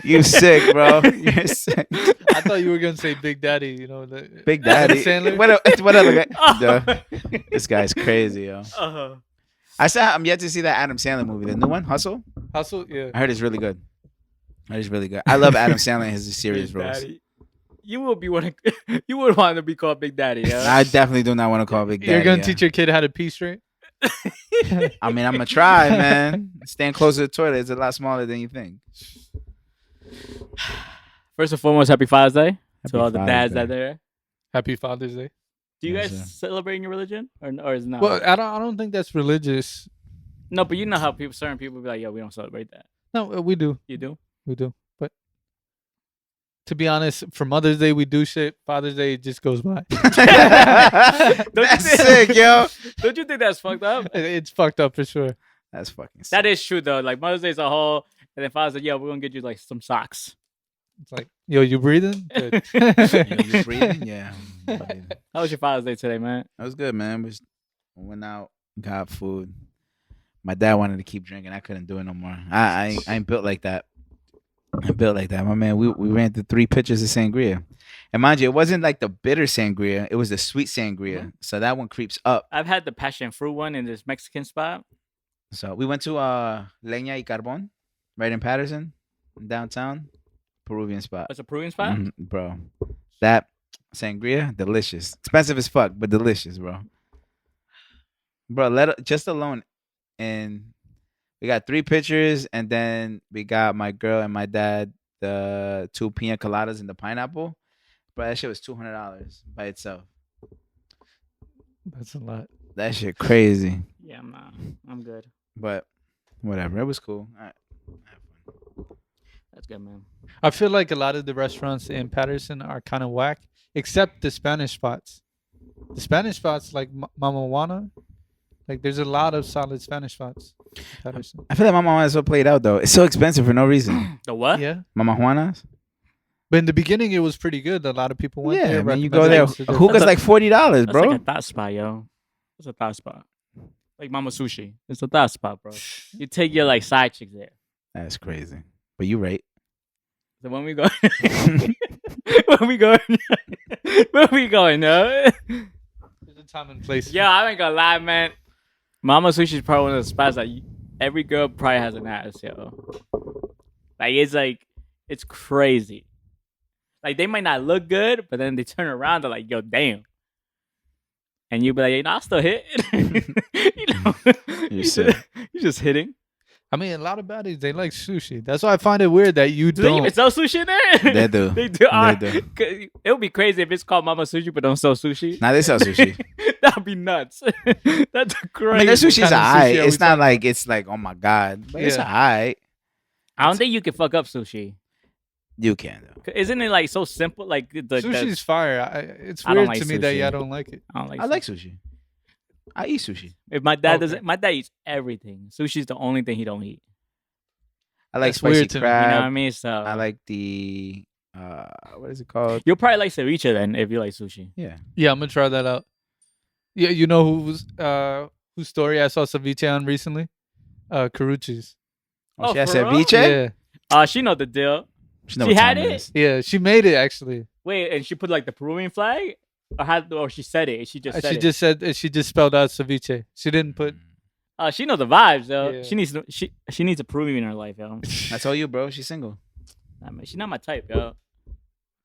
You sick, bro. You're sick. I thought you were gonna say Big Daddy. You know, the Big Daddy. Sandler? What other guy? Oh. Duh. This guy's crazy, yo. Uh-huh. I'm yet to see that Adam Sandler movie, the new one, Hustle. Hustle. Yeah. I heard it's really good. I love Adam Sandler and his serious Big roles. Daddy. You would want to be called Big Daddy. Yeah. I definitely do not want to call Big Daddy. You're gonna yeah. teach your kid how to pee straight. I mean, I'm gonna try, man. Stand close to the toilet. It's a lot smaller than you think. First and foremost, happy Father's Day Happy to all the Father's dads Day. out there. Happy Father's Day. Do you Yes, guys sir. celebrate in your religion or is it not? Well, I don't think that's religious. No, but you know how certain people be like, "Yo, we don't celebrate that." No, we do. You do? We do. But to be honest, for Mother's Day we do shit. Father's Day it just goes by. That's sick, yo. Don't you think that's fucked up? It's fucked up for sure. That's fucking sick. That is true though. Like Mother's Day as a whole, and then Father's Day, "Yo, we're gonna get you like some socks." It's like, yo, you breathing? Good. You breathing? Yeah. How was your Father's Day today, man? That was good, man. We went out, got food. My dad wanted to keep drinking. I couldn't do it no more. I ain't built like that. I'm built like that, my man. We ran through 3 pitchers of sangria, and mind you, it wasn't like the bitter sangria. It was the sweet sangria. Mm-hmm. So that one creeps up. I've had the passion fruit one in this Mexican spot. So we went to Leña y Carbón, right in Patterson, downtown, Peruvian spot. It's a Peruvian spot. Bro. That sangria, delicious. Expensive as fuck, but delicious, bro. Bro, just alone. And we got 3 pitchers, and then we got my girl and my dad the 2 pina coladas and the pineapple. Bro, that shit was $200 by itself. That's a lot. That shit crazy. Yeah, I'm good. But whatever, it was cool. All right. That's good, man. I feel like a lot of the restaurants in Patterson are kind of whack, except the Spanish spots. The Spanish spots like Mama Juana, like there's a lot of solid Spanish spots in Patterson. I feel like Mama Juana's so played out though. It's so expensive for no reason. The what? Yeah, Mama Juana's? but in the beginning it was pretty good. A lot of people went there. Yeah, man, you recommended go there. it to their Hookah's friends. like $40, That's bro. like a thought spot, yo. It's a thought spot. Like Mama Sushi. It's a thought spot, bro. You take your like side chicks there. That's crazy. But you right. So when we go, when we going, where we going, no? There's a time and place. Yeah, I ain't gonna lie, man. Mama Sushi is probably one of the spots that every girl probably has an ass, yo. Like it's crazy. Like they might not look good, but then they turn around, they're like, yo, damn. And you be like, I'll still hit. You know, you're just hitting. I mean, a lot of baddies they like sushi. That's why I find it weird that you Do they don't. even sell sushi there? They do. They do. They do. It would be crazy if it's called Mama Sushi but don't sell sushi. Now they sell sushi. That'd be nuts. That's crazy. I mean, their sushi's kind of alright. sushi are we It's not like it's like, oh my god, but it's Yeah. alright. I don't think you can fuck up sushi. You can though. Isn't it like so simple? Like Sushi's fire. It's I don't weird like to me that sushi. y'all don't like it. I don't like. I like sushi. I eat sushi. If my dad Okay. doesn't, my dad eats everything. Sushi's the only thing he don't eat. I like That's spicy weird to me, you know crab. You know what I mean? So I like the what is it called? You'll probably like ceviche then if you like sushi. Yeah. Yeah, I'm gonna try that out. Yeah, you know whose story I saw ceviche on recently? Carucci's. Oh, she has for real? ceviche? Yeah, She know the deal. know She what had time it? is. yeah, she made it actually. Wait, and she put like the Peruvian flag, or she said it. She just said She it. just said she just spelled out ceviche. She didn't put. She knows the vibes though. Yeah. She needs a Peruvian in her life, yo. I told you, bro. She's single. Nah, man, she's not my type, yo.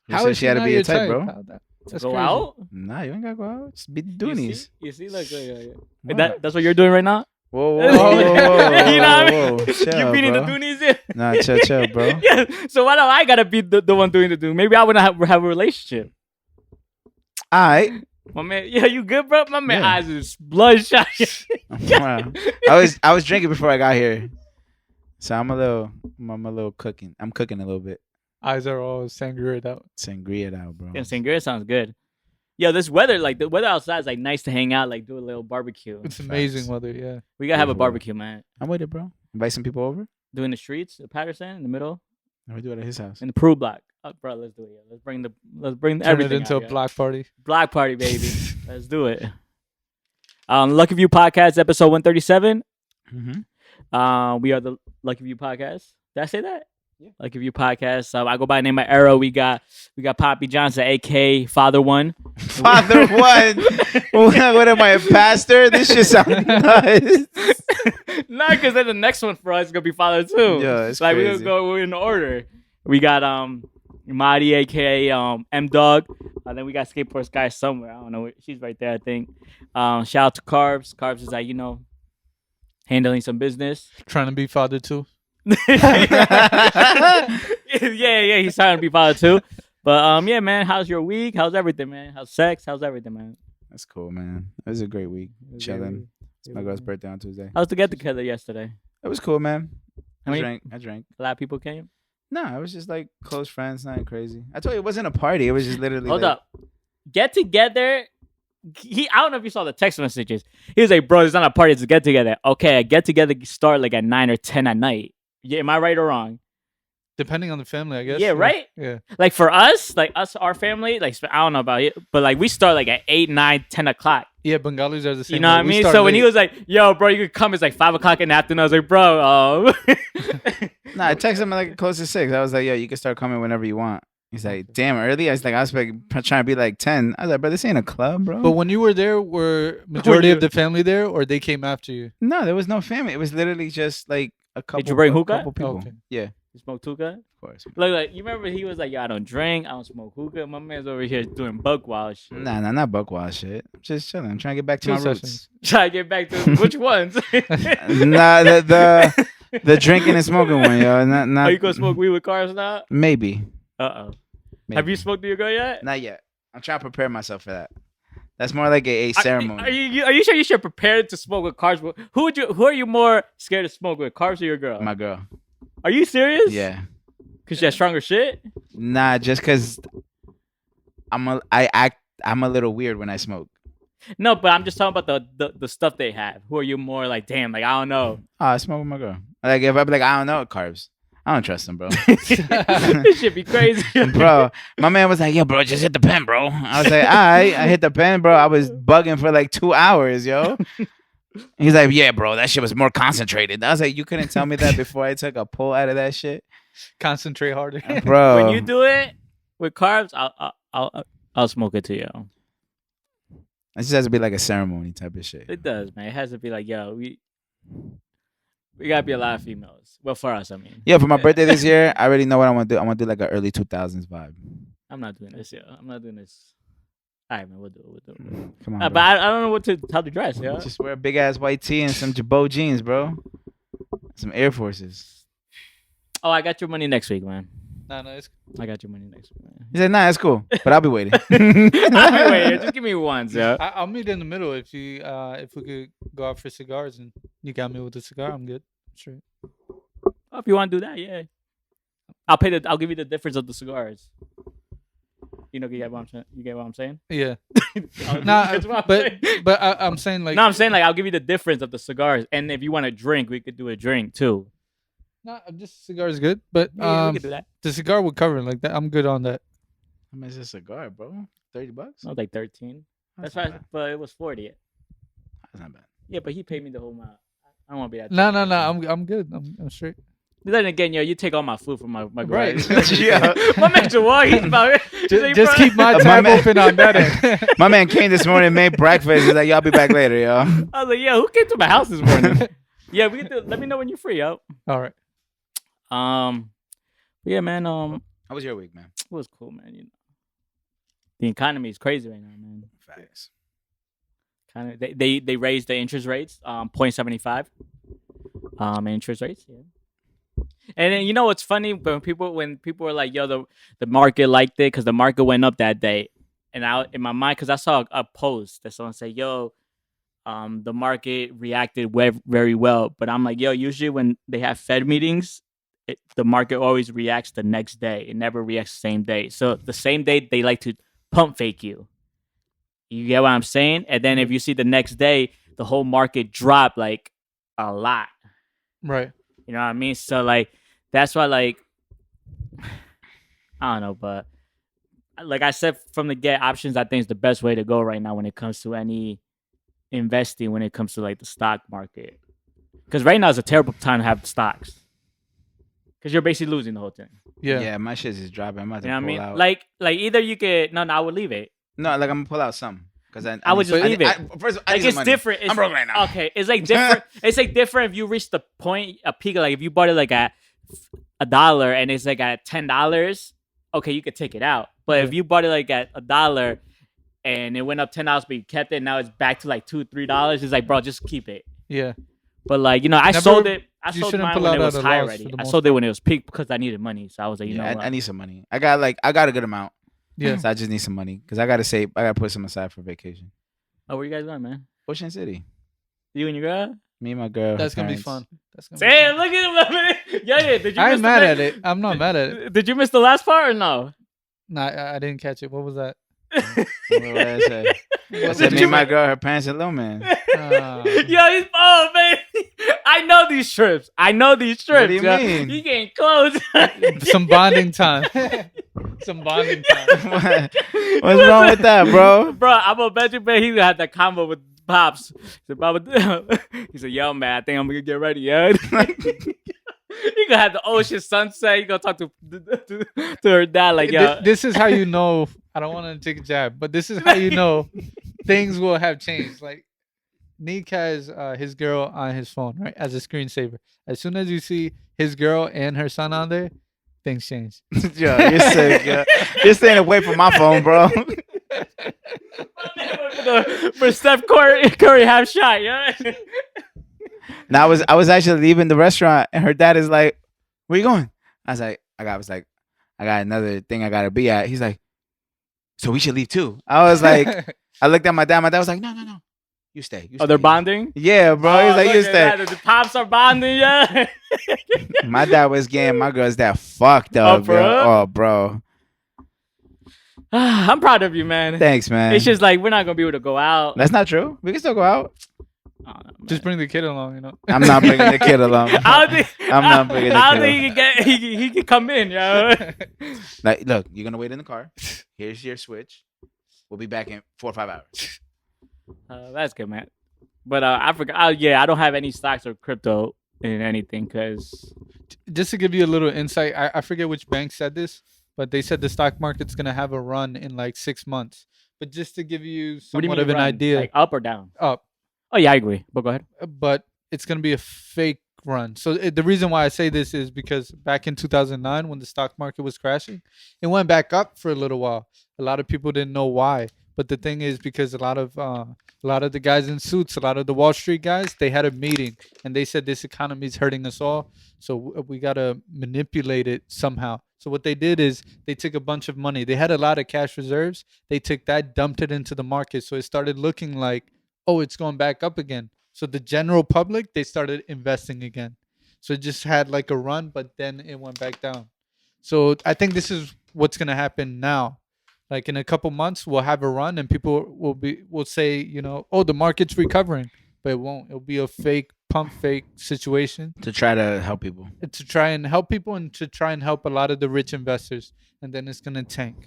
Who said she had to not be your a type, bro? How that- That's Go crazy. out. Nah, you ain't gotta go out. Just be You doing see? these. You see, look, What? that's what you're doing right now. Whoa, whoa, whoa, whoa, whoa, You know what I whoa, mean? whoa. Chill, You beating bro. the Doonies, yeah. Nah, chill, bro. Yeah. So why do I gotta be the one doing the do? Maybe I wanna have a relationship. All right. My man, yeah, you good, bro? My man, Yeah. eyes is bloodshot. Wow. I was drinking before I got here, so I'm a little cooking. I'm cooking a little bit. Eyes are all sangria out. Sangria it out, bro. Yeah, sangria sounds good. Yo, this weather, like the weather outside is like nice to hang out, like do a little barbecue. It's amazing Facts. weather. Yeah. We gotta have a Beautiful. barbecue, man. I'm with it, bro. Invite some people over. Doing the streets, Patterson in the middle, And we do it at his house. in the Peru block. Oh, bro, let's do it. Yeah. Let's bring Turn everything it into out, a yeah. block party. Block party, baby. Let's do it. Lucky View Podcast, episode 137. Mm-hmm. We are the Lucky View Podcast. Did I say that? Like if you podcast, I go by the name of Arrow. We got Papijohnson, aka Father One. Father One. What am I, a pastor? This shit sounds nuts. Nah, because then the next one for us is gonna be Father Two. Yeah, it's like crazy. we're in order. We got Mahdi, aka M Dog. Then we got Skateboard Sky somewhere. I don't know. She's right there, I think. Shout out to Carbs. Carbs is like, handling some business. Trying to be father too. yeah, he's trying to be father too. But yeah, man, how's your week? How's everything, man? How's sex? How's everything, man? That's cool, man. It was a great week. Chilling. It's my girl's birthday on Tuesday. How's the get together yesterday? It was cool, man. I mean, drank. A lot of people came. No, it was just like close friends, nothing crazy. I told you it wasn't a party. It was just literally. Hold up, get together. I don't know if you saw the text messages. He was like, "Bro, it's not a party. It's a get together." Okay, a get together start like at 9 or 10 at night. Yeah, am I right or wrong? Depending on the family, I guess. Yeah, right? Yeah. Like for us, our family, like I don't know about it, but like we start like at 8, 9, 10 o'clock. Yeah, Bengalis are the same. You know what I mean? So when he was like, "Yo, bro, you could come," it's like 5 o'clock in the afternoon. I was like, "Bro, Nah, I texted him like close to 6. I was like, "Yo, you can start coming whenever you want." He's like, "Damn, early." I was like, trying to be like 10. I was like, "Bro, this ain't a club, bro." But when you were there, were majority of the family there, or they came after you? No, there was no family. It was literally just like a couple. Did you bring hookah? Couple people. Okay. Yeah, you smoke hookah?" of course. Look, like you remember he was like, "Yo, I don't drink, I don't smoke hookah." My man's over here doing buck wild shit. Nah, not buck wild shit. I'm just chilling. I'm trying to get back to 2 my sessions. roots. Try to get back to which ones? Nah, the drinking and smoking one, yo. Not. Are you gonna smoke weed with carbs now? Maybe. Have you smoked with your girl yet? Not yet. I'm trying to prepare myself for that. That's more like a ceremony. Are you sure you should prepare to smoke with carbs? Who are you more scared to smoke with, carbs or your girl? My girl. Are you serious? Yeah. Cause she has stronger shit. Nah, just cause I'm a little weird when I smoke. No, but I'm just talking about the stuff they have. Who are you more like? Damn, like I don't know. Oh, I smoke with my girl. Like if I be like, I don't know carbs. I don't trust them, bro. This should be crazy, bro. My man was like, "Yo, bro, just hit the pen, bro." I was like, "All right, I hit the pen, bro." I was bugging for like 2 hours, yo. He's like, "Yeah, bro, that shit was more concentrated." I was like, "You couldn't tell me that before I took a pull out of that shit." Concentrate harder, bro. When you do it with carbs, I'll smoke it to you. It just has to be like a ceremony type of shit. It does, man. It has to be like, yo, we gotta be a lot of females. Well, for us, I mean. Yeah, for my birthday this year, I already know what I want to do. I want to do like an early 2000s vibe. I'm not doing this, yo. I'm not doing this. All right, man. We'll do it. Come on, but I don't know how to dress, yo. Just wear a big ass white tee and some Jabot jeans, bro. Some Air Forces. Oh, I got your money next week, man. No, I got your money next week, man. He said, "Nah, it's cool, but I'll be waiting." I'll be waiting. Just give me once, yo. I'll meet in the middle if we could go out for cigars and you got me with a cigar. I'm good. Sure. Oh, if you want to do that, yeah. I'll give you the difference of the cigars. You get what I'm saying? Yeah. Nah, but I'm saying like. No, I'm saying like I'll give you the difference of the cigars, and if you want to drink, we could do a drink too. No, just cigar is good, but Yeah, we could do that. the cigar would cover like that. I'm good on that. How much is a cigar, bro? $30? No, like 13. That's right, but it was 40. That's not bad. Yeah, but he paid me the whole amount. I don't want to be that. No. I'm good. I'm straight. Then again, yo, you take all my food from my Right. Yeah. My man Jawar, he's about Just keep my tab open on that end. My man came this morning, made breakfast. He's like, "Yo, I'll be back later, yo." I was like, yo, who came to my house this morning? Yeah, we can do. Let me know when you're free, yo. All right. Yeah, man. How was your week, man? It was cool, man. The economy is crazy right now, man. Facts. Kind of, they raised the interest rates, 0.75. Interest rates, yeah. And then you know what's funny when people are like, yo, the market liked it because the market went up that day, and in my mind, because I saw a post that someone said, yo, the market reacted very well, but I'm like, yo, usually when they have Fed meetings, the market always reacts the next day. It never reacts the same day. So the same day they like to pump fake you. You get what I'm saying? And then if you see the next day, the whole market drop like a lot. Right. You know what I mean? So like that's why like I don't know, but like I said from the get, options I think is the best way to go right now when it comes to any investing, when it comes to like the stock market. Because right now is a terrible time to have stocks. because you're basically losing the whole thing. Yeah. my shit is dropping. I'm about to You know what I pull mean? out. Like either you could no, I would leave it. No, like I'm gonna pull out some because I would just leave it. First, I Like need it's some money. different. It's, I'm broke right now. Okay, it's like different. It's like different if you reach the point, a peak. Like if you bought it like at $1 and it's like at $10. Okay, you could take it out. But if you bought it like at $1 and it went up $10, but you kept it, now it's back to like $2-3. It's like, bro, just keep it. Yeah. But like I sold it. I you sold shouldn't mine pull when out it was at a high loss already. for the I most sold it when it was peak because I needed money. So I was like, you know what? I need some money. I got a good amount. Yeah. So I just need some money because I gotta save. I gotta put some aside for vacation. Oh, where you guys going, man? Ocean City. You and your girl? Me and my girl. That's her gonna be parents. fun. That's gonna be Damn, fun. look at him, man. Yeah. Did you I miss ain't mad at it. I'm not mad at it. Did you miss the last part or no? Nah, I didn't catch it. What was that? What did I say? I said me and my girl, her parents, and little man. Yo, he's man. I know these trips. What do you mean? You getting close. Some bonding time. Some bonding time. What's wrong with that, bro? Bro, I'm gonna bet you, man, he's gonna have that combo with Pops. He said, yo, man, I think I'm gonna get ready, yo. You gonna have the ocean sunset. You gonna talk to her dad like, yo. This is how you know. I don't want to take a jab, but this is how you know things will have changed. Like Nick has his girl on his phone, right, as a screensaver. As soon as you see his girl and her son on there, things change. Yo, you're sick. Yo. You're staying away from my phone, bro. For Steph Curry half shot, yeah. Now I was actually leaving the restaurant, and her dad is like, "Where you going?" I was like, I got another thing I gotta be at. He's like, "So we should leave too." I was like, I looked at my dad. My dad was like, "No, you stay." Oh, they're bonding. Yeah, bro. He's like, "You stay." The Pops are bonding, yeah. My dad was getting my girl's dad fucked up, bro. Oh, bro. I'm proud of you, man. Thanks, man. It's just like we're not gonna be able to go out. That's not true. We can still go out. I don't know, man. Just bring the kid along, you know. I'm not bringing the kid along. I don't think I'm not bringing the I don't kid think he can get. He can come in, yo. Like, look, you're gonna wait in the car. Here's your switch. We'll be back in 4 or 5 hours. That's good, man. But I forgot. I don't have any stocks or crypto in anything because Just to give you a little insight, I forget which bank said this, but they said the stock market's gonna have a run in like 6 months. But just to give you what do you somewhat mean of an run? idea, Like up or down? up. Oh yeah, I agree. But go ahead. But it's going to be a fake run. So the reason why I say this is because back in 2009 when the stock market was crashing, it went back up for a little while. A lot of people didn't know why. But the thing is because a lot of the guys in suits, a lot of the Wall Street guys, they had a meeting and they said this economy is hurting us all. So we got to manipulate it somehow. So what they did is they took a bunch of money. They had a lot of cash reserves. They took that, dumped it into the market. So it started looking like, oh, it's going back up again. So the general public, they started investing again. So it just had like a run, but then it went back down. So I think this is what's going to happen now. Like in a couple months, we'll have a run and people will say, you know, oh, the market's recovering, but it won't. It'll be a fake pump fake situation To try to help people. to try and help people and to try and help a lot of the rich investors. And then it's going to tank.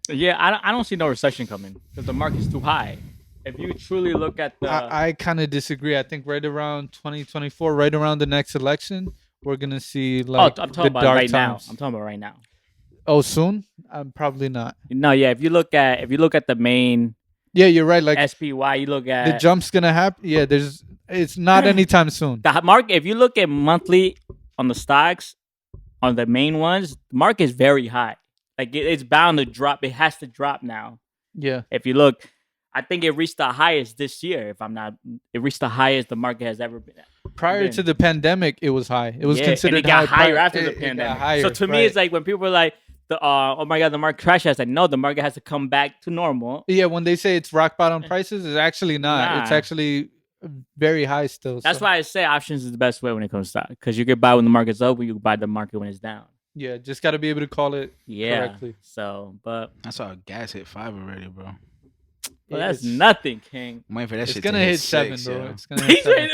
Yeah, I don't see no recession coming because the market's too high. If you truly look at the, I kind of disagree. I think right around 2024, right around the next election, we're gonna see like I'm the talking about dark right now. times. I'm talking about right now. Oh, soon? Probably not. No, yeah. If you look at the main Yeah, you're right. Like SPY, you look the at jump's gonna happen. Yeah, it's not anytime soon. the market. If you look at monthly on the stocks, on the main ones, the market is very high. Like it's bound to drop. It has to drop now. Yeah, If you look, I think it reached the highest this year. It reached the highest the market has ever been. prior to the pandemic, it was high. It was considered and it got high higher prior- after the it got pandemic. higher, So to me, right. it's like when people are like, "Oh my god, the market crashed." I said, "No, the market has to come back to normal." Yeah, when they say it's rock bottom prices, it's actually not. It's Nah. actually very high still. That's so, why I say options is the best way when it comes to stock because you can buy when the market's up, and you can buy the market when it's down. Yeah, just got to be able to call it Yeah. correctly. So, but I saw gas hit 5 already, bro. that's It's- nothing, King. I'm waiting for that It's shit gonna to hit hit 7, 6, bro. yo. It's gonna hit 7.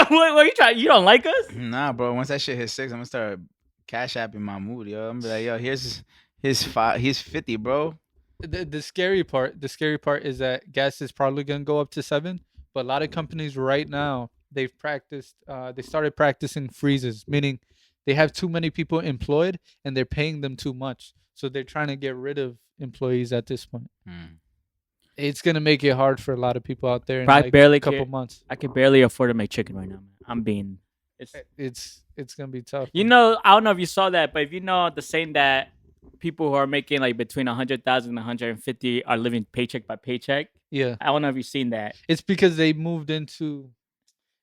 What you trying? You don't like us? Nah, bro. Once that shit hit 6, I'm gonna start cash apping my mood, yo. I'm gonna be like, yo, here's his 5. He's 50, bro. The scary part is that gas is probably gonna go up to 7, but a lot of companies right now they started practicing freezes, meaning They have too many people employed, and they're paying them too much. So they're trying to get rid of employees at this point. It's gonna make it hard for a lot of people out there in Probably like barely a couple care. months. I can barely afford to make chicken right now, man. I'm being. It's gonna be tough. You know, I don't know if you saw that, but if you know the saying that people who are making like between 100,000 and 150 are living paycheck by paycheck. Yeah, I don't know if you've seen that. it's because they moved into.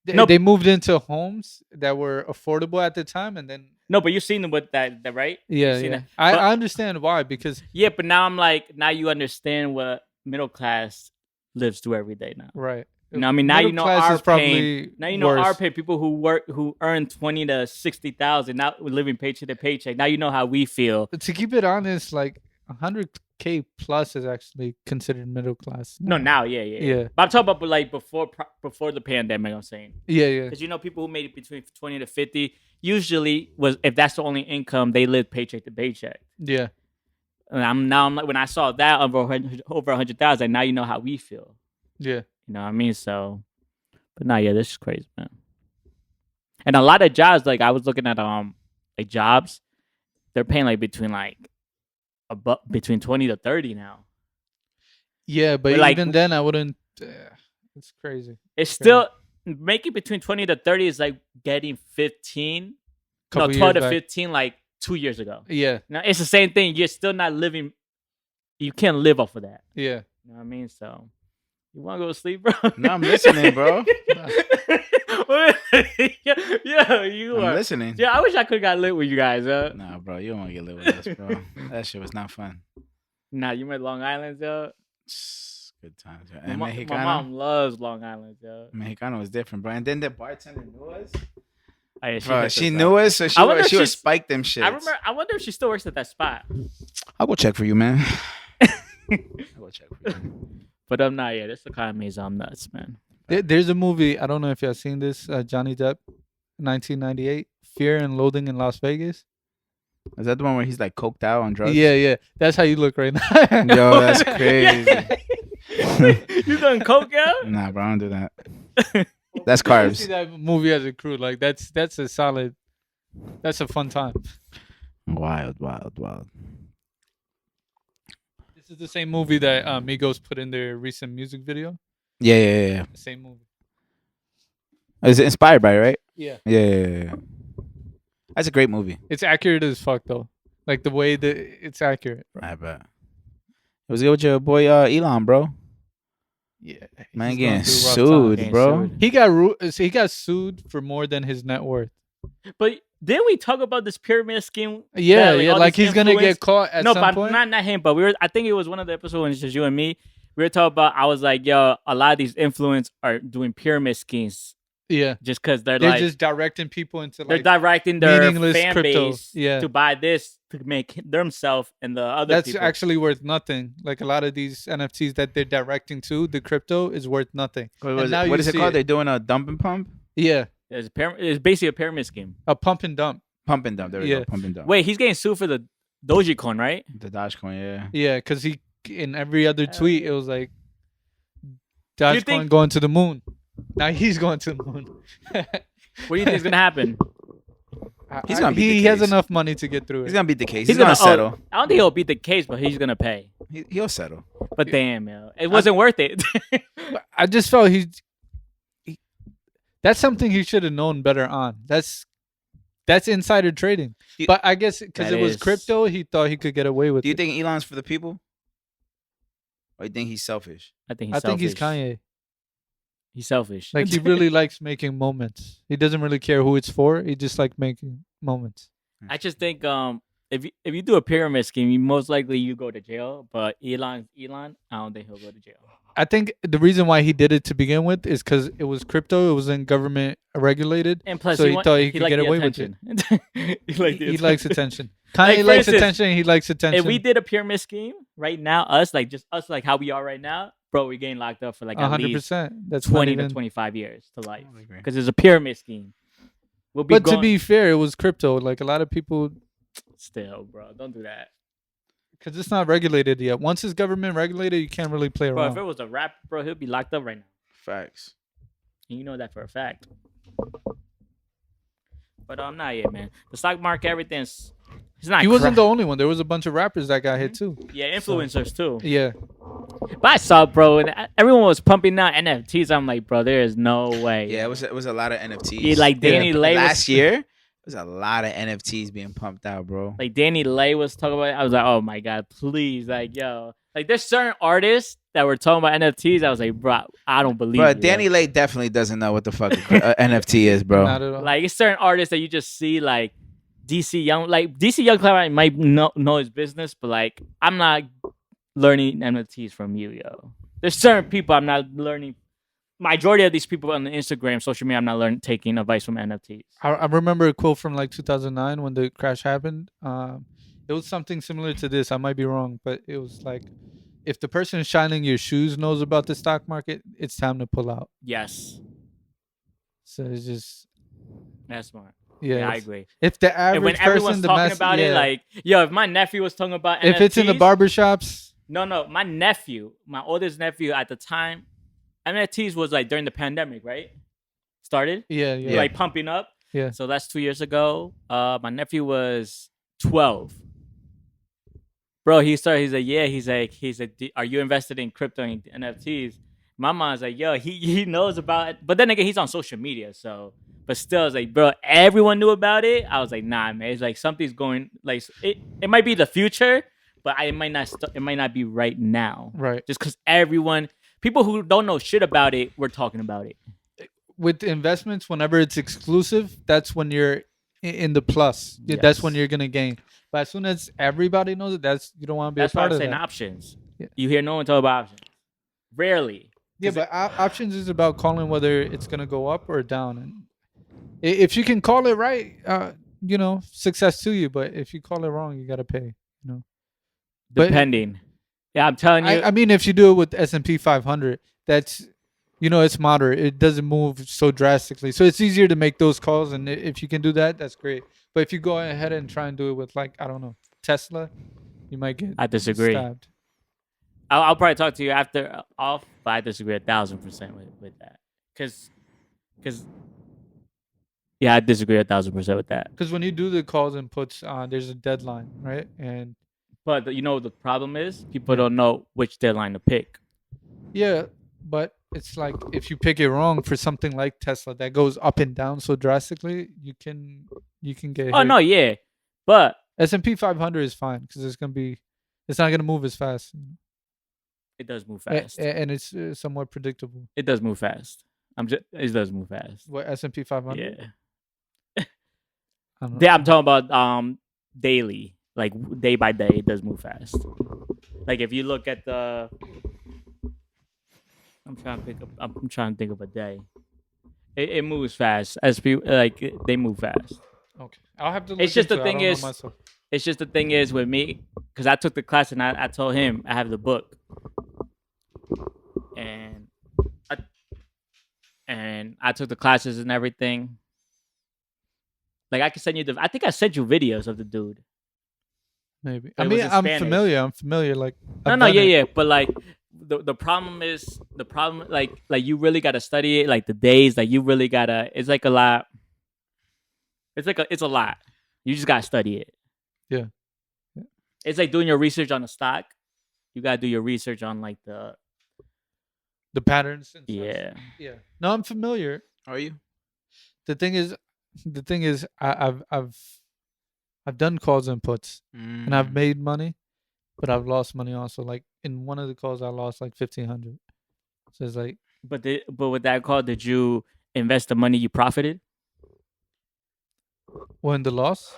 No. They moved into homes that were affordable at the time, and then No, but you've seen them with that right? yeah, You've seen yeah. it. I But- understand why, because Yeah, but now I'm like, now you understand what middle class lives through every day now. right. You know, I mean, now you Middle know class our is probably pain. Now you know our worse. pain. People who earn 20 to 60,000, now living paycheck to paycheck. Now you know how we feel. To keep it honest, like 100K plus is actually considered middle class. No, now, yeah. Yeah. But I'm talking about like before the pandemic. I'm saying. Yeah. Because you know, people who made it between 20 to 50 usually was, if that's the only income, they live paycheck to paycheck. Yeah. And I'm like, when I saw that over 100,000, now you know how we feel. Yeah. You know what I mean? So, but no, yeah, this is crazy, man. And a lot of jobs, like I was looking at like jobs, they're paying like between 20 to 30 now. Yeah, but But, like, even then, I wouldn't. It's crazy. It's still making between 20 to 30 is like getting 15, Couple 12 to years back. 15 like 2 years ago. Yeah. Now it's the same thing. You're still not living. You can't live off of that. Yeah. You know what I mean? So, you want to go to sleep, bro? No, I'm listening, bro. Yeah, you I'm are. listening. Yeah, I wish I could have got lit with you guys. Nah, bro, you don't want to get lit with us, bro. That shit was not fun. Nah, you met Long Island, yo. Good times. Yo. My, And my Mexicano, mom loves Long Island, yo. Mexicano was different, bro. And then the bartender knew us. Oh, yeah, Bro, hit she us up. knew us, so I wonder if she would she's- spike them shit. I wonder if she still works at that spot. I'll go check for you, man. I'll go check for you. But I'm not. Yeah, this economy is nuts, man. There's a movie. I don't know if y'all seen this. Johnny Depp, 1998, Fear and Loathing in Las Vegas. Is that the one where he's like coked out on drugs? Yeah. That's how you look right now. Yo, that's crazy. You done coke, yo? Nah, bro, I don't do that. That's You carbs. see that movie as a crew, like that's a solid. That's a fun time. Wild. This is the same movie that Migos put in their recent music video. Yeah. The same movie. Is it inspired by, right? Yeah. Yeah. That's a great movie. It's accurate as fuck though. Like the way that it's accurate. I bet. It was good with your boy Elon, bro. Yeah. Man he's getting going through rough sued, times. bro. He got sued for more than his net worth. But didn't we talk about this pyramid scheme? Yeah, that, all this he's gonna influence- get caught at No, some but point. not him. But I think it was one of the episodes when it's just you and me. We were talking about. I was like, yo, a lot of these influencers are doing pyramid schemes Yeah, just because they're they're like just directing people into they're like directing their meaningless fan crypto. base Yeah. to buy this to make themselves and the other that's people. actually worth nothing. Like a lot of these NFTs that they're directing to, the crypto is worth nothing. What now you is it see called? it. They're doing a dump and pump? Yeah, It's basically a pyramid scheme. a pump and dump. Pump and dump. There we Yeah. go. Pump and dump. Wait, he's getting sued for the Dogecoin, right? The Dogecoin, yeah. Yeah, because he in every other Hell tweet yeah. it was like You Dogecoin think- going to the moon. Now he's going to the moon. What do you think is gonna happen? He's gonna beat the he has case. enough money to get through He's it. gonna beat the case. He's He's gonna gonna- settle. I don't think he'll beat the case, but he's gonna pay. He'll settle. But damn, man, it wasn't worth it. But I just felt that's something he should have known better on. That's insider trading. You- But I guess because That it was is- crypto, he thought he could get away with Do you it. think Elon's for the people? Or you think he's selfish? I think I he's think he's selfish. Kanye. He's selfish. Like he really likes making moments. He doesn't really care who it's for. He just like making moments. I just think if you do a pyramid scheme, you most likely you go to jail. But Elon, I don't think he'll go to jail. I think the reason why he did it to begin with is because it was crypto. It wasn't government regulated. And plus, So he thought he could liked get the away with it. attention. He likes attention. Like, Kanye for likes instance, attention. He likes attention. If we did a pyramid scheme right now, us like how we are right now, bro, we're getting locked up for like at least 100%. That's 20 not to even. 25 years to life I agree. because it's a pyramid scheme. We'll be But to going, be fair, it was crypto. Like a lot of people, still, bro, don't do that, because it's not regulated yet. Once it's government regulated, you can't really play bro. around. If it was a rap, bro, he'll be locked up right now. Facts. And you know that for a fact. But I'm not yet, man. The stock market, everything's. It's not. He wasn't the only one. There was a bunch of rappers that got hit too. Yeah, influencers too. Yeah. But I saw, bro, and everyone was pumping out NFTs. I'm like, bro, there is no way. Yeah, it was a lot of NFTs. Yeah, like Danny Lay last year. There was a lot of NFTs being pumped out, bro. Like Danny Lay was talking about it. I was like, oh my god, please, like, yo, like there's certain artists that were talking about NFTs. I was like, bro, I don't believe. Bro, you, Danny Lay definitely doesn't know what the fuck NFT is, bro. Not at all. Like it's certain artists that you just see, like DC Young, like DC Young Cloud might know his business, but like I'm not learning NFTs from you, yo. There's certain people I'm not learning. Majority of these people on the Instagram, social media, I'm not taking advice from NFTs. I remember a quote from like 2009 when the crash happened. It was something similar to this. I might be wrong, but it was like, if the person shining your shoes knows about the stock market, it's time to pull out. Yes, So it's just, that's smart. yeah, Yeah, I it's- agree. If the And average when person, everyone's the talking mass, about it, yeah. like, yo, if my nephew was talking about NFTs, if it's in the barbershops, no, my nephew, my oldest nephew at the time, NFTs was like during the pandemic, right? Started, yeah. like pumping up. Yeah. So that's 2 years ago. My nephew was 12. Bro, he started. He's like, yeah. He's like, are you invested in crypto and NFTs? My mom's like, yo, he knows about it. But then again, he's on social media, so. But still, it's like, bro, everyone knew about it. I was like, nah, man. It's like something's going. Like it might be the future, but it might not. It might not be right now. right. Just because people who don't know shit about it, were talking about it. With investments, whenever it's exclusive, that's when you're in the plus. Yeah, Yes. that's when you're gonna gain. But as soon as everybody knows it, you don't want to be That's a why part I'm of saying that. options. Yeah. You hear no one talk about options. Rarely. Yeah, but options is about calling whether it's gonna go up or down. And if you can call it right, success to you. But if you call it wrong, you gotta pay. But- Depending. Yeah, I'm telling you. I mean, if you do it with S&P 500, that's it's moderate. It doesn't move so drastically, so it's easier to make those calls. And if you can do that, that's great. But if you go ahead and try and do it with, like, I don't know, Tesla, you might get I disagree. stabbed. I'll probably talk to you after off, but I disagree 1,000% with that. Cause, yeah, I disagree 1,000% with that. Because when you do the calls and puts, there's a deadline, right? And But the problem is people don't know which deadline to pick. yeah, but it's like if you pick it wrong for something like Tesla that goes up and down so drastically, you can get Oh hit. no, yeah, but S&P 500 is fine because it's not gonna move as fast. it does move A- fast. and it's somewhat predictable. It does move fast. It does move fast. What, S&P 500? Yeah. I don't know. Yeah, I'm talking about daily, like day by day. It does move fast. Like if you look at I'm trying to think of a day. It moves fast. They move fast. Okay, I'll have to. Look It's just into the it. I thing don't know is- myself. It's just the thing is with me, because I took the class and I told him I have the book, and I took the classes and everything. Like I can send you I think I sent you videos of the dude. Maybe. But I it was mean, in I'm Spanish. familiar. I'm familiar. Like I've No, done it. yeah, But like the problem like you really gotta study it. Like the days, like you really gotta. It's like a lot. It's a lot. You just gotta study it. Yeah. It's like doing your research on a stock. You gotta do your research on like the patterns. And such. yeah. Yeah. No, I'm familiar. Are you? The thing is, I've done calls and puts, and I've made money, but I've lost money also. Like in one of the calls, I lost like 1,500. So it's like, But with that call, did you invest the money you profited? when the loss,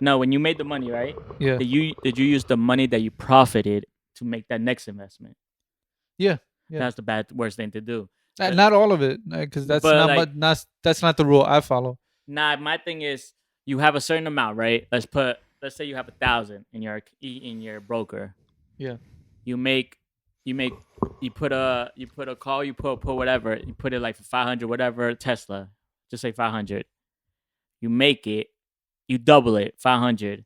No, when you made the money, right? yeah, Did you use the money that you profited to make that next investment? yeah. Yeah. That's the worst thing to do. Not all of it, because that's But, not like- that's not the rule I follow. Nah, my thing is you have a certain amount, right? Let's say you have 1,000 in your broker. Yeah. You put a call, you put whatever, you put it like for 500, whatever, Tesla, just say 500. You make it, you double it, 500.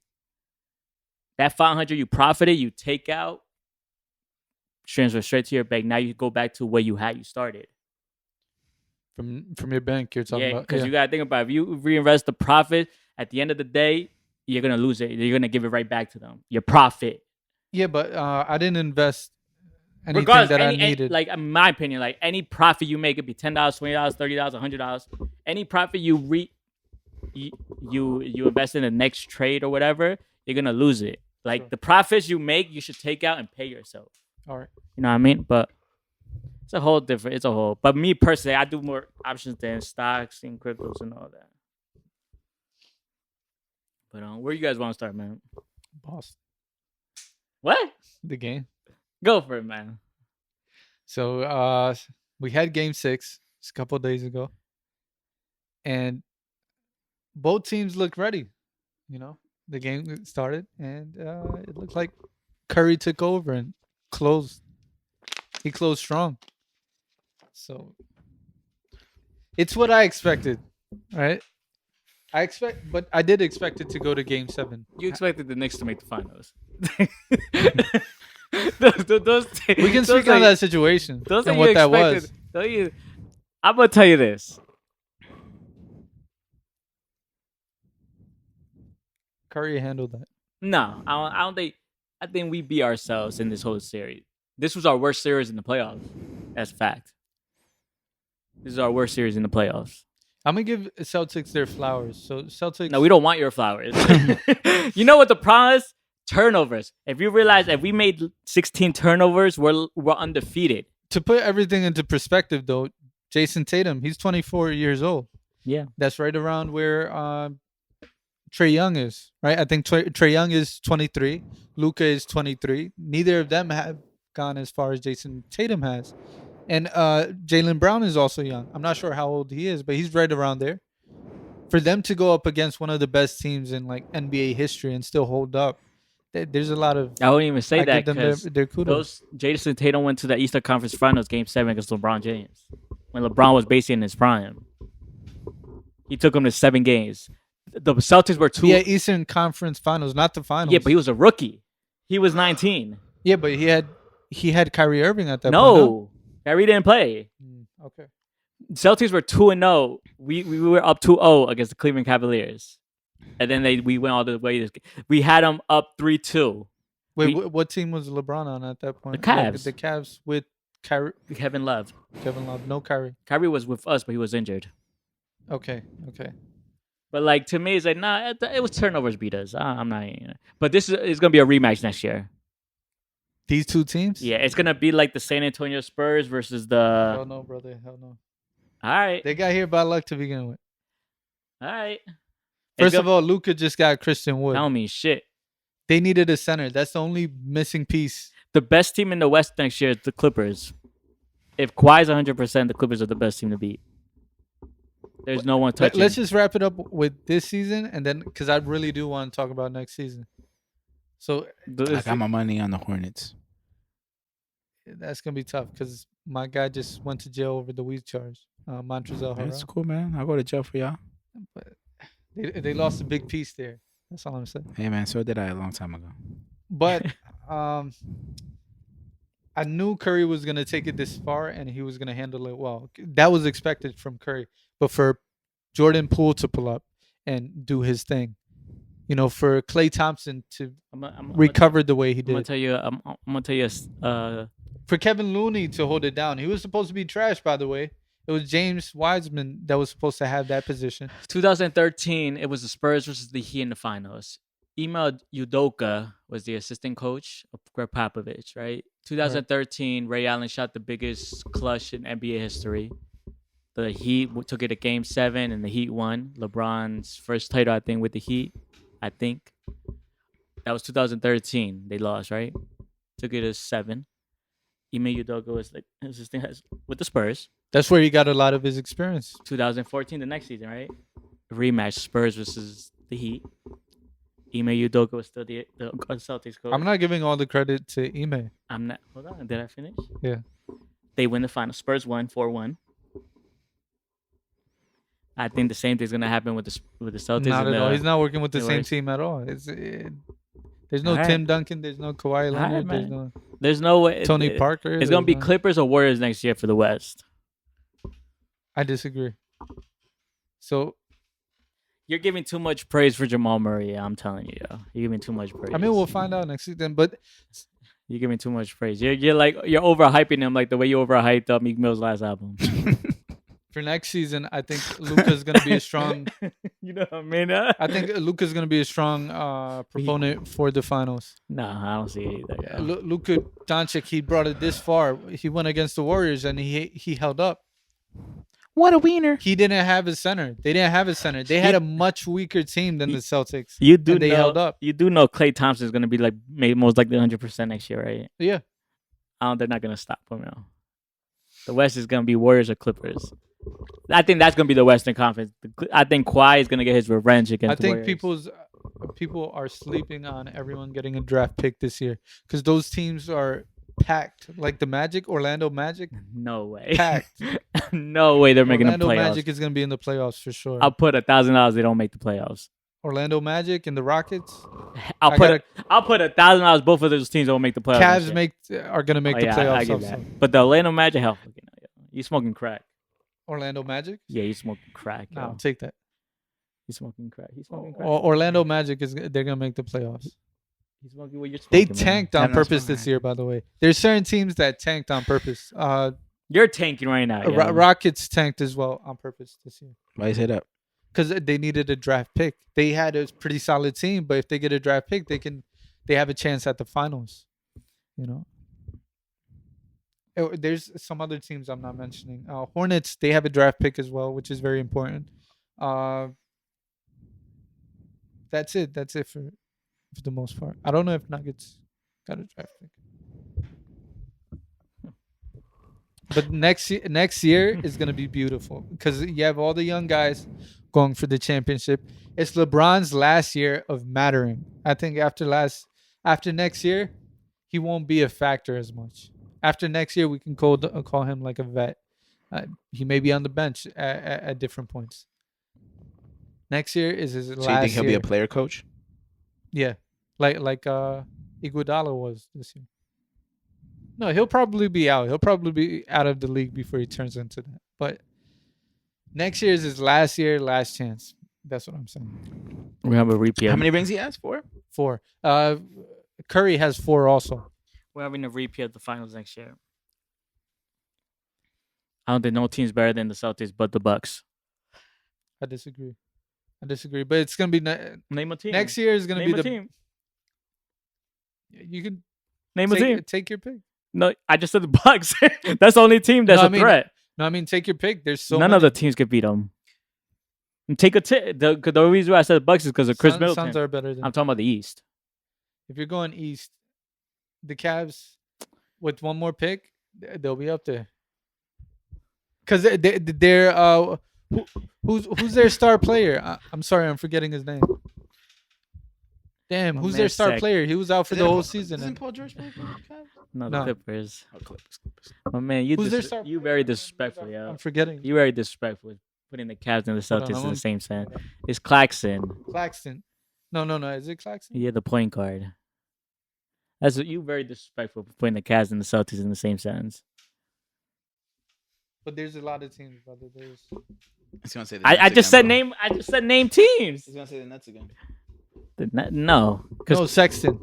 That 500 you profited, you take out, transfer straight to your bank. Now you go back to where you started. From your bank, you're talking Yeah, about. because you gotta think about it. If you reinvest the profit, at the end of the day, you're gonna lose it. You're gonna give it right back to them. Your profit. Yeah, but I didn't invest anything Regardless, that I any, needed. like in my opinion, like any profit you make, it be $10, $20, $30, $100. Any profit you invest in the next trade or whatever, you're gonna lose it. Like Sure. the profits you make, you should take out and pay yourself. All right. You know what I mean? But it's a whole different. It's a whole. But me personally, I do more options than stocks and cryptos and all that. But where you guys want to start, man? Boston. What? The game. Go for it, man. So we had game 6 just a couple of days ago. And both teams looked ready. You know, the game started and it looked like Curry took over and closed. He closed strong. So it's what I expected, right? But I did expect it to go to game 7. You expected the Knicks to make the finals. We can speak on that situation and what that was. I'm gonna tell you this. Curry handled that. No, I don't think. I think we beat ourselves in this whole series. This was our worst series in the playoffs. That's a fact. This is our worst series in the playoffs. I'm gonna give Celtics their flowers. So Celtics. No, we don't want your flowers. You know what the problem is? Turnovers. If you realize if we made 16 turnovers, we're undefeated. To put everything into perspective, though, Jason Tatum, he's 24 years old. Yeah, that's right around where Trae Young is. Right, I think Trae Young is 23. Luka is 23. Neither of them have gone as far as Jason Tatum has. And Jaylen Brown is also young. I'm not sure how old he is, but he's right around there. For them to go up against one of the best teams in like NBA history and still hold up, there's a lot of. I wouldn't even say that give them because their kudos. Jason Tatum went to the Eastern Conference Finals Game 7 against LeBron James when LeBron was basically in his prime. He took him to 7 games. The Celtics were 2. Yeah, Eastern Conference Finals, not the finals. Yeah, but he was a rookie. He was 19. Yeah, but he had Kyrie Irving at that point. No, Kyrie didn't play. Okay. Celtics were 2-0. We were up 2-0 against the Cleveland Cavaliers, and then we went all the way. We had them up 3-2. Wait, what team was LeBron on at that point? The Cavs. The Cavs with Kyrie. Kevin Love. No Kyrie. Kyrie was with us, but he was injured. Okay. But like to me, it's like nah. It was turnovers beat us. I'm not. But this is gonna be a rematch next year. These two teams? Yeah, it's gonna be like the San Antonio Spurs versus the. Hell no, brother. Hell no. All right. They got here by luck to begin with. All right. First of all, Luka just got Christian Wood. That don't mean shit. They needed a center. That's the only missing piece. The best team in the West next year is the Clippers. If Kawhi's 100%, the Clippers are the best team to beat. There's no one touching. Let's just wrap it up with this season, and then because I really do want to talk about next season. So I got my money on the Hornets. That's gonna be tough because my guy just went to jail over the weed charge. Montrezl Harrell. That's cool, man. I'll go to jail for y'all. But they lost a big piece there. That's all I'm saying. Hey, man, so did I a long time ago. But I knew Curry was going to take it this far and he was going to handle it well. That was expected from Curry. But for Jordan Poole to pull up and do his thing, for Klay Thompson to recover the way he did. I'm gonna tell you. For Kevin Looney to hold it down. He was supposed to be trash, by the way. It was James Wiseman that was supposed to have that position. 2013, it was the Spurs versus the Heat in the finals. Ime Udoka was the assistant coach of Greg Popovich, right? 2013, Ray Allen shot the biggest clutch in NBA history. The Heat took it to Game 7, and the Heat won. LeBron's first title, I think, with the Heat. I think. That was 2013. They lost, right? Took it to 7. Ime Udoka was like assistant with the Spurs. That's where he got a lot of his experience. 2014, the next season, right? Rematch, Spurs versus the Heat. Ime Udoka was still the Celtics coach. I'm not giving all the credit to Ime. I'm not. Hold on. Did I finish? Yeah. They win the final. Spurs won 4-1. I think the same thing's gonna happen with the Celtics. Not at all. He's not working with the same team at all. There's no Tim Duncan. There's no Kawhi Leonard. There's no way. Tony Parker. It's gonna be Clippers or Warriors next year for the West. I disagree. So You're giving too much praise for Jamal Murray. I'm telling you, yo. You're giving too much praise. I mean, we'll find out next season. But You're giving too much praise. You're overhyping him like the way you overhyped Meek Mill's last album. for next season, I think Luka's gonna be a strong. You know what I mean? I think Luka's gonna be a strong proponent for the finals. No, I don't see it either. Yeah. Luka Doncic, he brought it this far. He went against the Warriors and he held up. What a wiener. He didn't have his center. They didn't have his center. They had a much weaker team than the Celtics. They held up. You do know Klay Thompson is going to be like most likely 100% next year, right? Yeah. They're not going to stop him now. The West is going to be Warriors or Clippers. I think that's going to be the Western Conference. I think Kawhi is going to get his revenge against the Warriors. People are sleeping on everyone getting a draft pick this year because those teams are packed, like the Magic, Orlando Magic. No way. Packed. No way they're making the playoffs. Orlando Magic is going to be in the playoffs for sure. I'll put $1,000 they don't make the playoffs. Orlando Magic and the Rockets. I'll put $1,000 both of those teams will make the playoffs. Cavs are going to make the playoffs. I get that. But the Orlando Magic, hell, you smoking crack. Orlando Magic? Yeah, you smoking crack. No, I'll take that. He's smoking crack. Orlando Magic they're going to make the playoffs. He's smoking what you're they smoking, tanked on purpose this year, by the way. There's certain teams that tanked on purpose. You're tanking right now. Yeah. Rockets tanked as well on purpose this year. Why you say that? Because they needed a draft pick. They had a pretty solid team, but if they get a draft pick, they have a chance at the finals. You know. There's some other teams I'm not mentioning. Hornets, they have a draft pick as well, which is very important. That's it. That's it for the most part. I don't know if Nuggets got a draft pick. But next year is going to be beautiful because you have all the young guys going for the championship. It's LeBron's last year of mattering. I think after next year, he won't be a factor as much. After next year, we can call him like a vet. He may be on the bench at different points. Next year is his last year. So you think he'll be a player coach? Yeah, like Iguodala was this year. No, he'll probably be out. He'll probably be out of the league before he turns into that. But next year is his last year, last chance. That's what I'm saying. We have a repeat. How many rings he has? 4? 4. Curry has 4 also. We're having a repeat of the finals next year. I don't think no team's better than the Celtics, but the Bucks. I disagree, but it's gonna be name a team. Next year is gonna name be a the team. You can name a team. Take your pick. No, I just said the Bucks. That's the only team that's a threat. No, I mean take your pick. There's none of the teams could beat them. And take the reason why I said the Bucks is because of Chris Middleton. Suns are better than. I'm talking about the East. If you're going East, the Cavs with one more pick, they'll be up there. Because they're who's their star player? I'm sorry, I'm forgetting his name. Damn, who's their star player? He was out for the whole season. Isn't Paul George playing for the Cavs? No, the Clippers. Oh, Clippers. Oh man, you very player? disrespectful, yo. I'm forgetting. You very disrespectful putting the Cavs and the Celtics in the same sense. It's Claxton. No. Is it Claxton? Yeah, the point guard. That's what you very disrespectful for putting the Cavs and the Celtics in the same sentence. But there's a lot of teams, brother. I just said name teams. He's gonna say the Nets again. No, Sexton,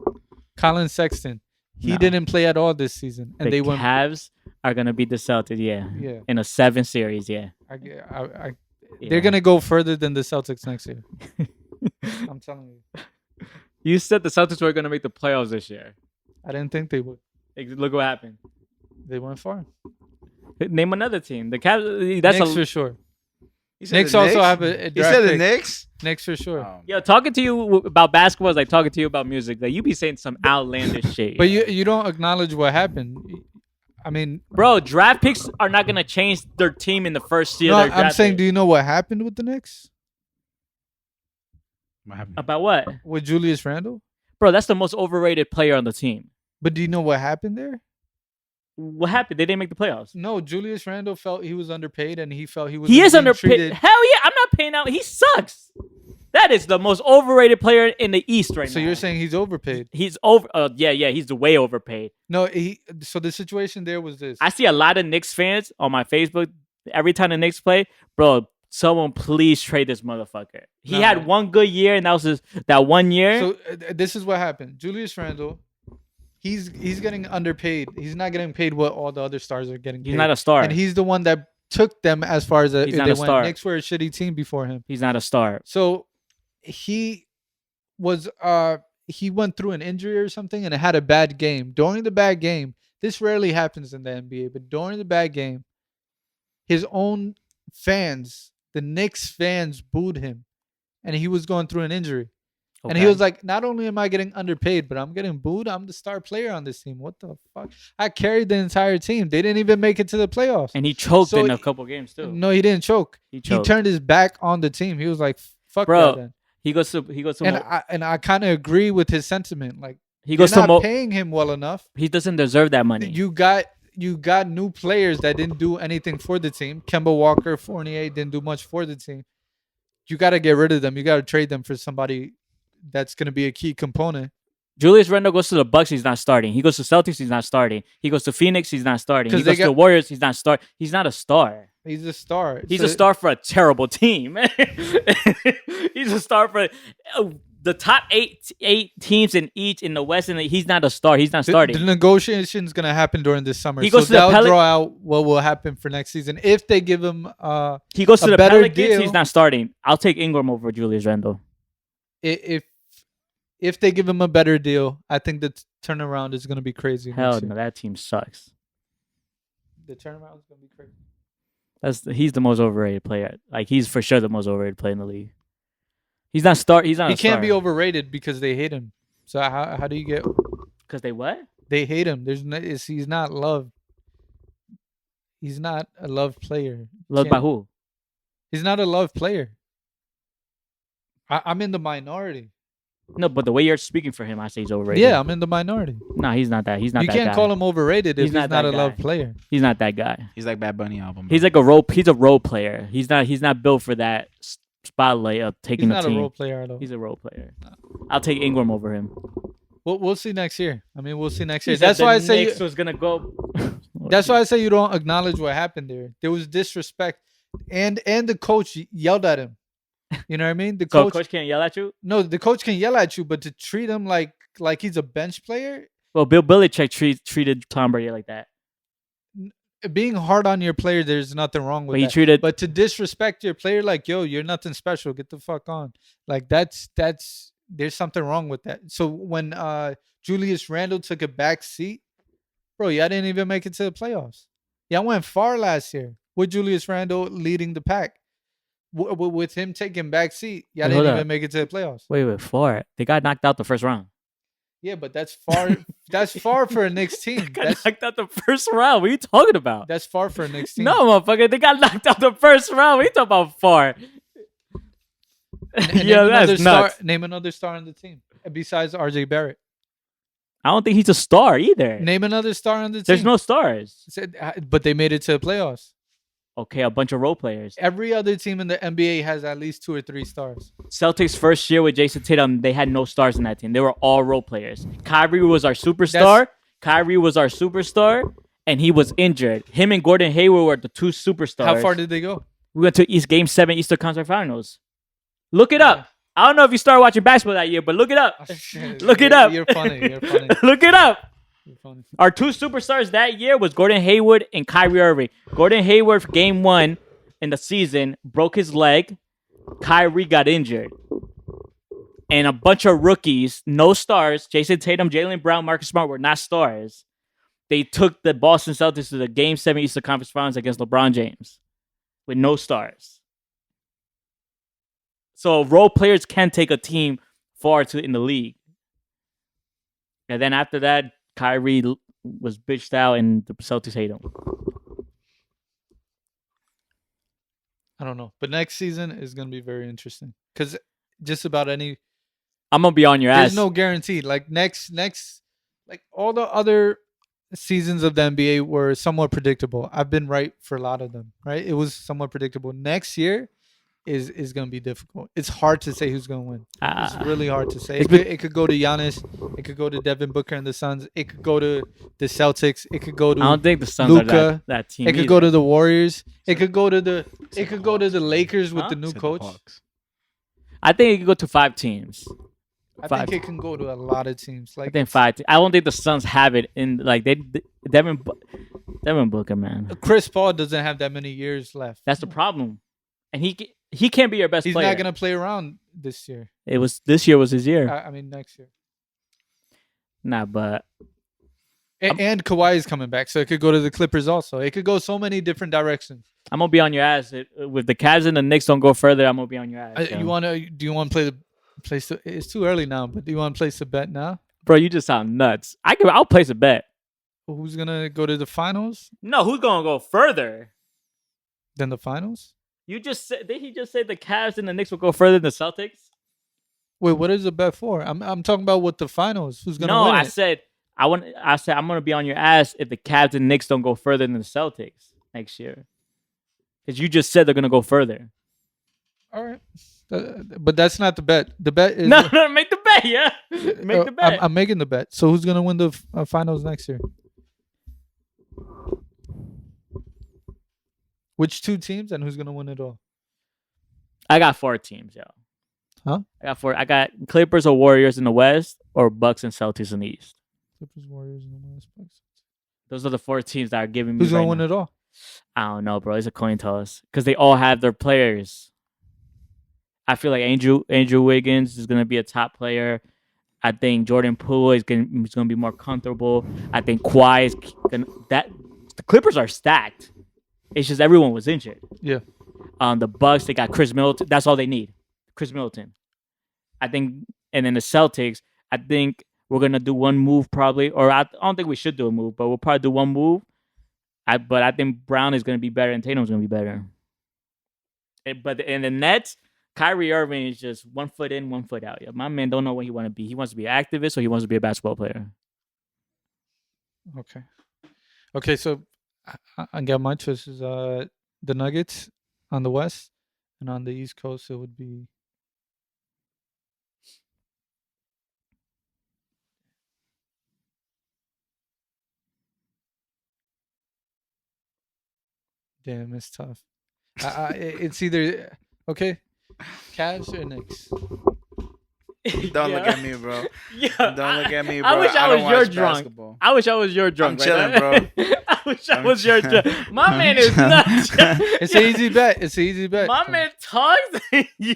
Colin Sexton. He didn't play at all this season, and the Cavs are gonna beat the Celtics. Yeah, in a 7 series. Yeah, they're gonna go further than the Celtics next year. I'm telling you. You said the Celtics were gonna make the playoffs this year. I didn't think they would. Look what happened. They went far. Name another team. The Cavs. Knicks for sure. Knicks also have a draft pick. You said the pick. Knicks? Knicks for sure. Yo, talking to you about basketball is like talking to you about music. Like you be saying some outlandish shit. But you don't acknowledge what happened. I mean, bro, draft picks are not gonna change their team in the first year. No, I'm saying, do you know what happened with the Knicks? What happened? About what? With Julius Randle? Bro, that's the most overrated player on the team. But do you know what happened there? What happened? They didn't make the playoffs. No, Julius Randle felt he was underpaid, and he felt he was. He is underpaid. Hell yeah, I'm not paying out. He sucks. That is the most overrated player in the East right now. So you're saying he's overpaid? He's over. Yeah, he's way overpaid. No, so the situation there was this. I see a lot of Knicks fans on my Facebook Every time the Knicks play, bro, someone please trade this motherfucker. He No. had one good year, and that was that 1 year. So this is what happened. Julius Randle, he's getting underpaid. He's not getting paid what all the other stars are getting paid. He's not a star. And he's the one that took them as far as He's not they a went. star. Knicks were a shitty team before him. He's not a star. So he was he went through an injury or something and had a bad game. During the bad game, this rarely happens in the NBA, but during the bad game, his own fans, the Knicks fans, booed him, and he was going through an injury. Okay. And he was like, not only am I getting underpaid, but I'm getting booed. I'm the star player on this team. What the fuck? I carried the entire team. They didn't even make it to the playoffs. and he choked So in a couple games too. No, he didn't choke. He He choked. turned his back on the team. He was like, fuck Bro, that then. He goes to And I kind of agree with his sentiment. Like, he you're goes to not paying him well enough. he doesn't deserve that money. You got new players that didn't do anything for the team. Kemba Walker, Fournier didn't do much for the team. You got to get rid of them. You got to trade them for somebody that's going to be a key component. Julius Randle goes to the Bucks, he's not starting. He goes to Celtics, he's not starting. He goes to Phoenix, he's not starting. He 'Cause they goes to the Warriors, he's not starting. He's not a star. He's a star. He's So- a star for a terrible team. He's a star for the top eight teams in the West, and he's not a star. He's not starting. The negotiation's going to happen during this summer. He goes to the they'll Pel- draw out what will happen for next season. If they give him He goes to a the better Pelicans, deal. he's not starting. I'll take Ingram over Julius Randle. if they give him a better deal, I think the turnaround is going to be crazy. Hell next no, year. that team sucks. The turnaround is going to be crazy. He's the most overrated player. Like, he's for sure the most overrated player in the league. He's not start. He's not. He a can't star. be overrated because they hate him. So how do you get? Because they what? They hate him. He's not loved. He's not a loved player. Loved by who? He's not a loved player. I'm in the minority. No, but the way you're speaking for him, I say he's overrated. Yeah, I'm in the minority. No, he's not that. He's not You that can't guy. call him overrated if He's he's not not that a loved guy. player. He's not that guy. He's like Bad Bunny album. He's like a role. He's a role player. He's not built for that spotlight of He's taking the not a team. role player at all. He's a role player. I'll take Ingram over him. We'll see next year. I mean, we'll see next He year. said That's the why I say Knicks was gonna go. that's why I say you don't acknowledge what happened there. There was disrespect, and the coach yelled at him. You know what I mean? The So coach can't yell at you. no, the coach can yell at you, but to treat him like he's a bench player, Well, Bill Belichick treated Tom Brady like that. being hard on your player, there's nothing wrong with But he that. treated. But to disrespect your player, like, yo, you're nothing special. Get the fuck on. Like, that's there's something wrong with that. So when Julius Randle took a back seat, bro, y'all didn't even make it to the playoffs. Y'all went far last year with Julius Randle leading the pack. With him taking back seat, y'all Wait, didn't hold even up. make it to the playoffs. Wait, 4. They got knocked out the first round. Yeah, but that's far. That's far for a Knicks team. Got That's knocked out the first round. What are you talking about? that's far for a Knicks team. No, motherfucker. They got knocked out the first round. What are you talking about 4? And Yeah, that's nuts. Name another star on the team besides RJ Barrett. I don't think he's a star either. Name another star on the team. There's no stars. But they made it to the playoffs. Okay, a bunch of role players. Every other team in the NBA has at least 2 or 3 stars. Celtics first year with Jason Tatum, they had no stars in that team. They were all role players. Kyrie was our superstar. And he was injured. Him and Gordon Hayward were the 2 superstars. How far did they go? We went to Game 7 Eastern Conference Finals. Look it up. I don't know if you started watching basketball that year, but look it up. Look it up. You're funny. You're funny. Look it up. You're funny. Our 2 superstars that year was Gordon Hayward and Kyrie Irving. Gordon Hayward for game 1 in the season broke his leg. Kyrie got injured. And a bunch of rookies, no stars, Jason Tatum, Jaylen Brown, Marcus Smart were not stars. They took the Boston Celtics to the Game 7 Eastern Conference Finals against LeBron James with no stars. So role players can take a team far in the league. And then after that, Kyrie was bitched out and the Celtics hate him. I don't know. But next season is going to be very interesting. Because just about any... I'm going to be on your There's ass. no guarantee. Like next... Like all the other seasons of the NBA were somewhat predictable. I've been right for a lot of them, right? It was somewhat predictable. Next year, is going to be difficult. It's hard to say who's going to win. It's really hard to say. It's It could go to Giannis. It could go to Devin Booker and the Suns. It could go to the Celtics. It could go I to don't think the Suns Luka. are that team. It could go to the Warriors. It could go to the Lakers with Huh? the new Said the coach. Hawks. I think it could go to 5 teams. I Five. think it can go to a lot of teams. I Like think 5. I don't think the Suns have it in like Devin Booker, man. Chris Paul doesn't have that many years left. That's the problem, and he can't be your best He's player. not gonna play around this year. This year was his year. I mean next year. Nah, but And Kawhi is coming back, so it could go to the Clippers also. It could go so many different directions. I'm gonna be on your ass. With the Cavs and the Knicks don't go further, I'm gonna be on your ass. Do you want to play the place? It's too early now, but do you want to place a bet now? Bro, you just sound nuts. I'll place a bet. Who's gonna go to the finals? No, who's gonna go further? Then the finals? You just said did he just say the Cavs and the Knicks will go further than the Celtics? Wait, what is the bet for? I'm talking about what the finals. Who's gonna No, win I it? said I'm gonna be on your ass if the Cavs and Knicks don't go further than the Celtics next year. Because you just said they're gonna go further. All right, but that's not the bet. The bet is No, make the bet, yeah. Make the bet. I'm making the bet. So who's gonna win the finals next year? Which 2 teams and who's gonna win it all? I got 4 teams, yo. Huh? I got 4. I got Clippers or Warriors in the West, or Bucks and Celtics in the East. Clippers, Warriors, and the West. Those are the 4 teams that are giving me. Who's gonna right win now. it all? I don't know, bro. It's a coin toss because they all have their players. I feel like Andrew Wiggins is gonna be a top player. I think Jordan Poole is gonna be more comfortable. I think Kawhi is the Clippers are stacked. It's just everyone was injured. Yeah. The Bucks, they got Chris Middleton. That's all they need. Chris Middleton. I think, and then the Celtics, I think we're gonna do one move probably, or I don't think we should do a move, but we'll probably do one move. But I think Brown is gonna be better and Tatum's gonna be better. But in the Nets, Kyrie Irving is just 1 foot in, 1 foot out. Yeah, my man don't know what he want to be. He wants to be an activist or he wants to be a basketball player. Okay. So I got my choices. The Nuggets on the West, and on the East Coast it would be. Damn, it's tough. It's either okay, Cavs or Knicks. Don't look at me, bro. Yeah, Don't look at me, bro. I wish I was don't your watch drunk. basketball. I wish I was your drunk. I'm chilling, bro. I wish I I'm was your chilling. drunk. My man I'm is chilling. nuts. It's an easy bet. It's an easy bet. My man talks. yeah.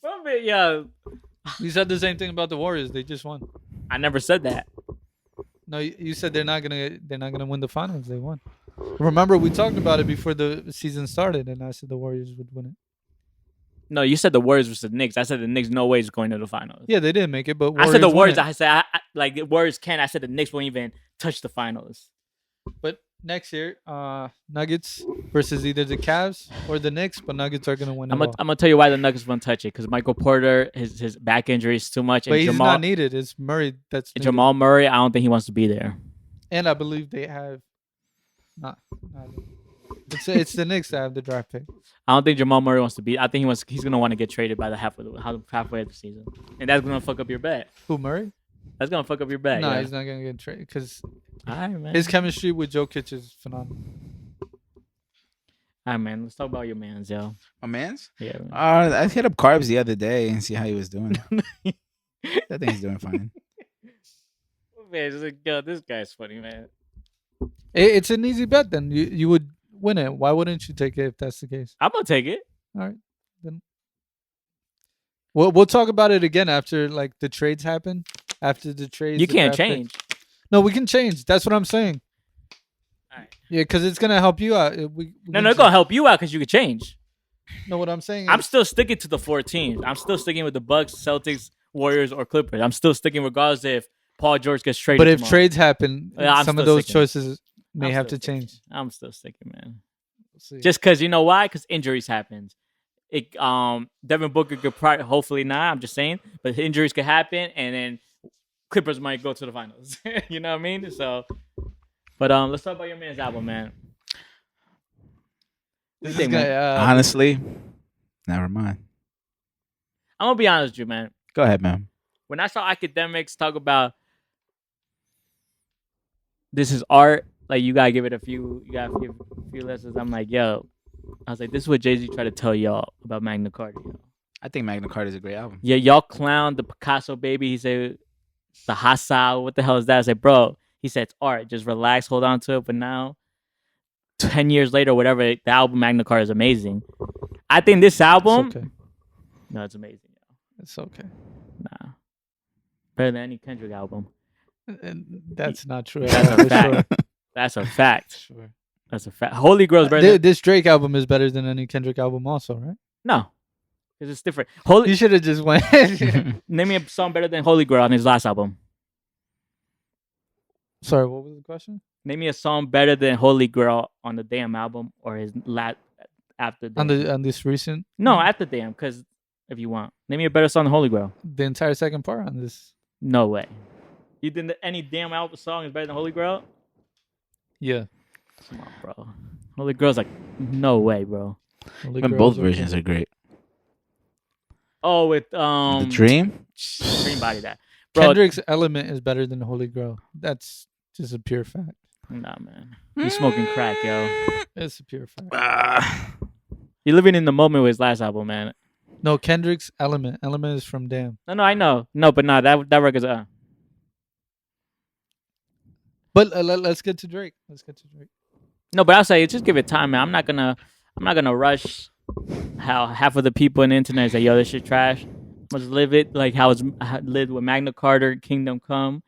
My man, yeah. You said the same thing about the Warriors. They just won. I never said that. No, you said they're not gonna win the finals. They won. Remember, we talked about it before the season started, and I said the Warriors would win it. No, you said the Warriors versus the Knicks. I said the Knicks no way is going to the finals. Yeah, they didn't make it, but I said the won Warriors. it. I said like the Warriors can. I said the Knicks won't even touch the finals. But next year, Nuggets versus either the Cavs or the Knicks, but Nuggets are gonna win it I'm all. gonna tell you why the Nuggets won't touch it because Michael Porter, his back injury is too much, But and he's Jamal not needed. It's Murray that's needed. Jamal Murray. I don't think he wants to be there. And I believe they have not it's the Knicks that have the draft pick. I don't think Jamal Murray wants to be. I think he's gonna want to get traded by the halfway of the season, and that's gonna fuck up your bet. Who, Murray? That's gonna fuck up your bet. No, yeah. he's not gonna get traded because All right, man. his chemistry with Jokic is phenomenal. All right, man. Let's talk about your man's, yo. My man's? Yeah. Man. I hit up Carbs the other day and see how he was doing. I think he's doing fine. Man, it's like, yo, this guy's funny, man. It's an easy bet. Then you would win it. Why wouldn't you take it if that's the case? I'm gonna take it. All right, then. We'll talk about it again after like the trades happen. After the trades, You the can't draft pick. change. No, we can change. That's what I'm saying. All right. Yeah, because it's gonna help you out. No, it's gonna help you out because you could change. No, what I'm saying. I'm is, still sticking to the 4 teams. I'm still sticking with the Bucks, Celtics, Warriors, or Clippers. I'm still sticking regardless if Paul George gets traded. but if tomorrow. trades happen, Yeah, I'm some of still those sticking. choices may I'm have to still change. sticking. I'm still sticking, man. We'll see. Just because you know why? Because injuries happen. Devin Booker could probably, hopefully not. I'm just saying, but injuries could happen, and then Clippers might go to the finals. You know what I mean? So, but let's talk about your man's album, man. This think, is gonna, Honestly, never mind. I'm gonna be honest with you, man. Go ahead, man. When I saw academics talk about this is art, like you gotta give it a few, you gotta give a few lessons. I'm like, yo, I was like, this is what Jay-Z tried to tell y'all about Magna Carta. Yo. I think Magna Carta is a great album. Yeah, y'all clown the Picasso baby. He said the Hassau. What the hell is that? I said, bro. He said it's art. Just relax, hold on to it. But now, 10 years later, whatever, the album Magna Carta is amazing. I think this album, It's okay. no, it's amazing. Yo. It's okay. Nah, better than any Kendrick album. And that's not true. That's a For fact. That's a fact. Sure. That's a fact. Holy Grail is better. Than, This Drake album is better than any Kendrick album, also, right? no, because it's different. Holy. You should have just went. Name me a song better than Holy Grail on his last album. Sorry, what was the question? Name me a song better than Holy Grail on the damn album or his after On Damn. on this recent, No, after Damn, because if you want. Name me a better song than Holy Grail. the entire second part on this. No way. You think that any damn album song is better than Holy Grail? Yeah. Come on, bro. Holy Grail's like, no way, bro. Holy Even Grail's both versions are great. Oh, with The Dream. Dream Body that. Bro, Kendrick's Element is better than Holy Grail. That's just a pure fact. nah, man. You smoking crack, yo. It's a pure fact. You're living in the moment with his last album, man. No, Kendrick's Element. Element is from Damn. No, I know. No, but nah, that record's But let's get to Drake. No, but I'll say just give it time, man. I'm not gonna rush how half of the people on the internet say, yo, this shit trash. Let's live it like how it's lived with Magna Carta, Kingdom Come.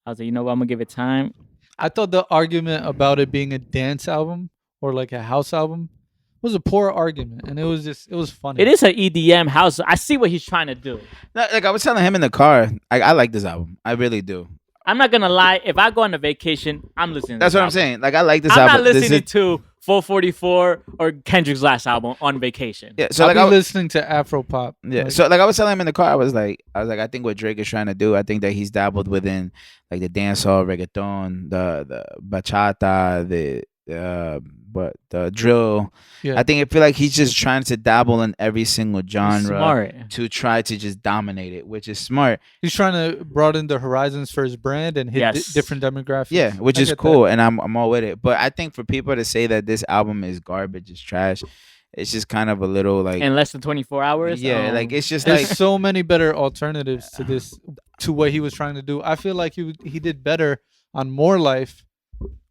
I was like, you know what, I'm gonna give it time. I thought the argument about it being a dance album or like a house album was a poor argument, and it was funny. It is an EDM house. I see what he's trying to do. No, like I was telling him in the car, I like this album. I really do. I'm not gonna lie. If I go on a vacation, I'm listening. To That's this what I'm album. saying. Like I like this I'm album. not This listening is- to 444 or Kendrick's last album on vacation. Yeah, so I'll like be I was, listening to Afro pop. yeah, Like, so like I was telling him in the car, I was like, I think what Drake is trying to do, I think that he's dabbled within like the dancehall, reggaeton, the bachata, the drill. yeah. I feel like he's just trying to dabble in every single genre Smart. to try to just dominate it, which is smart. He's trying to broaden the horizons for his brand and hit Yes. different demographics. Yeah, which I is get cool, that. and I'm all with it. But I think for people to say that this album is garbage, is trash, it's just kind of a little like In less than 24 hours. yeah, like it's just There's like so many better alternatives to this, to what he was trying to do. I feel like he did better on More Life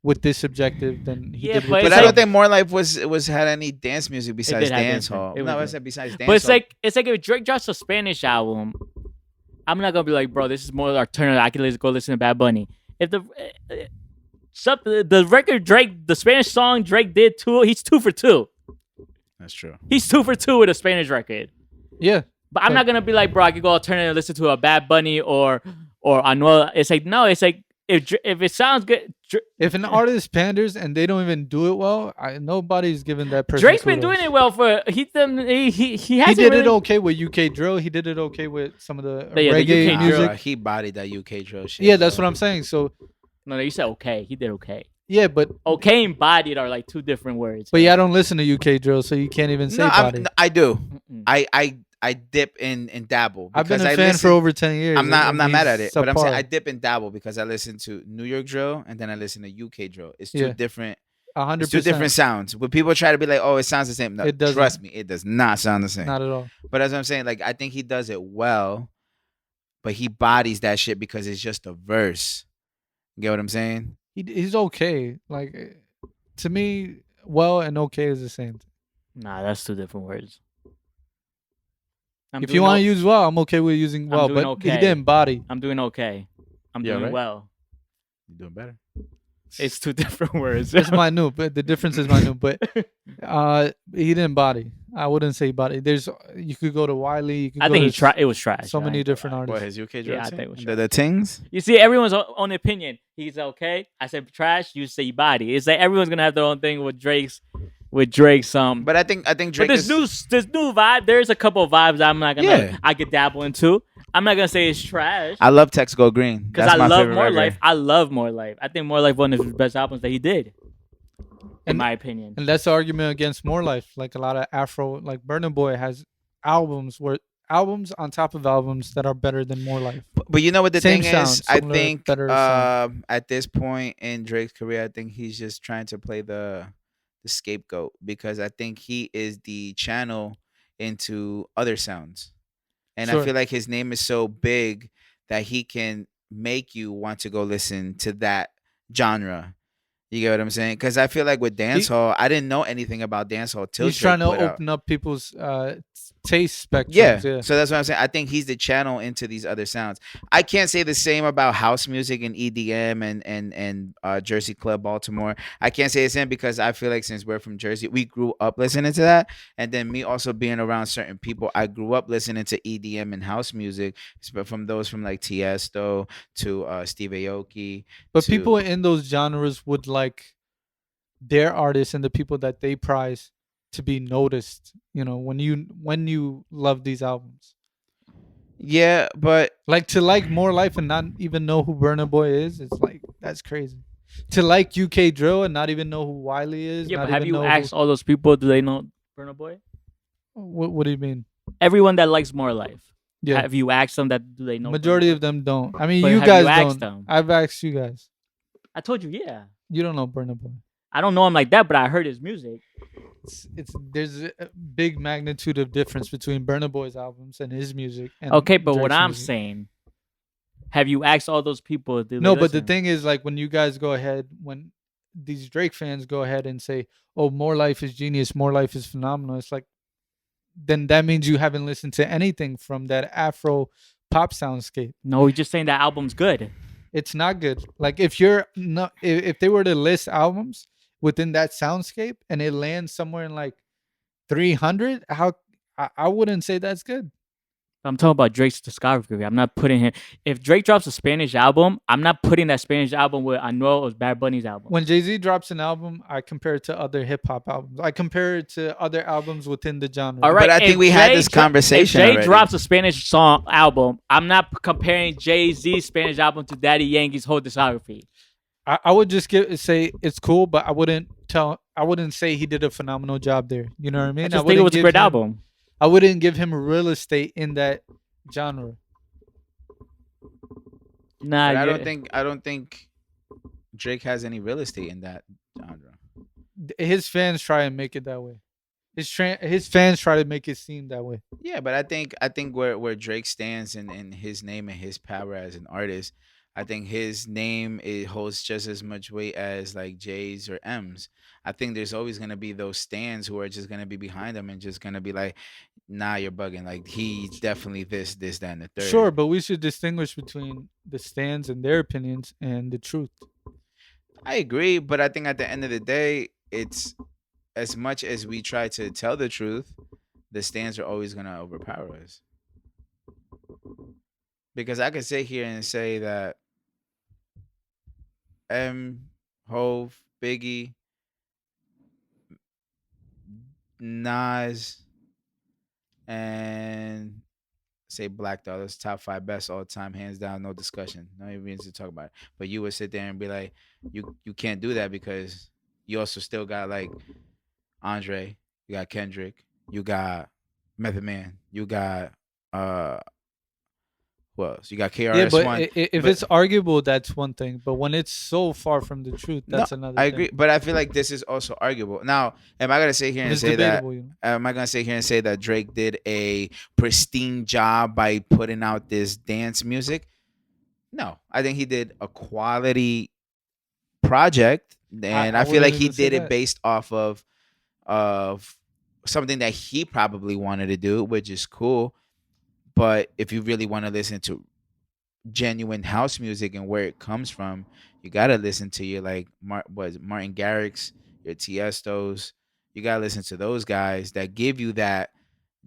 with this objective than he Yeah, did but with But it's I like- don't think More Life was had any dance music besides did have dance dance hall. music. It No, I was said besides dance. But it's hall. like if Drake drops a Spanish album, I'm not gonna be like, bro, this is more alternative. I can go listen to Bad Bunny. If the record Drake, the Spanish song Drake did too, he's 2 for 2. That's true. He's 2 for 2 with a Spanish record. Yeah. But I'm not gonna be like, bro, I could go alternative, listen to a Bad Bunny or Anuel. It's like no, it's like if it sounds good, If an artist panders and they don't even do it well, nobody's giving that person. Drake's been kudos. doing it well for he He hasn't did really, it okay with UK drill. He did it okay with some of the Yeah, the reggae UK music. drill. He bodied that UK drill shit. Yeah, that's what I'm saying. So No, you said okay. He did okay. yeah, but Okay and bodied are like two different words. yeah, I don't listen to UK drill, so you can't even say No, body. I do. Mm-mm. I dip and dabble. I've been because a I fan listen- for over 10 years. I'm not and mad he's at it, but I'm saying subpar. I dip and dabble because I listen to New York drill and then I listen to UK drill. It's two Yeah. different. 100%. It's two different sounds. When people try to be like, "Oh, it sounds the same," no, It doesn't. trust me, it does not sound the same. Not at all. But as I'm saying, like I think he does it well, but he bodies that shit because it's just a verse. You get what I'm saying? He's okay. Like to me, well and okay is the same. Nah, that's two different words. If you want to use well, I'm okay with using well, doing but okay. he didn't body. I'm doing okay. I'm Yeah, doing right? well. You're doing better. It's two different words. It's minute, but the difference is minute. But he didn't body. I wouldn't say body. You could go to Wiley. You could I go think to he tried. It was trash. so I many ain't gonna different lie. artists. What his UK drill? Yeah, I thing? think it was the tings. You see, everyone's own opinion. He's okay. I said trash. You say body. It's like everyone's gonna have their own thing with Drake's. But I think Drake But this new vibe. There's a couple of vibes I'm not gonna. Yeah. I could dabble into. I'm not gonna say it's trash I love Text Go Green because That's I my love favorite More record. Life. I love More Life. I think More Life one of his best albums that he did. in my opinion. And that's the argument against More Life. Like a lot of Afro, like Burna Boy has albums on top of albums that are better than More Life. But you know what the Same thing sound, is? I similar, think better sound. at this point in Drake's career, I think he's just trying to play the scapegoat because I think he is the channel into other sounds. And I Sure. feel like his name is so big that he can make you want to go listen to that genre. You get what I'm saying? Because I feel like with dancehall, I didn't know anything about dancehall till He's Drake trying to put out. open up people's taste spectrums. Yeah. Yeah. So that's what I'm saying. I think he's the channel into these other sounds. I can't say the same about house music and EDM and Jersey Club Baltimore. I can't say the same because I feel like since we're from Jersey, we grew up listening to that. And then me also being around certain people, I grew up listening to EDM and house music, from those from like Tiesto to Steve Aoki. But to, people in those genres would like their artists and the people that they prize to be noticed. You know, when you love these albums, yeah, but like to like More Life and not even know who Burna Boy is, it's like that's crazy. To like UK Drill and not even know who Wiley is. Yeah, not but have even you know asked all those people? Do they know Burna Boy? what do you mean? Everyone that likes More Life. Yeah, Have you asked them that? Do they know? majority Burna of them don't. I mean, But you have guys you asked don't. them? I've asked you guys. Boy? I told you, yeah. You don't know Burna Boy. I don't know him like that, but I heard his music. It's there's a big magnitude of difference between Burna Boy's albums and his music. And Okay, but what Drake's I'm music. saying, have you asked all those people? Do No, they but the listen? thing is, like, when you guys go ahead, when these Drake fans go ahead and say, "Oh, More Life is genius, More Life is phenomenal," it's like, then that means you haven't listened to anything from that Afro pop soundscape. No, he's just saying that album's good. It's not good. Like, if you're not, if they were to list albums within that soundscape and it lands somewhere in like 300, how I wouldn't say that's good. I'm talking about Drake's discography. I'm not putting him. If Drake drops a Spanish album, I'm not putting that Spanish album with Anuel or Bad Bunny's album. When Jay-Z drops an album, I compare it to other hip hop albums. I compare it to other albums within the genre. All right, But I think if we had Jay this dro- conversation If Jay already. drops a Spanish song album, I'm not comparing Jay-Z's Spanish album to Daddy Yankee's whole discography. I would just say it's cool, but I wouldn't say he did a phenomenal job there. You know what I mean? I just think it was a great album. I wouldn't give him real estate in that genre. Nah, But yeah. I don't think Drake has any real estate in that genre. His fans try and make it that way. His fans try to make it seem that way. Yeah, but I think where Drake stands in his name and his power as an artist, I think his name it holds just as much weight as like Jay's or M's. I think there's always gonna be those stands who are just gonna be behind him and just gonna be like, nah, you're bugging. Like he's definitely this, that, and the third. Sure, but we should distinguish between the stands and their opinions and the truth. I agree, but I think at the end of the day, it's as much as we try to tell the truth, the stands are always gonna overpower us. Because I could sit here and say that M, Hove, Biggie, Nas, and say Black Dog, those top 5 best all time, hands down, no discussion, no even reason to talk about it. But you would sit there and be like, you can't do that because you also still got like Andre, you got Kendrick, you got Method Man, you got who else? You got Yeah, KRS but One. if but- it's arguable, that's one thing. But when it's so far from the truth, that's another. I thing. agree, but I feel like this is also arguable. Now, am I gonna sit here and It's say that? debatable. You know? Am I gonna sit here and say that Drake did a pristine job by putting out this dance music? No, I think he did a quality project, and I feel like wouldn't he even say did it that. based off of something that he probably wanted to do, which is cool. But if you really want to listen to genuine house music and where it comes from, you gotta listen to your like Martin Garrix, your Tiestos. You gotta listen to those guys that give you that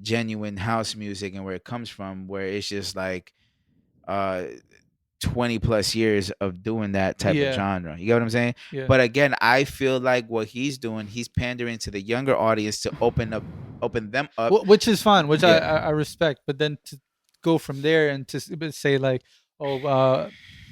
genuine house music and where it comes from, where it's just like uh 20 plus years of doing that type Yeah. of genre. You get what I'm saying? Yeah. But again, I feel like what he's doing, he's pandering to the younger audience to open them up. Which is fine, which Yeah. I respect. But then to go from there and to say like, oh,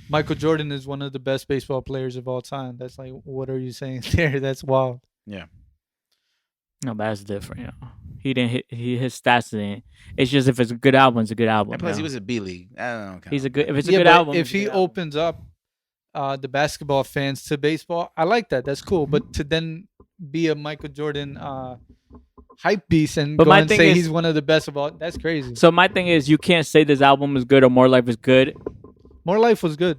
Michael Jordan is one of the best baseball players of all time. That's like, what are you saying there? That's wild. No, but that's different. He didn't hit. His stats didn't. It's just if it's a good album, it's a good album. And plus, he was a B League. I don't know. He's a good. If it's a Yeah, good but album, if it's a he good album. opens up the basketball fans to baseball, I like that. That's cool. But to then be a Michael Jordan hype beast and But go my and thing say is- he's one of the best of all, that's crazy. So my thing is, you can't say this album is good or More Life is good. More Life was good.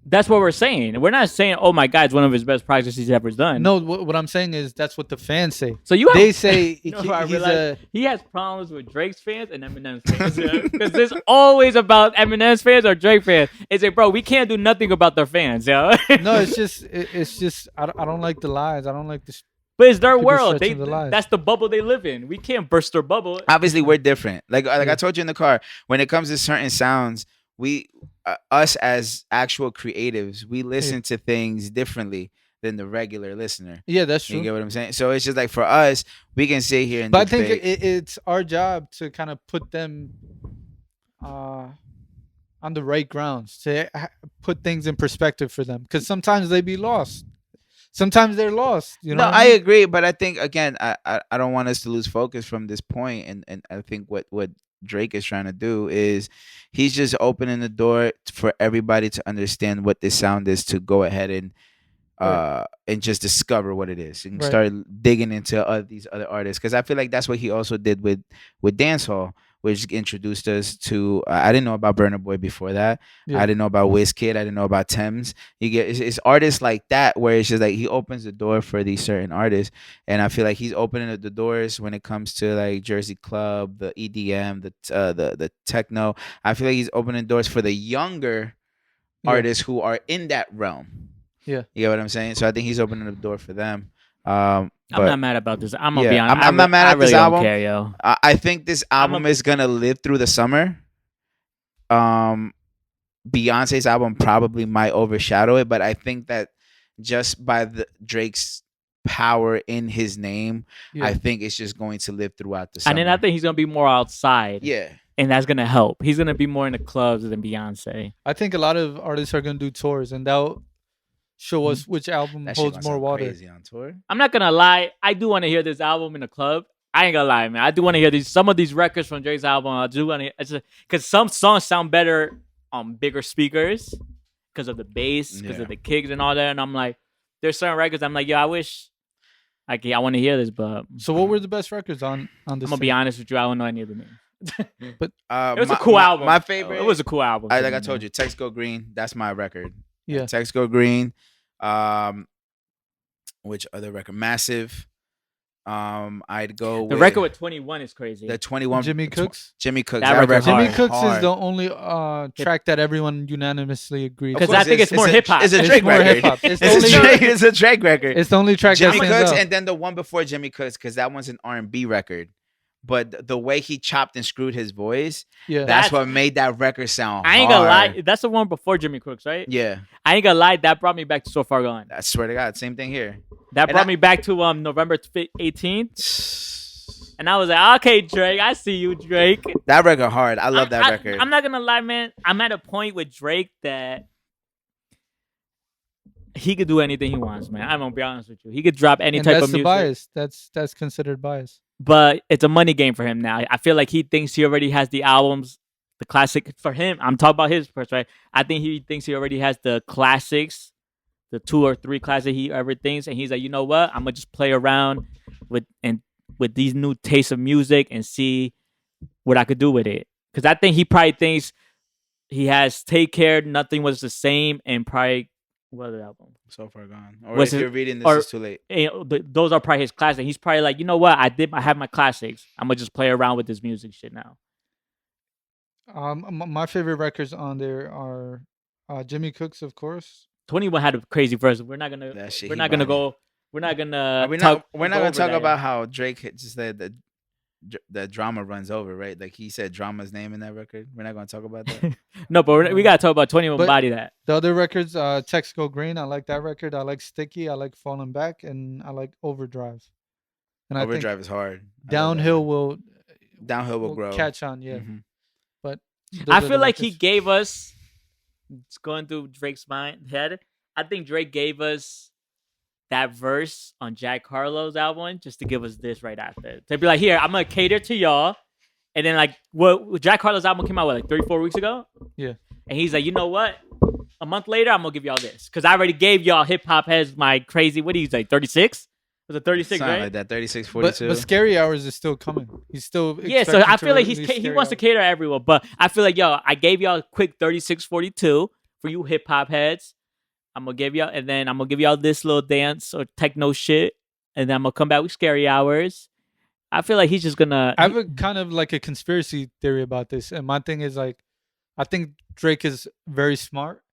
That's what we're saying. We're not saying, oh my God, it's one of his best projects he's ever done. No, what I'm saying is that's what the fans say. So you have, They say you know, I he's realize he has problems with Drake's fans and Eminem's fans. Because it's always about Eminem's fans or Drake fans. It's like, bro, we can't do nothing about their fans, yo. no, it's just I don't like the lies. I don't like the. But it's their People world. stretching the lies. That's the bubble they live in. We can't burst their bubble. Obviously, we're different. Like I told you in the car, when it comes to certain sounds, we us as actual creatives, we listen to things differently than the regular listener. Yeah, that's You true. get what I'm saying? So it's just like for us, we can sit here and But I think debate. it's our job to kind of put them on the right grounds, to put things in perspective for them. Because sometimes they be lost. Sometimes they're lost. You know. No, what I mean? agree, but I think again, I don't want us to lose focus from this point, and I think what Drake is trying to do is he's just opening the door for everybody to understand what this sound is, to go ahead and just discover what it is and Right. start digging into these other artists, because I feel like that's what he also did with dancehall, which introduced us to I didn't know about Burna Boy before that. Yeah. I didn't know about Wizkid. I didn't know about Thames. You get it's artists like that where it's just like he opens the door for these certain artists, and I feel like he's opening the doors when it comes to like Jersey Club, the EDM, the techno. I feel like he's opening doors for the younger Yeah. artists who are in that realm. Yeah. You get what I'm saying? So I think he's opening the door for them. I'm But not mad about this. I'm gonna yeah, be honest. I'm not mad I at really this don't album. care, yo. I think this album is gonna live through the summer. Beyonce's album probably might overshadow it, but I think that just by the Drake's power in his name, Yeah. I think it's just going to live throughout the summer. And then I think he's gonna be more outside. yeah, And that's gonna help. He's gonna be more in the clubs than Beyonce. I think a lot of artists are gonna do tours, and that'll show us which album that shit holds gonna more sound water. crazy on tour. I'm not gonna lie. I do want to hear this album in the club. I ain't gonna lie, man. I do want to hear some of these records from Drake's album. I do want to, because some songs sound better on bigger speakers because of the bass, because Yeah. of the kicks and all that. And I'm like, there's certain records I'm like, yo, I wish, like, I want to hear this, but So what were the best records on this? I'm gonna thing? be honest with you. I don't know any of the names. But It was a cool album. My favorite. It was a cool album. Like I told you, Text Go Green. That's my record. Yeah. Text Go Green. Which other record? Massive. I'd go The with record with 21 is crazy. the 21. Jimmy Cooks. Jimmy Cooks. That That record record. Jimmy hard. Cooks is hard. the only track that everyone unanimously agrees. Of 'Cause course, I think it's more a- hip-hop. It's a It's Drake more record. hip-hop. It's It's only- a Drake. It's a Drake record. It's the only track that Jimmy stands Cooks, out. and then the one before Jimmy Cooks, because that one's an R&B record. But the way he chopped and screwed his voice, Yeah. that's what made that record sound I ain't gonna hard. lie. That's the one before Jimmy Cooks, right? Yeah, I ain't gonna lie. That brought me back to So Far Gone. I swear to God, same thing here. That And brought I- me back to November 18th. And I was like, okay, Drake, I see you, Drake. That record hard. I love that record. I'm not gonna lie, man. I'm at a point with Drake that he could do anything he wants, man. I'm gonna be honest with you. He could drop any and type that's of the music, bias. That's considered bias. but it's a money game for him now. I feel like he thinks he already has the albums, the classic for him. I'm talking about his first, right? I think he thinks he already has the classics, the 2 or 3 classics he ever thinks, and he's like, you know what? I'm gonna just play around with these new tastes of music and see what I could do with it. Because I think he probably thinks he has Take Care, Nothing Was the Same, and probably what other album? So Far Gone. Or Was if it- you're reading this, or- it's too late. Those are probably his classics. He's probably like, you know what? I have my classics. I'm gonna just play around with this music shit now. My favorite records on there are Jimmy Cooks, of course. 21 had a crazy verse. We're not gonna. That shit We're he not gonna body. go. We're not gonna. We're talk, not go gonna over talk that. about how Drake just said that drama runs over, right? Like he said drama's name in that record. We're not gonna talk about that. No, but we gotta talk about 21 But- Body that. The other records, Text Go Green. I like that record. I like Sticky. I like Falling Back, and I like Overdrive. And I think Overdrive is hard. I love that Downhill record. will Downhill will grow. catch on. Yeah, Mhm. but those I are the feel like he records. gave us. It's going through Drake's head. I think Drake gave us that verse on Jack Harlow's album just to give us this right after. To be like, here, I'm gonna cater to y'all. And then like what Jack Harlow's album came out like 3-4 weeks ago? Yeah. And he's like, you know what? A month later, I'm gonna give y'all this. Cause I already gave y'all hip hop heads my crazy, what do you say, 36? Was it 36, Something right? like that, 36, 42. But Scary Hours is still coming. He's still Yeah, so I feel like he wants to cater to everyone. But I feel like, yo, I gave y'all a quick 36, 42 for you hip hop heads. I'm gonna give y'all, and then I'm gonna give y'all this little dance or techno shit, and then I'm gonna come back with Scary Hours. I feel like he's just gonna. I have a kind of like a conspiracy theory about this, and my thing is like, I think Drake is very smart,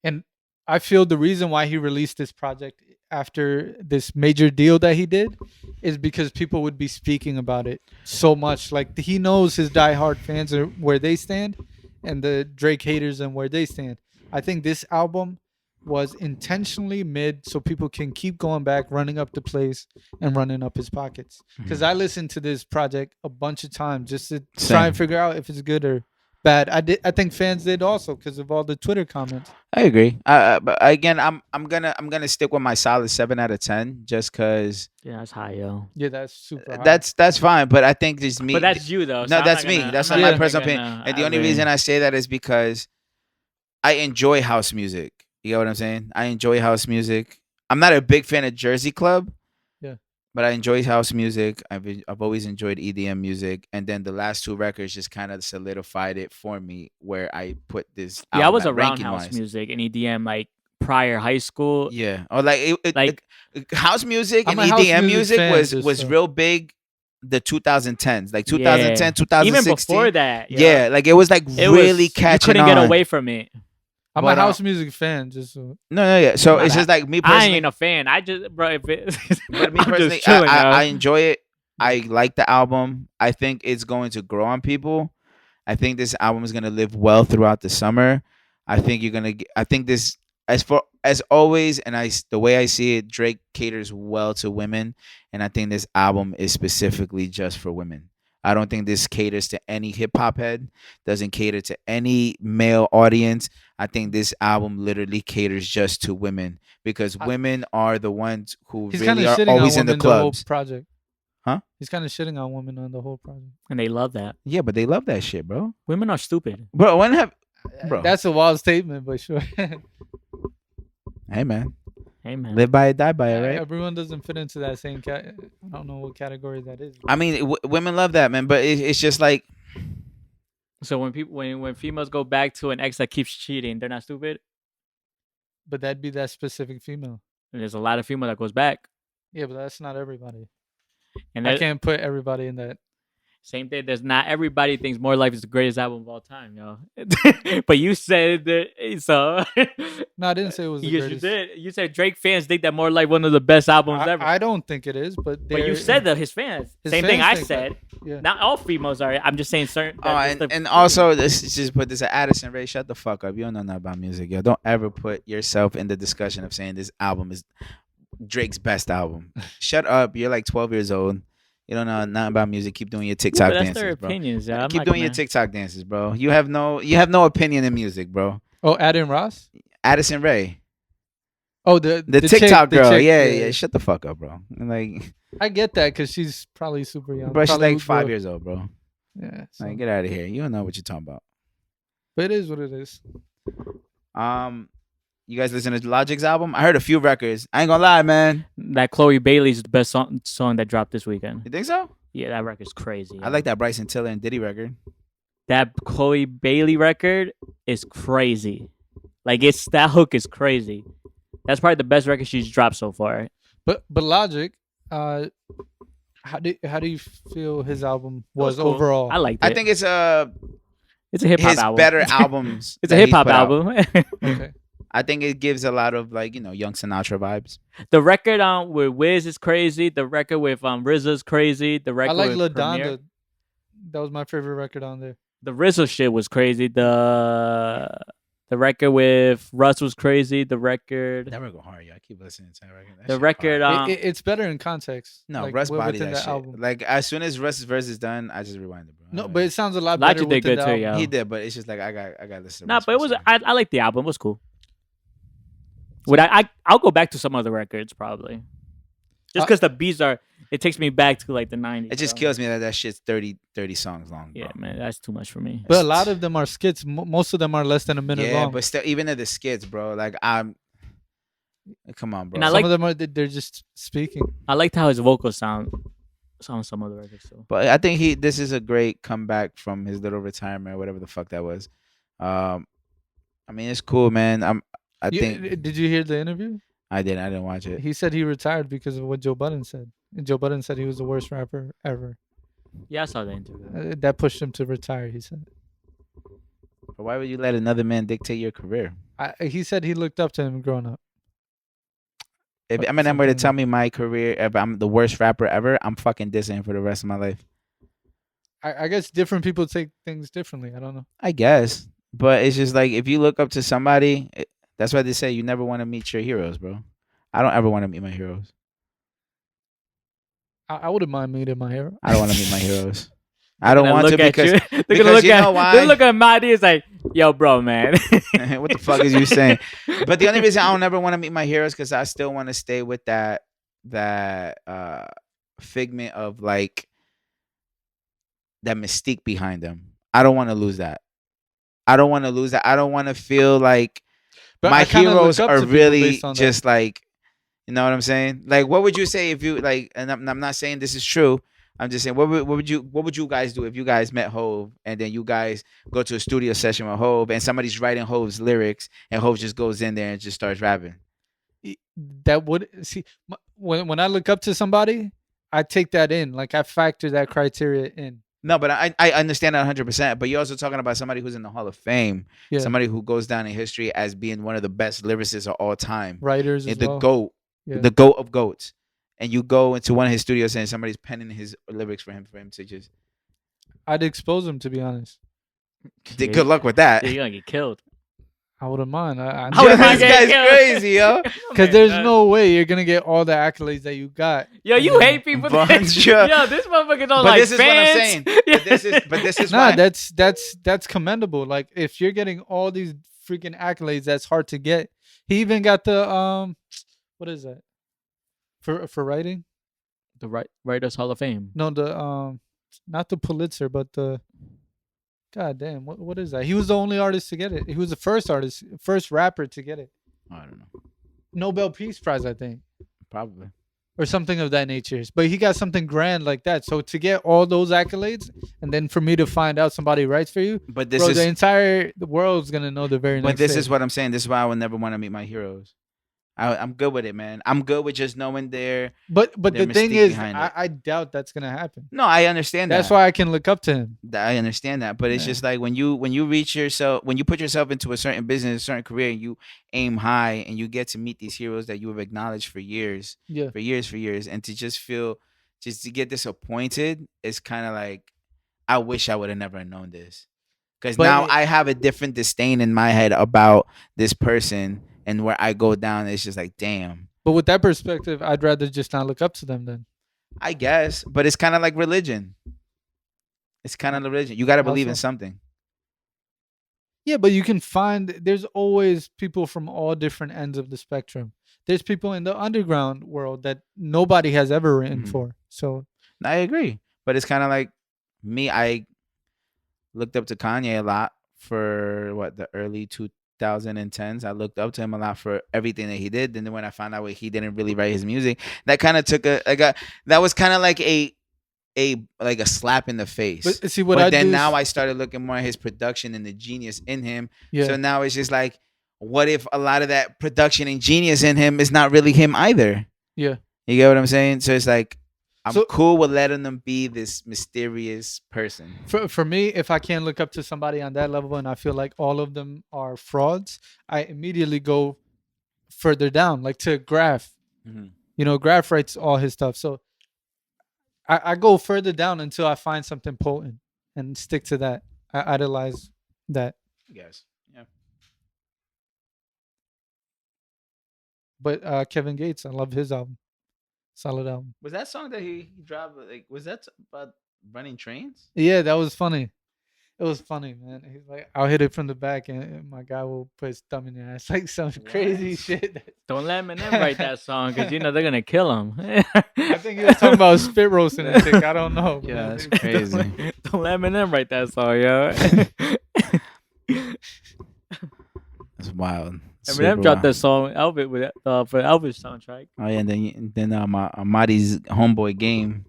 and I feel the reason why he released this project after this major deal that he did is because people would be speaking about it so much. Like he knows his diehard fans are where they stand, and the Drake haters and where they stand. I think this album was intentionally mid so people can keep going back, running up the place and running up his pockets. Because I listened to this project a bunch of times just to try and figure out if it's good or bad. I think fans did also because of all the Twitter comments. I agree. But again, I'm gonna stick with my solid 7 out of 10 just because. Yeah, that's high, yo. Yeah, that's super high. That's fine. But I think just me. But that's you though. No, so I'm that's not me. gonna- That's I'm not my gonna- personal opinion. And the only reason I say that is because I enjoy house music. You know what I'm saying? I enjoy house music. I'm not a big fan of Jersey Club. Yeah. But I enjoy house music. I've always enjoyed EDM music, and then the last 2 records just kind of solidified it for me, where I put this. Yeah, I album was at around ranking house wise. music and EDM like prior high school. Yeah, or like Like- house music and I'm a house EDM music music fan, was just so. real big. The 2010s, like 2010, Yeah. 2016. Even before that. Yeah, like it was like It really was, catching you couldn't on. get away from it. I'm But, a house music fan. Just so. No, yeah. So Not it's just that- like me I personally. ain't a fan. I just, bro, if it, But me I'm personally, just chilling, yo. I enjoy it. I like the album. I think it's going to grow on people. I think this album is gonna live well throughout the summer. I think you're gonna. I think this, as always, and the way I see it, Drake caters well to women, and I think this album is specifically just for women. I don't think this caters to any hip hop head. Doesn't cater to any male audience. I think this album literally caters just to women because women are the ones who He's kind really of are shitting always on in the women the whole clubs. project. Huh? He's kind of shitting on women on the whole project. and they love that. Yeah, but they love that shit, bro. Women are stupid. Bro, when have, bro? That's a wild statement, but sure. Hey man, Hey man. live by it, die by it, right? Everyone doesn't fit into that same cat. I don't know what category that is. I mean, women love that, man. But it's just like, So when people when females go back to an ex that keeps cheating, they're not stupid. But that'd be that specific female. And there's a lot of female that goes back. Yeah, but that's not everybody. And I that, can't put everybody in that. same thing. There's not everybody thinks More Life is the greatest album of all time, yo. But you said that, so. No, I didn't say it was the Yes, greatest. you did. You said Drake fans think that More Life one of the best albums ever. I don't think it is, but But you said that his fans. His Same thing I fans think said. that, yeah. Not all females are. I'm just saying certain. and also this is just put this at Addison Ray. Shut the fuck up. You don't know nothing about music, yo. Don't ever put yourself in the discussion of saying this album is Drake's best album. Shut up. You're like 12 years old. You don't know nothing about music. Keep doing your TikTok that's dances, their bro. opinions. Yeah, I'm Keep not doing your gonna- TikTok dances, bro. You have no opinion in music, bro. Oh, Adam Ross. Addison Ray, Oh, the TikTok chick, girl. chick, Yeah. Shut the fuck up, bro. Like, I get that because she's probably super young. bro, she's Probably like would 5 grow- years old, bro. Yeah, so- Like, get out of here. You don't know what you're talking about. but it is what it is. You guys listen to Logic's album? I heard a few records. I ain't gonna lie, man. That Chloe Bailey's the best song that dropped this weekend. You think so? Yeah, that record's crazy. I like that Bryson Tiller and Diddy record. That Chloe Bailey record is crazy. Like that hook is crazy. That's probably the best record she's dropped so far. But Logic, how do you feel his album was Cool. overall? I liked it. I think it's a hip hop his album. better albums. It's a that he's hip hop put out. album. Okay. I think it gives a lot of like young Sinatra vibes. The record with Wiz is crazy. The record with RZA is crazy. The I record like with Premier. LaDonda. That was my favorite record on there. The RZA shit was crazy. The record with Russ was crazy. The record. That record hard, yeah. I keep listening to that record. That The shit record. hard. It's better in context. No, like, Russ bodied within that the shit. album. Like as soon as Russ's verse is done, I just rewind it, bro. No, but it sounds a lot better. Logic did within good the too, album. yo. he did, but it's just like I got to listen to Nah, Russ but it was. verse. I like the album. It was cool. Would I'll go back to some other records probably, just because the beats are. It takes me back to like the 90s. It just kills me that shit's 30 songs long. Bro. Yeah, man, that's too much for me. But a lot of them are skits. Most of them are less than a minute long. Yeah, but still, even at the skits, bro. Like come on, bro. And I Some like- of them are they're just speaking. I liked how his vocals sound on some other records too. But I think this is a great comeback from his little retirement or whatever the fuck that was. I mean, it's cool, man. I think Did you hear the interview? I didn't watch it. He said he retired because of what Joe Budden said. And Joe Budden said he was the worst rapper ever. Yeah, I saw the interview. That pushed him to retire. He said. But why would you let another man dictate your career? He said he looked up to him growing up. If Eminem were to tell me my career, if I'm the worst rapper ever, I'm fucking dissing him for the rest of my life. I guess different people take things differently. I don't know. I guess, but it's just like if you look up to somebody, that's why they say you never want to meet your heroes, bro. I don't ever want to meet my heroes. I wouldn't mind meeting my hero. I don't want to meet my heroes. I don't want to Look at because you. They're because gonna look you at know why? They look at Mahdi. It's like, yo, bro, man. What the fuck is you saying? But the only reason I don't ever want to meet my heroes because I still want to stay with that figment of like that mystique behind them. I don't want to lose that. I don't want to feel like But my I kinda look heroes up are to people really based on that. just like, you know what I'm saying? Like, what would you say if you like? And I'm not saying this is true. I'm just saying, what would you guys do if you guys met Hove and then you guys go to a studio session with Hove and somebody's writing Hove's lyrics and Hove just goes in there and just starts rapping? That would see when I look up to somebody, I take that in. Like I factor that criteria in. No, but I understand that 100%. But you're also talking about somebody who's in the Hall of Fame, Yeah. somebody who goes down in history as being one of the best lyricists of all time, Writers as the well. GOAT, Yeah. the GOAT of goats. And you go into one of his studios and somebody's penning his lyrics for him to just. I'd expose him, to be honest. Good luck with that. You're gonna get killed. I wouldn't mind. I I wouldn't mind This getting guy's killed. crazy, yo. because there's no way you're gonna get all the accolades that you got. Yo, you hate people. Bunch Yo, of- this motherfucker don't But like this is what I'm fans. saying. Yeah. But this is Nah, why. that's commendable. Like if you're getting all these freaking accolades, that's hard to get. He even got the what is that? For writing? The Writers Hall of Fame. No, the not the Pulitzer, but the God damn, what is that? He was the only artist to get it. He was the first rapper to get it. I don't know. Nobel Peace Prize, I think. Probably. Or something of that nature. But he got something grand like that. So to get all those accolades and then for me to find out somebody writes for you, But this bro, is. the world's gonna know the very But next this day. is what I'm saying. This is why I would never want to meet my heroes. I'm good with it, man. I'm good with just knowing their. But their the thing mystique is, behind it. I doubt that's gonna happen. No, I understand that. That's why I can look up to him. I understand that, but it's Yeah. just like when you reach yourself, when you put yourself into a certain business, a certain career, and you aim high, and you get to meet these heroes that you have acknowledged for years, Yeah. and to just to get disappointed, it's kind of like, I wish I would have never known this, because But now it- I have a different disdain in my head about this person, and where I go down, it's just like, damn. But with that perspective, I'd rather just not look up to them then. I guess, but it's kind of like religion. It's kind of religion. You got to believe in Also- something. Yeah, but you can find there's always people from all different ends of the spectrum. There's people in the underground world that nobody has ever written Mhm. for. So I agree, but it's kind of like me. I looked up to Kanye a lot for the early 2010s. I looked up to him a lot for everything that he did. Then when I found out he didn't really write his music, that kind of took that was kind of like a slap in the face. but see what But I then do now is, I started looking more at his production and the genius in him. yeah. So now it's just like, what if a lot of that production and genius in him is not really him either? Yeah. You get what I'm saying? So it's like, I'm So- cool with letting them be this mysterious person. For me, if I can't look up to somebody on that level and I feel like all of them are frauds, I immediately go further down, like to Graph. Mhm. You know, Graph writes all his stuff. So I go further down until I find something potent and stick to that. I idolize that. Yes. Yeah. But Kevin Gates, I love his album. Solid album. Was that song that he dropped? Like, was that about running trains? Yeah, that was funny. It was funny, man. He's like, I'll hit it from the back, and my guy will put his thumb in your ass, like some crazy shit. Don't let Eminem write that song because you know they're gonna kill him. I think he was talking about spit roasting and shit. I don't know. Yeah, that's crazy. Don't let Eminem write that song, yo. That's wild. Eminem dropped that song Elvis with for Elvis soundtrack. Oh yeah, and then Mahdi's homeboy Game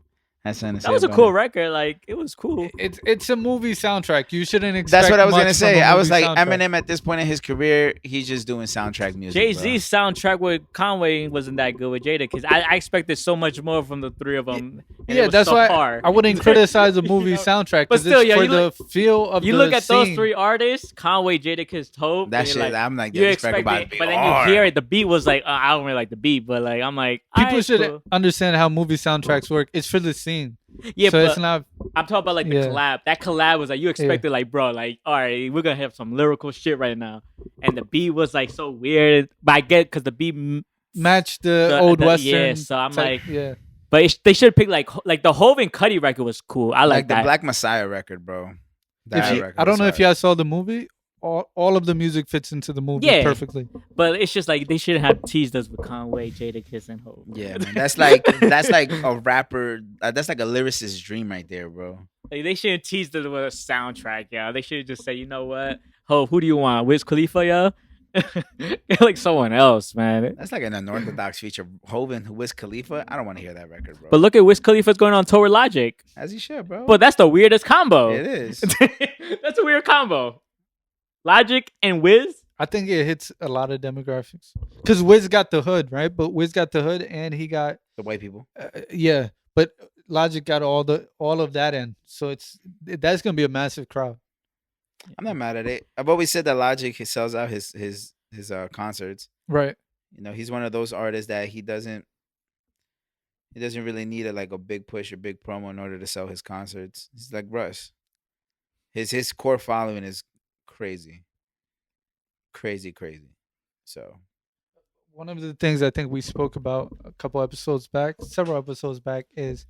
has something to say That was a about cool it. record. Like it was cool. It's a movie soundtrack. You shouldn't expect. That's what I was much gonna from say. a I was movie like, soundtrack. Eminem at this point in his career, he's just doing soundtrack music. Jay-Z's soundtrack with Conway wasn't that good with Jada because I expected so much more from the three of them. Yeah, that's why I wouldn't criticize a movie soundtrack. But still, it's yeah, for you the look- feel of You the look at those scene. three artists: Conway, Jadakiss, Tope. That and shit, you're like, I'm like, you this expect record about to it, be but then hard. you hear it. The beat was like, I don't really like the beat, but like I'm like, People alright, should cool. understand how movie soundtracks work. It's for the scene. Yeah, so but it's not. I'm talking about like the Yeah. collab. That collab was like you expected, like bro, like all right, we're gonna have some lyrical shit right now, and the beat was like so weird. But I get because the beat, Match the old western. yeah. So I'm type- like, yeah. but they should pick like the Hov and Cuddy record was cool. I like like the that. Black Messiah record, bro. That record I don't was know if hard. y'all saw the movie. All of the music fits into the movie Yeah. perfectly. But it's just like they shouldn't have teased us with Conway, Jadakiss, and Hov. Yeah, man. That's like a rapper. That's like a lyricist's dream right there, bro. Like they shouldn't tease us with a soundtrack, yo. They should just say, you know what, Hov, who do you want, Wiz Khalifa, yo? Like someone else, man. That's like an unorthodox feature. Hovind, Wiz Khalifa. I don't want to hear that record, bro. But look at Wiz Khalifa's going on tour with Logic. As he should, bro. But that's the weirdest combo. it is. That's a weird combo. Logic and Wiz. I think it hits a lot of demographics because Wiz got the hood, right? But Wiz got the hood, and he got The white people. yeah. But Logic got all of that in, so that's gonna be a massive crowd. I'm not mad at it. I've always said that Logic he sells out his concerts. Right. You know, he's one of those artists that he doesn't really need a big push or big promo in order to sell his concerts. He's like Russ. His core following is crazy. Crazy. So One of the things I think we spoke about several episodes back, is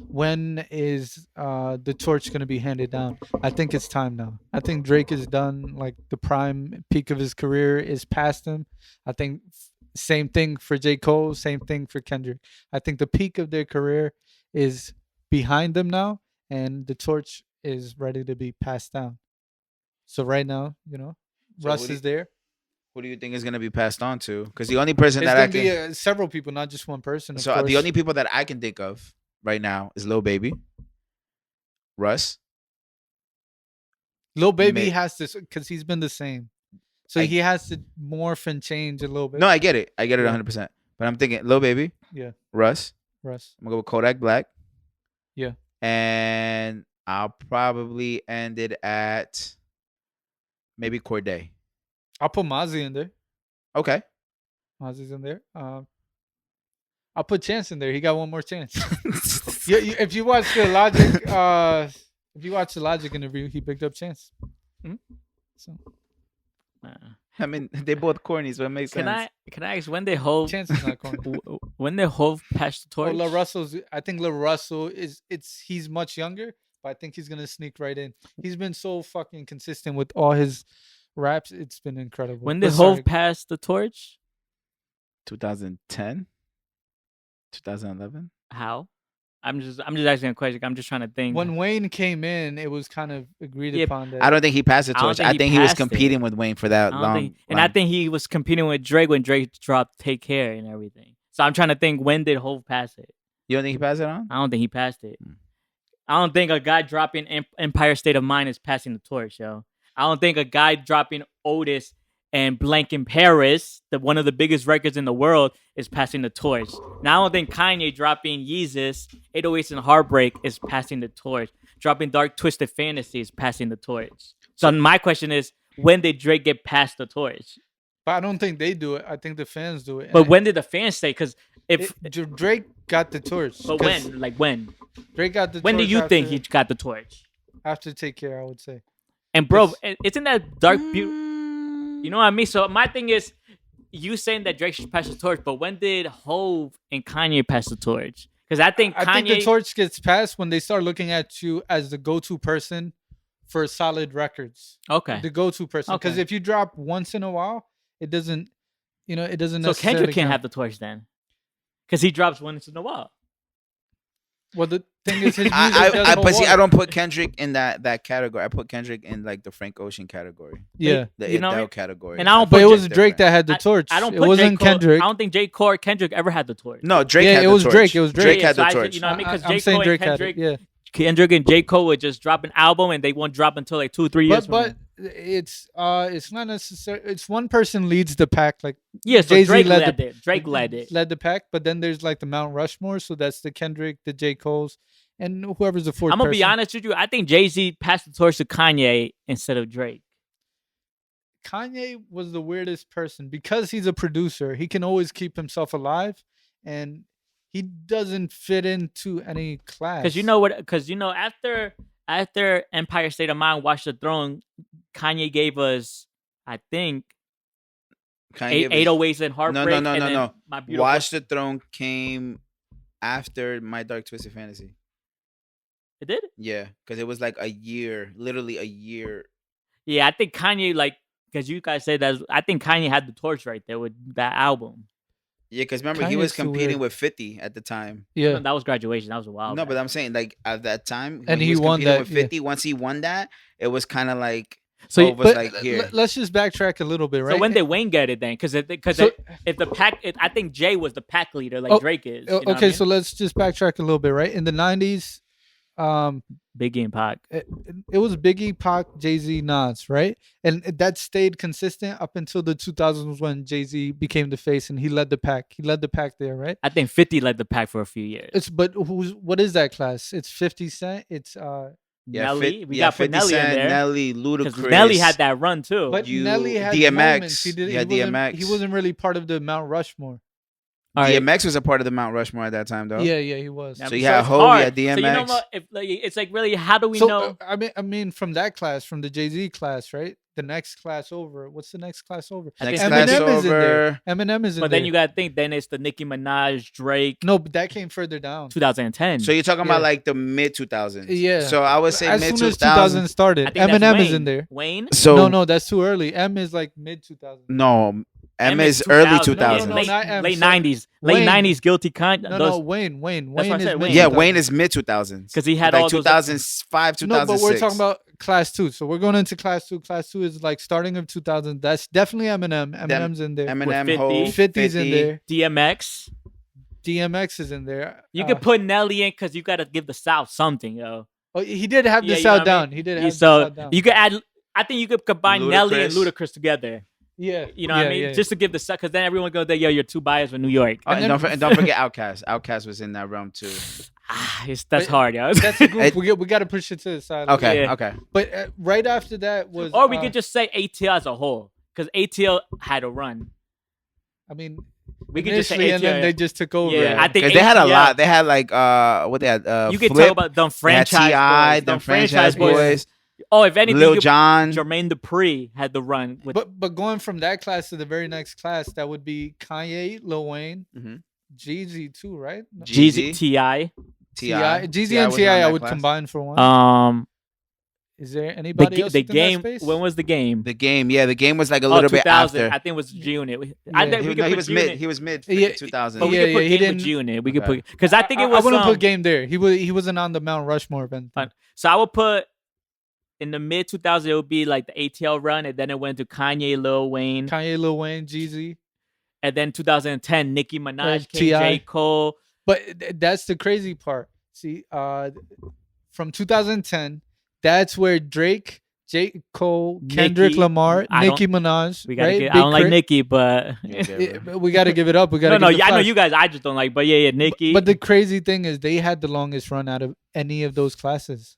when is the torch going to be handed down? I think it's time now. I think Drake is done. Like the prime peak of his career is past him. I think same thing for J. Cole, same thing for Kendrick. I think the peak of their career is behind them now, and the torch is ready to be passed down. So right now, So Russ what do is there. who do you think is going to be passed on to? Because the only person It's that I going to can be several people, not just one person. Of so course. the only people that I can think of right now is Lil Baby, Russ. Lil Baby May- has to, because he's been the same. So I- he has to morph and change a little bit. No, I get it. Yeah. 100%. But I'm thinking Lil Baby, Yeah, Russ. Russ. I'm gonna go with Kodak Black. Yeah. And I'll probably end it at maybe Corday. I'll put Mozzie in there. Okay. Mozzie's in there. I'll put Chance in there. He got one more chance. If you watch the Logic, interview, he picked up Chance. Mhm. So I mean, they both corny, so it makes sense. Can I ask when they Hov Chance is not corny. when they Hov passed the torch? I think La Russell he's much younger, but I think he's gonna sneak right in. He's been so fucking consistent with all his raps. It's been incredible. When did But sorry, Hov pass the torch? 2010, 2011. How? I'm just asking a question. I'm just trying to think. when Wayne came in, it was kind of agreed Yeah, upon that. I don't think he passed the I don't torch. think I he think he was passed it. competing with Wayne for that I don't long. think, and I long- think he was competing with Drake when Drake dropped "Take Care" and everything. So I'm trying to think, when did Hov pass it? You don't think he passed it on? I don't think he passed it. Hmm. I don't think a guy dropping Empire State of Mind is passing the torch, yo. I don't think a guy dropping Otis and Blank in Paris, one of the biggest records in the world, is passing the torch. Now I don't think Kanye dropping Yeezus, 808s and Heartbreak is passing the torch. Dropping Dark Twisted Fantasy is passing the torch. So my question is, when did Drake get past the torch? But I don't think they do it. I think the fans do it. But when did the fans say? Because if Drake got the torch. but 'cause when? Like when? Drake got the When do torch you think after- he got the torch? after Take Care? I would say. And bro, It's- isn't that dark beauty? You know what I mean? So my thing is, you saying that Drake should pass the torch, but when did Hov and Kanye pass the torch? Because I think Kanye. I think the torch gets passed when they start looking at you as the go-to person for solid records. Okay. The go-to person. Because Okay. if you drop once in a while, it doesn't. It doesn't. So necessarily Kendrick can't count. have the torch then, because he drops once in a while. Well, the thing is, his music but see, water. I don't put Kendrick in that category. I put Kendrick in like the Frank Ocean category, Yeah, the You know, Adele category. and I don't but put it was Just Drake different. that had the torch. I don't It put wasn't J. Cole, Kendrick. I don't think J. Cole or Kendrick ever had the torch. No, Drake Yeah, had it the was torch. Drake. It was Drake Drake. had So the I torch. you know what I mean? Because I'm J. saying Cole Drake and had Kendrick, it. Yeah, Kendrick and J. Cole would just drop an album and they won't drop until like 2-3 years. but it's not necessary. It's one person leads the pack. Like yeah, so Jay-Z Drake led led the- it. Drake led it. Led the pack, but then there's like the Mount Rushmore. So that's the Kendrick, the J. Cole's, and whoever's the fourth. I'm gonna be person. honest with you. I think Jay-Z passed the torch to Kanye instead of Drake. Kanye was the weirdest person because he's a producer. He can always keep himself alive, and he doesn't fit into any class. Because you know what? Because after Empire State of Mind, Watch the Throne, Kanye gave us, I think, Kanye 808s and Heartbreak. No. and then My Beautiful. Watch the Throne came after My Dark Twisted Fantasy. It did. Yeah, because it was like a year, literally a year. Yeah, I think Kanye because you guys say that. I think Kanye had the torch right there with that album. Yeah, because remember he Kanye's was too competing weird. with 50 at the time. Yeah, That was Graduation. That was a while. No, back. but I'm saying like at that time, And when he was won competing that, with 50. Once he won that, it was kind of like So, was but like here. let's just backtrack a little bit, right? so when did Wayne get it then? Because So- if the pack, I think Jay was the pack leader, like Oh, Drake is. You know what I okay, mean? so let's just backtrack a little bit, right? In the '90s, Biggie and Pac. it was Biggie, Pac, Jay-Z, Nas, right? And that stayed consistent up until the 2000s when Jay-Z became the face and he led the pack. He led the pack there, right? I think 50 led the pack for a few years. But what is that class? It's 50 Cent. It's Nelly. We got put 50 Nelly in Cent, there. Nelly, Because Ludacris. Nelly had that run too. but You- Nelly had DMX. moments. You had he wasn't- DMX. He wasn't really part of the Mount Rushmore. All right. DMX was a part of the Mount Rushmore at that time, though. Yeah, he was. Now, So you had it's Hov, you hard. had So you know DMX. what? It's like really, how do we So know? I mean, from that class, from the Jay-Z class, right? The next class over. What's the next class over? Next think class Eminem is in there. over. Eminem is in But there. then you got to think, then it's the Nicki Minaj, Drake, no, but that came further down. 2010. So you're talking Yeah. about like the mid 2000s. Yeah. So I would say As mid soon as 2000s. 2000 started, I think that's Eminem is Wayne. in there. Wayne? So No, that's too early. M is like mid 2000. no, M is 2000. early No, 2000s. no, not M. late So- 90s. Wayne. Late 90s, Guilty Conscience. No, Wayne. That's Wayne what I is said, mid Wayne. Yeah, 2000s. Wayne is mid 2000s. Because he had like all those. 2005, 2006. No, but we're talking about class 2. So we're going into class 2. Class 2 is like starting of 2000. That's definitely Eminem. Eminem's in there. Eminem, 50. Hov, 50's in there. DMX. DMX is in there. You could put Nelly in because you got to give the South something, yo. Oh, he did have Yeah, the you know South what I down. mean? He did have the So South down. you could add. I think you could combine Nelly and Ludacris. Ludacris together. Yeah. You know what I mean? Yeah. Just to give the South, because then everyone goes, "Yo, you're too biased with New York." Oh, And and then- don't forget Outkast. Outkast was in that realm too. That's But- hard, yo. That's a group. We got to push it to the side. Okay, Yeah. okay. But right after that was. Or we could just say ATL as a whole, because ATL had a run. I mean, We could just say initially, and then ATL. they just took over. Yeah, I think Because they had a ATL. lot. They had like what they had. You could Flip, talk about them they had franchise T.I., boys. them franchise boys. boys. Oh, if anything, Lil you- Jon. Jermaine Dupri had the run. With, But going from that class to the very next class, that would be Kanye, Lil Wayne, Mhm. Jeezy too, right? No, Jeezy, T.I. T.I. Jeezy and was Ti, on I that would class. combine for one. Is there The, anybody else the within game. that space? When was the game? The game, yeah, the game was like a little bit 2000. after. I think it was G-Unit. Yeah. I think He, we no, could he put was G-Unit. mid. He was mid Yeah, 2000. But we Yeah, could put he game didn't- with G-Unit. We could Okay. put because I think it was. I wouldn't put game there. He wasn't on the Mount Rushmore event. Fine. So I would put in the mid 2000s. It would be like the ATL run, and then it went to Kanye, Lil Wayne, Kanye, Lil Wayne, Jeezy. and then 2010 Nicki Minaj, came, T.I. J Cole. But that's the crazy part. See, from 2010, that's where Drake, J. Cole, Kendrick Nicki, Lamar, I don't- Nicki Minaj. We gotta right? get. I Big don't like Crit. Nicki, but We got to give it up. We got to. no, give the I know flowers. you guys. I just don't like. But yeah, Nicki. But the crazy thing is, they had the longest run out of any of those classes.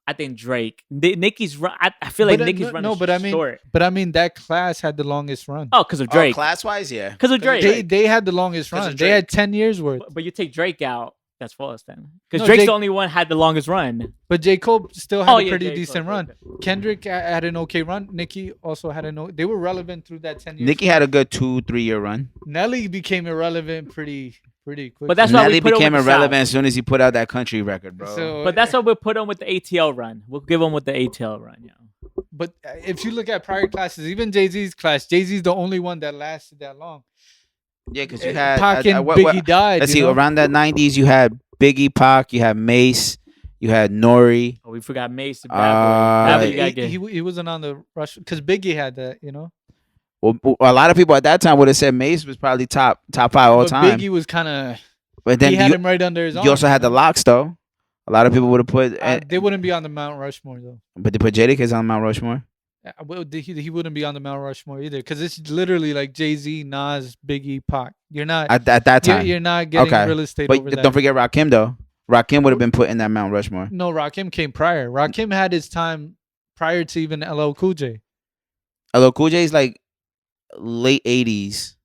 I think Drake. Nicki's run. I feel like But, Nicki's run. no, is but I mean, short. that class had the longest run. Oh, because of Drake. class wise, yeah. Because of Drake. They had the longest 'Cause of run. They had 10 years worth. But you take Drake out. That's false then. Because No, Drake's Jake- the only one had the longest run. But J. Cole still had Oh, a yeah, pretty J. Cole, decent okay, run. okay. Kendrick had an okay run. Nicki also had they were relevant through that 10 years. Nicki had a good 2-3 year run. Nelly became irrelevant pretty pretty quick. But that's why we Nelly put him became with the irrelevant South. as soon as he put out that country record, bro. So, But that's why we'll put him with the ATL run. We'll give him with the ATL run, yo. But if you look at prior classes, even Jay-Z's class, Jay-Z's the only one that lasted that long. Yeah, because you had Pac and Biggie died. Let's you see, know? around that 90s, you had Biggie, Pac, you had Mace, you had Nori. Oh, we forgot Mace. The bad boy. Yeah, You gotta get. he wasn't on the rush because Biggie had that, you know. Well, a lot of people at that time would have said Mace was probably top 5 all But time. Biggie was kind of. But then He had him right under his arm. you also had the Locks, though. A lot of people would have put. They wouldn't be on the Mount Rushmore though. But they put Jadakiss on Mount Rushmore. He wouldn't be on the Mount Rushmore either because it's literally like Jay-Z, Nas, Biggie, Pac. You're not At that time. You're not getting real estate But over that. don't forget Rakim, though. Rakim would have been put in that Mount Rushmore. No, Rakim came prior. Rakim had his time prior to even LL Cool J. LL Cool J is like late 80s.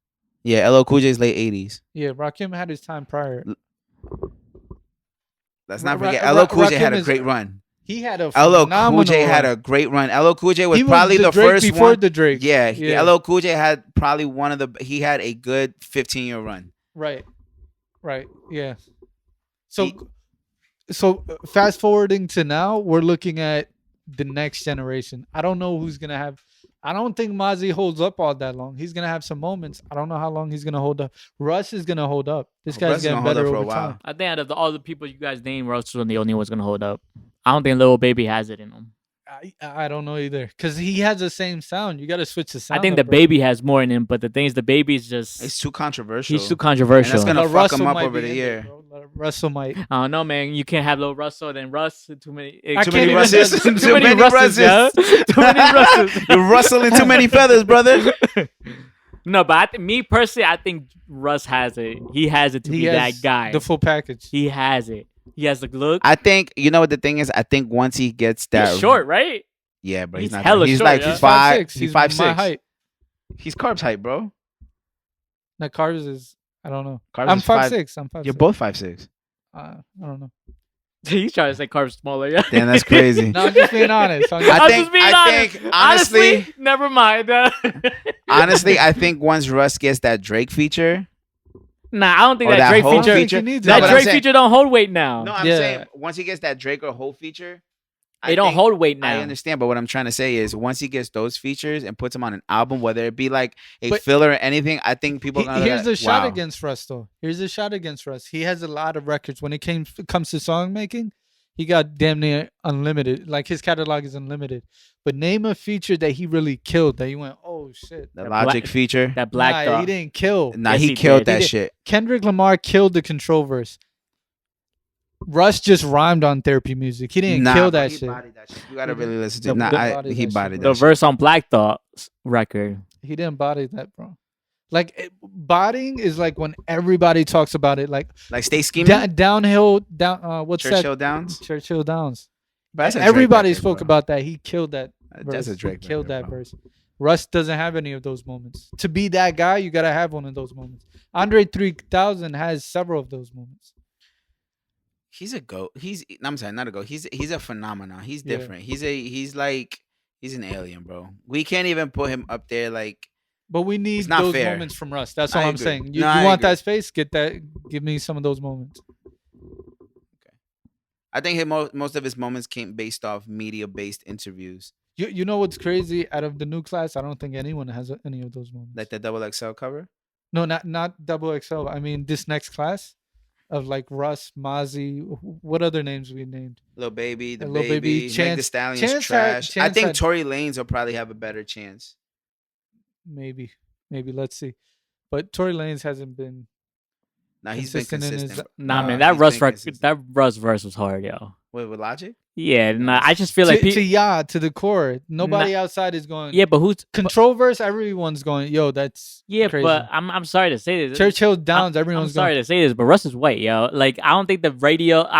Yeah, LL Cool J is late 80s. Yeah, Rakim had his time prior. Let's not Ra- forget, Ra- LL Cool J Rakim had a is- great run. He had a LL phenomenal Cool J had run. a great run. LL Cool J was He probably the Drake first before one. the Drake. Yeah, Yeah. LL Cool J had probably he had a good 15-year run. Right. Yeah. So fast forwarding to now, we're looking at the next generation. I don't know who's gonna have. I don't think Mahdi holds up all that long. He's gonna have some moments. I don't know how long he's gonna hold up. Russ is gonna hold up. This Russ guy's is getting gonna hold better up for a over while. time. I think out of all the people you guys named, Russ was the only one's gonna hold up. I don't think Lil Baby has it in him. I don't know either because he has the same sound. You got to switch the sound. I think up, the bro. Baby has more in him, but the thing is, the Baby's just It's too controversial. he's too controversial. And that's gonna But fuck him Russell up might over be the in year. there, bro. Russell might. I don't know, man. You can't have Lil Russell then Russ. Too many. I Too can't many even Russes. judge- Too many Russes. Yeah? Too many Russes. You're rustling too many feathers, brother. No, but me personally, I think Russ has it. He has it to He be has that guy. The full package. He has it. He has the look. I think you know what the thing is. I think once he gets that He's short, right? yeah, but he's He's not. hella He's short, like yeah. 5'6". He's He's my 5'6". height. He's Carbs height, bro. Now Carbs is. I don't know. Carbs I'm is 5'6". 5'6". I'm 5'6". You're both 5'6". I don't know. He's trying to say Carbs smaller. Yeah. Damn, that's crazy. No, I'm just being honest. I I'm think- just being I honest. think, honestly- never mind. Honestly, I think once Russ gets that Drake feature, Nah, I don't think or that that Drake whole feature. feature- he needs That it. but I'm Drake saying- feature don't hold weight now. no, I'm Yeah. saying once he gets that Drake or whole feature, They don't hold weight now. I understand, but what I'm trying to say is once he gets those features and puts them on an album, whether it be like a But- filler or anything, I think people are gonna Here's look the at, shot wow. against Russ, though. Here's the shot against Russ. He has a lot of records. When it comes to song making, he got damn near unlimited. Like his catalog is unlimited. But name a feature that he really killed that you went, oh shit. The That Logic black- feature. That Black Nah, Dog. he didn't kill. Nah, Yes, he he killed did. that He did. shit. Kendrick Lamar killed the control verse. Russ just rhymed on therapy music. He didn't Nah, kill bro, that he shit. bodied that shit. You gotta He really did. listen to The- it. Nah, the- he that bodied shit. that The shit. verse on Black Thought's record. He didn't body that, bro. Like bodying is like when everybody talks about it. Like Like Stay Scheming, downhill, what's Churchill that? Downs. Churchill Downs. But that's a Drake Everybody record, spoke bro. about that. He killed that. That's verse. a Drake He killed record, that bro. verse. Russ doesn't have any of those moments. To be that guy, you gotta have one of those moments. Andre 3000 has several of those moments. He's a goat. I'm sorry, not a goat. He's a phenomenon. He's Yeah. different. He's an alien, bro. We can't even put him up there like But we need It's not those fair. moments from Russ. That's I all I'm agree. saying. You, No, you I want agree. that space? Get that. Give me some of those moments. I think most of his moments came based off media-based interviews, You know what's crazy? Out of the new class, I don't think anyone has any of those moments. like the Double XL cover. No, not double XL. I mean this next class of like Russ, Mozzie. What other names we named? Lil Baby, the Lil baby, Baby, Meg Chance- the Stallion's Chance had- trash. I Chance think had- Tory Lanez will probably have a better chance. Maybe. Let's see. But Tory Lanez hasn't been. Now he's been Consistent in his- consistent. Nah, Nah, man, that he's Russ been record, consistent. that Russ verse was hard, yo. With Logic. Yeah, nah, I just feel like to the core. Nobody outside is going. yeah, but who's Control verse. Everyone's going. Yo, that's yeah, crazy. but I'm sorry to say this. Churchill Downs. I'm Everyone's sorry going. to say this, but Russ is white, yo. Like I don't think I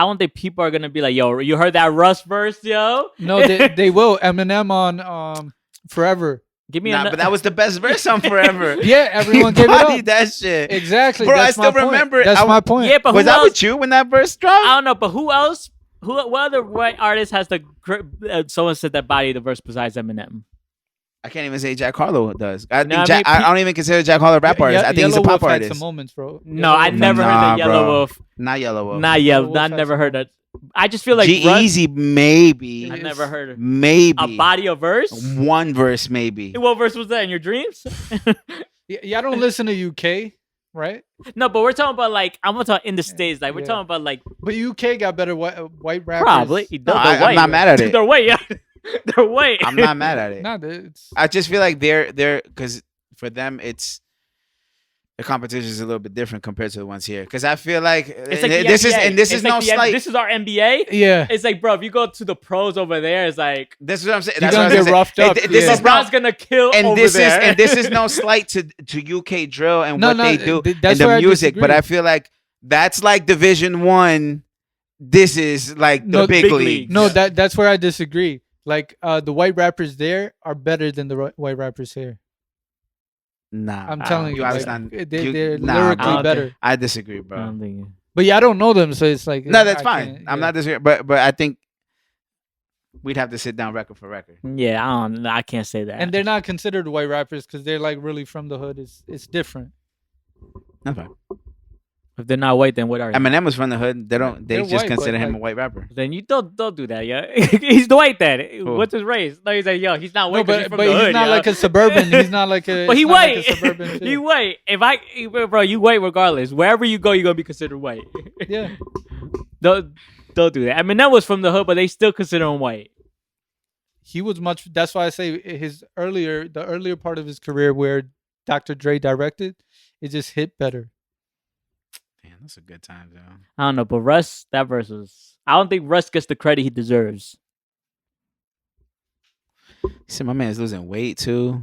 don't think people are gonna be like, yo, you heard that Russ verse, yo? No, they will. Eminem on Forever. Give me Nah, but that was the best verse on Forever. Yeah, everyone He gave it up. bodied that shit. Exactly. Bro, that's I still my point. remember it. That's my point. Yeah, but Was who that else? with you when that verse dropped? I don't know, but who else? What other white artist has the someone said that body the verse besides Eminem? I can't even say Jack Harlow does. I No, think I mean, I don't even consider Jack Harlow a rap artist. I think he's a Yellow pop Wolf had artist. some moments, bro. No, I Wolf never had- heard Nah, the Yellow bro. Wolf. Not Yellow Wolf. Not Yellow Yellow. Wolf I had never some heard that. moments. I just feel like Russ. G-Eazy, maybe. I never heard of Maybe. a body of verse. One verse, maybe. What verse was that in your dreams? Yeah, I don't listen to UK, right? No, but we're talking about like I'm gonna talk in the States. Like we're Yeah. talking about like But UK got better white rappers. probably. No, I'm not mad at it. They're white. Yeah. They're white. I'm not mad at it. Nah, it's I just feel like they're because for them it's the competition is a little bit different compared to the ones here. Because I feel like It's like this the is NBA. and this It's is like no the slight. This is our NBA. yeah. It's like, bro, if you go to the pros over there, it's like This is what I'm saying. You're That's gonna what I was get gonna roughed say. up, This yeah. is not LeBron's gonna kill and over this there. is and this is no slight to UK drill and No, what no, they do that's and where the I music, but disagree. I feel like that's like Division 1. This is like the No, big big league. league. No, Yeah. that's where I disagree. Like the white rappers there are better than the white rappers here. Nah, I'm Ah, telling you, you like, understand? they're Nah, lyrically bro. better. I disagree, bro. I'm thinking. But yeah, I don't know them, so it's like No, that's I fine. can't- I'm yeah. not disagreeing, but I think we'd have to sit down record for record. Yeah, I don't. I can't say that. And they're not considered white rappers because they're like really from the hood. It's different. That's fine. if they're not white, then what are you? Eminem was from the hood. They don't. They They're just white, but, consider him a like- white rapper. Then you don't do that, yeah. He's the white then. Who? What's his race? No, he's like, yo, he's not No, white. 'cause but he's from but the he's hood, not yo. like a suburban. He's not like a. But he it's not like white. a suburban shit. He white. Bro, you white regardless. Wherever you go, you're gonna be considered white. Yeah. don't do that. Eminem was from the hood, but they still consider him white. He was much. That's why I say the earlier part of his career where Dr. Dre directed, it just hit better. Damn, that's a good time, though. I don't know, but Russ, that verse was. I don't think Russ gets the credit he deserves. You see, my man's losing weight too.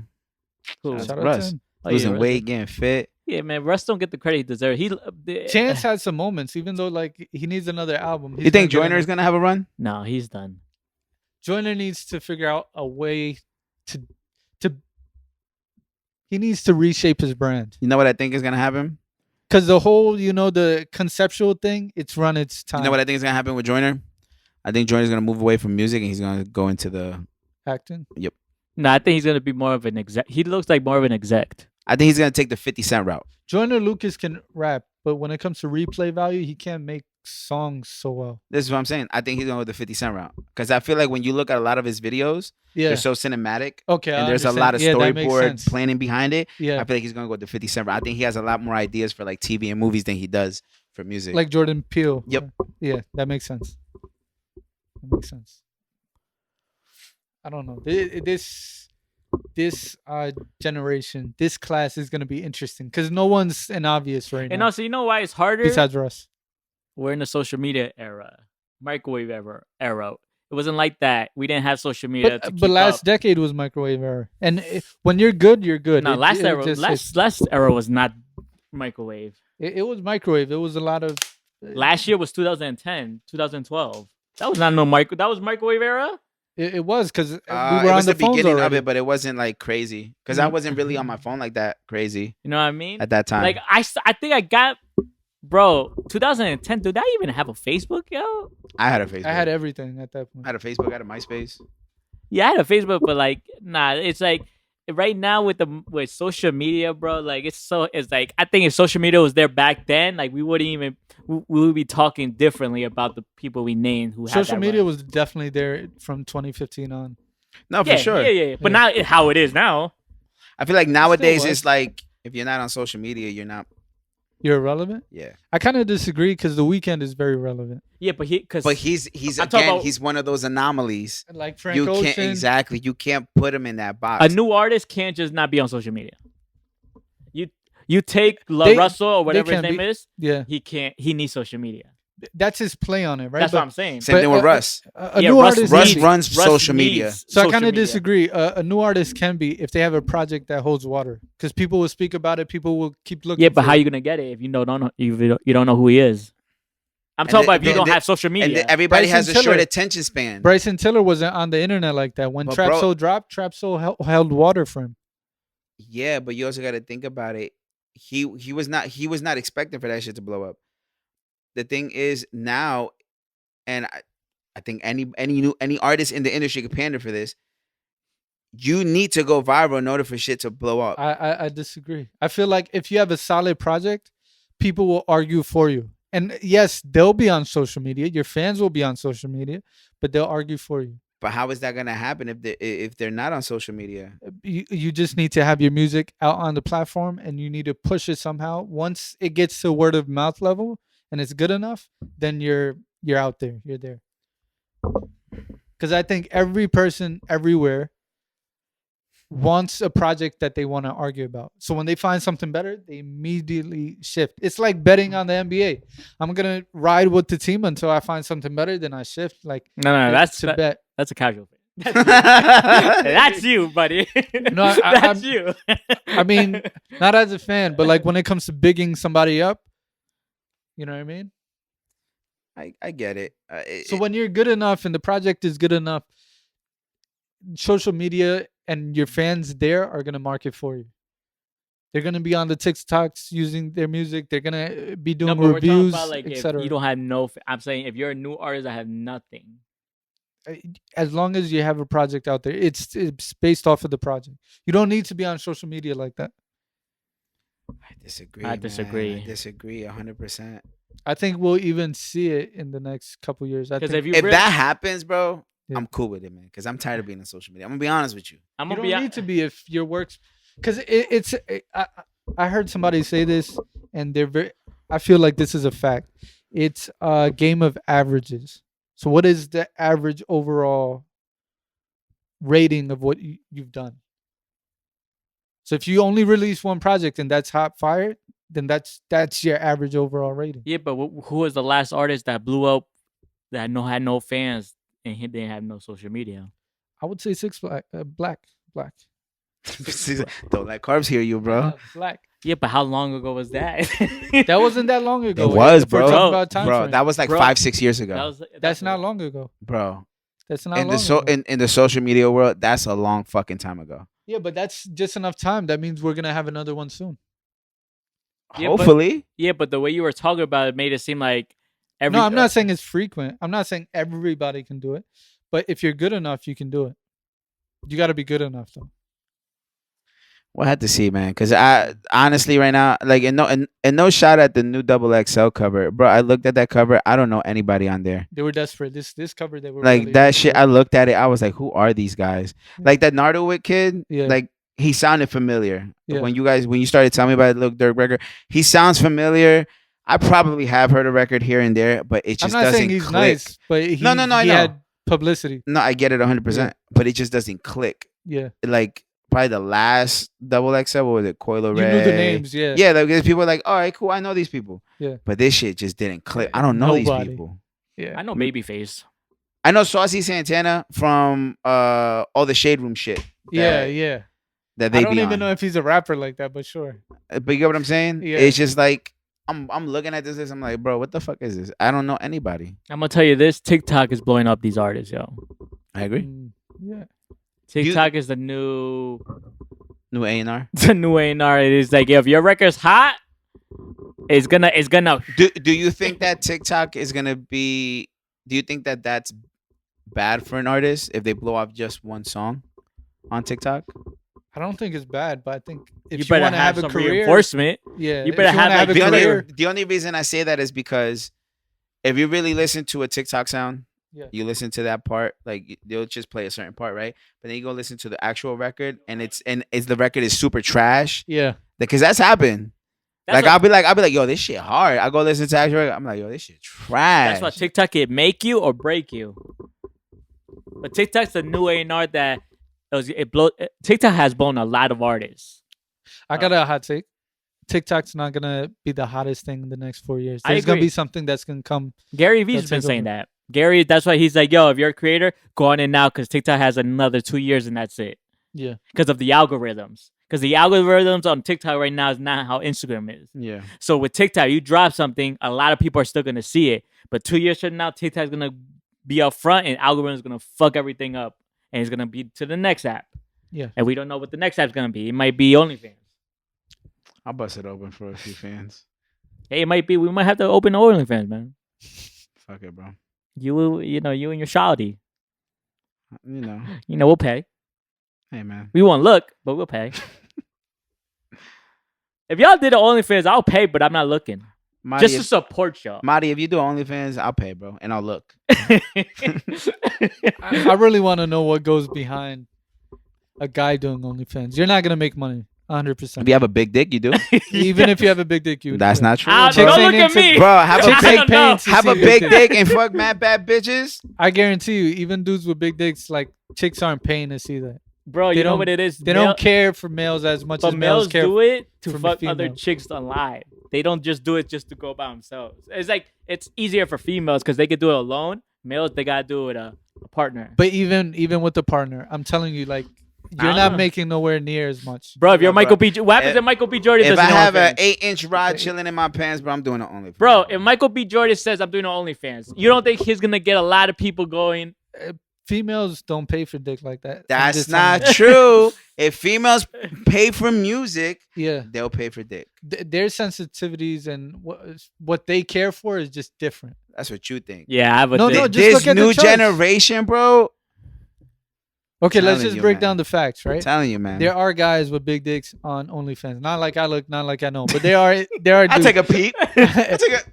Cool. Shout Shout out out Russ. to him. Oh, yeah, Losing Russ- weight, getting fit. Yeah, man, Russ don't get the credit he deserves. Chance had some moments, even though like he needs another album. You think Joyner is gonna have a run? No, he's done. Joyner needs to figure out a way to. He needs to reshape his brand You know what I think is gonna happen? because the whole, the conceptual thing, it's run its time. You know what I think is gonna happen with Joyner? I think Joyner's gonna move away from music and he's gonna go into the. Acting. No, I think he's gonna be more of an exec. He looks like more of an exec. I think he's gonna take the 50 Cent route. Joyner Lucas can rap, but when it comes to replay value, he can't make songs so well. This is what I'm saying. I think he's going with the 50 Cent route because I feel like when you look at a lot of his videos, Yeah. they're so cinematic Okay. and I there's a understand. lot of Yeah, that makes storyboard sense. planning behind it. Yeah. I feel like he's going to go with the 50 Cent route. I think he has a lot more ideas for like TV and movies than he does for music. Like Jordan Peele. Yep. Yeah, that makes sense. That makes sense. I don't know. This generation, this class is gonna be interesting because no one's an obvious right And now. also, you know why it's harder? Besides Russ. We're in the social media era, microwave era. It wasn't like that. We didn't have social media. to But keep last up. decade was microwave era, and when you're good, you're good. No, last era. Just Last era was not microwave. it was microwave. It was a lot of. Last year was 2010, 2012. That was not no micro. That was microwave era. It was because we it were on was the the phones beginning already. of it, but it wasn't like crazy because I wasn't really on my phone like that crazy You know what I mean? at that time. Like I think I got, bro. 2010. Did I even have a Facebook, yo? I had a Facebook. I had everything at that point. I had a Facebook. I had a MySpace. Yeah, I had a Facebook, but like, nah. It's like right now with social media, bro. Like it's like I think if social media was there back then, like we wouldn't even we would be talking differently about the people we named who had Social that media run. was definitely there from 2015 on. No, Yeah, for sure. Yeah. But Yeah. now how it is now. I feel like nowadays was. it's like if you're not on social media, you're not. You're irrelevant. Yeah. I kind of disagree because the weekend is very relevant. Yeah, but because But he's I'm talking again about- he's one of those anomalies. Like Frank You Ocean. can't exactly. You can't put him in that box. a new artist can't just not be on social media. You take La They- Russell or whatever his can name be- is. Yeah, He can't. He needs social media. that's his play on it, right? That's But what I'm saying. Same thing with but, Russ. A Yeah, new Russ- artist. Russ needs- runs Russ social needs media. So I social kind of media. disagree. A new artist can be if they have a project that holds water, because people will speak about it. People will keep looking. Yeah, but for how it. you gonna get it if you don't know you don't know who he is? I'm And talking the- about if you the- don't the- have social And media. everybody Bryson has a short Tiller. attention span. Bryson Tiller wasn't on the internet like that. When But Trap bro- Soul dropped, Trap Soul held water for him. Yeah, but you also got to think about it. He was not expecting for that shit to blow up. The thing is now, and I think any artist in the industry could pander for this. you need to go viral in order for shit to blow up. I disagree. I feel like if you have a solid project, people will argue for you. And yes, they'll be on social media. Your fans will be on social media, but they'll argue for you. But how is that gonna happen if they're not on social media? You just need to have your music out on the platform, and you need to push it somehow. Once it gets to word of mouth level and it's good enough, then you're out there. You're there. Because I think every person everywhere wants a project that they want to argue about. So when they find something better, they immediately shift. It's like betting on the NBA. I'm gonna ride with the team until I find something better, then I shift. Like No, that's bet. That's a casual thing. That's you, buddy. No, That's you. I mean, not as a fan, but like when it comes to bigging somebody up, you know what I mean? I get it. So when you're good enough and the project is good enough, social media and your fans there are gonna market for you. They're gonna be on the TikToks using their music. They're gonna be doing but we're talking reviews, about, like, if etc. you don't have I'm saying if you're a new artist that have nothing. As long as you have a project out there, it's based off of the project. You don't need to be on social media like that. I disagree. I disagree. Man. I disagree 100%. I think we'll even see it in the next couple years. I Because think if that happens, bro, Yeah. I'm cool with it, man. Because I'm tired of being on social media. I'm gonna be honest with you. I'm you gonna don't be need to be if your works, because I heard somebody say this, and I feel like this is a fact. It's a game of averages. So what is the average overall rating of what you've done? So if you only release one project and that's hot fire, then that's your average overall rating. Yeah, but who was the last artist that blew up that had no fans and he didn't have no social media? I would say Black. Don't let Carbs hear you, bro. Black. Yeah, but how long ago was that? That wasn't that long ago. It was, If we're bro. talking about time Bro, frame. that was like Bro. 5-6 years ago. That's not long ago. Bro. That's not In long the ago. in the social media world, that's a long fucking time ago. Yeah, but that's just enough time. That means we're gonna have another one soon. Yeah, but- Hopefully. Yeah, but the way you were talking about it made it seem like No, I'm not saying it's frequent. I'm not saying everybody can do it, but if you're good enough, you can do it. You got to be good enough, though. We'll have to see, man. Because I honestly, right now, like, and no shot at the new XXL cover, bro. I looked at that cover. I don't know anybody on there. They were desperate. This cover, they were Like really that shit. I desperate. looked at it. I was like, who are these guys? Like that Nardowit kid. Yeah. Like he sounded familiar. Yeah. When you started telling me about the Lil Durk record, he sounds familiar. I probably have heard a record here and there, but it just I'm not doesn't saying he's click. nice, but he, No, I he know. had publicity. No, I get it 100%, Yeah. but it just doesn't click. Yeah, Like probably the last XXL, what was it? Coil you Ray. knew the names. Yeah, Yeah, like there's people like, all right, cool, I know these people. Yeah. But this shit just didn't click. I don't know Nobody. these people. yeah. I know Babyface. I know Saucy Santana from all the Shade Room shit. Yeah, that- yeah. That they I don't be even on. know if he's a rapper like that, but sure. But you get what I'm saying? Yeah. It's just like I'm looking at this. I'm like, bro, what the fuck is this? I don't know anybody. I'm gonna tell you this: TikTok is blowing up these artists, yo. I agree. Yeah. TikTok is the new New A&R. the new A&R. It is like, yo, if your record's hot, it's gonna. Do you think that TikTok is gonna be? Do you think that that's bad for an artist if they blow off just one song on TikTok? I don't think it's bad, but I think if You you, better want to have have a some career, reinforcement. yeah, You if better wanna have, like, a The only, career. the only reason I say that is because if you really listen to a TikTok sound, Yeah. you listen to that part, like they'll just play a certain part, right? But then you go listen to the actual record, and it's the record is super trash, Yeah, because that's happened. That's Like what, I'll be like, yo, this shit hard. I go listen to the actual record. I'm like, yo, this shit trash. that's what TikTok can make you or break you. But TikTok's the new A&R that TikTok has blown a lot of artists. I got a hot take. TikTok's not gonna be the hottest thing in the next 4 years. I There's gonna agree. be something that's gonna come. Gary Vee's That's been it, saying over. that. Gary, that's why he's like, yo, if you're a creator, go on in now because TikTok has another 2 years and that's it. Yeah, Because of the algorithms. Because the algorithms on TikTok right now is not how Instagram is. Yeah. So with TikTok, you drop something, a lot of people are still gonna see it. But 2 years from now, TikTok's gonna be up front and algorithm's gonna fuck everything up. And it's gonna be to the next app. Yeah. And we don't know what the next app's gonna be. It might be OnlyFans. I'll bust it open for a few fans. Hey, it might be. We might have to open OnlyFans, man. Fuck it, bro. You and your shawty. You know, We'll pay. Hey man, We won't look, but we'll pay. If y'all did the OnlyFans, I'll pay, but I'm not looking. Mahdi, Just to support y'all. Mahdi, if you do OnlyFans, I'll pay, bro, and I'll look. I really want to know what goes behind a guy doing OnlyFans. You're not gonna make money, 100%. If you have a big dick, you do. Even if you have a big dick, you. would That's do it. not true, Ah, Chicks don't ain't look at into- me. bro. Have a Chicks big, ain't paying to have see a big dick. dick and fuck mad bad bitches. I guarantee you, even dudes with big dicks, like chicks, aren't paying to see that. Bro, They you know don't- what it is? They don't care for males as much But as males males care. do it to for fuck other females. chicks online. They don't just do it just to go by themselves. It's like it's easier for females because they could do it alone. Males, they gotta do it with a partner. But even with the partner, I'm telling you, like you're don't not know. making nowhere near as much. Bro, if you're Yeah, Michael bro. B. What happens If- if Michael B. Jordan If does I have an OnlyFans? 8-inch rod chilling in my pants, bro, I'm doing it OnlyFans. Bro, if Michael B. Jordan says I'm doing an OnlyFans, you don't think he's gonna get a lot of people going? Females don't pay for dick like that. I'm That's just not telling true. If females pay for music, you. Yeah, they'll pay for dick. their sensitivities and what they care for is just different. That's what you think. Yeah, I have a No, dick. no, just This look at the new charts. generation, bro. Okay, let's Telling just you, break man. down the facts, I'm right? telling you, man. There are guys with big dicks on OnlyFans. Not like I look, not like I know, but there are I'll dudes. take a peek. I'll take a.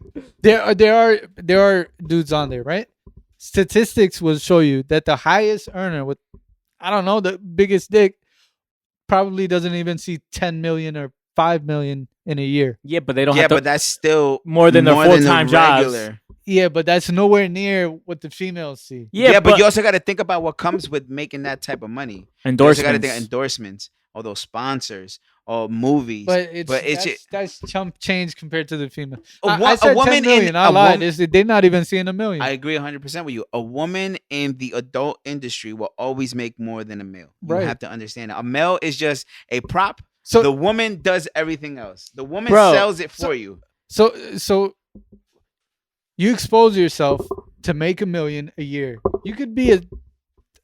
there are dudes on there, right? Statistics will show you that the highest earner with, I don't know, the biggest dick probably doesn't even see 10 million or 5 million in a year. Yeah, but they don't Yeah, have to but that's still more than their the full-time jobs. regular. Yeah, but that's nowhere near what the females see. Yeah, but you also got to think about what comes with making that type of money. You also got to endorsements. think endorsements, all those sponsors, or movies. But that's chump change compared to the female. I said 10 woman million. in I a lied. woman- They're not even seeing a million. I agree 100% with you. A woman in the adult industry will always make more than a male. You Right. have to understand that. A male is just a prop. So The woman does everything else. The woman Bro, sells it for you. So you expose yourself to make $1 million a year. You could be a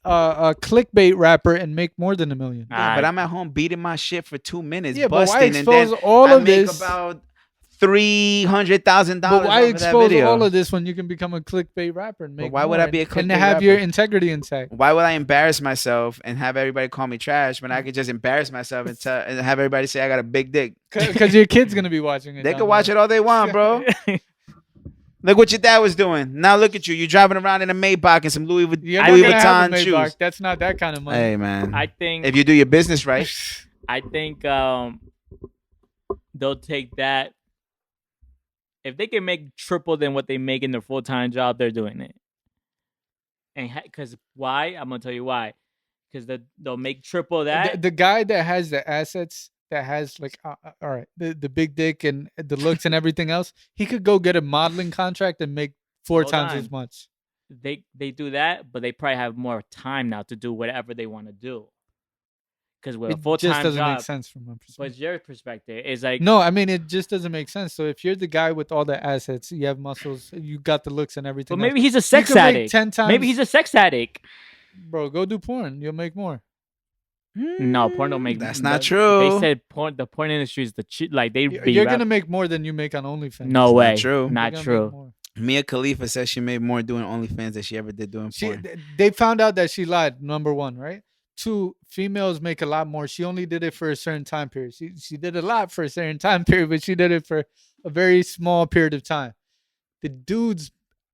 clickbait rapper and make more than $1 million. Yeah, but I'm at home beating my shit for 2 minutes, Yeah, but why busting, and expose then all I of make this? about $300,000. But why off of that expose video. all of this when you can become a clickbait rapper and make why would I more be a and clickbait have your rapper? integrity intact? Why would I embarrass myself and have everybody call me trash when I could just embarrass myself and have everybody say I got a big dick? Because your kid's gonna be watching it. They can watch it all they want, bro. Look what your dad was doing. Now look at you. You're driving around in a Maybach and some Louis You're Louis not gonna have a Vuitton Maybach. shoes. That's not that kind of money. Hey man, I think if you do your business right, I think they'll take that. If they can make triple than what they make in their full-time job, they're doing it. And because why? I'm gonna tell you why. Because they'll make triple that. The guy that has the assets, that has like, all right, the big dick and the looks and everything else, he could go get a modeling contract and make 4 Hold times on. as much. They do that, but they probably have more time now to do whatever they want to do. Because with a It full-time just doesn't job, make sense from my perspective. but your perspective is like No, I mean it just doesn't make sense. So if you're the guy with all the assets, you have muscles, you got the looks and everything. But maybe else, he's a you sex could make addict. 10 times. Maybe he's a sex addict. bro. Go do porn. You'll make more. No, porn don't make. That's not They true. said porn. The porn industry is the like they. You're gonna make more than you make on OnlyFans. No It's way. not true. You're Not gonna make true. more. Mia Khalifa says she made more doing OnlyFans than she ever did doing She, porn. they found out that she lied. Number one, right? 2, females make a lot more. She only did it for a certain time period. She did a lot for a certain time period, but she did it for a very small period of time. The dudes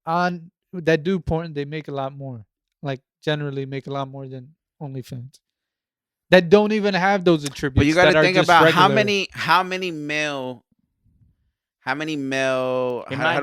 on that do porn, they make a lot more. Like generally make a lot more than OnlyFans. That don't even have those attributes. But you got that to are think just about how regular. many male. How do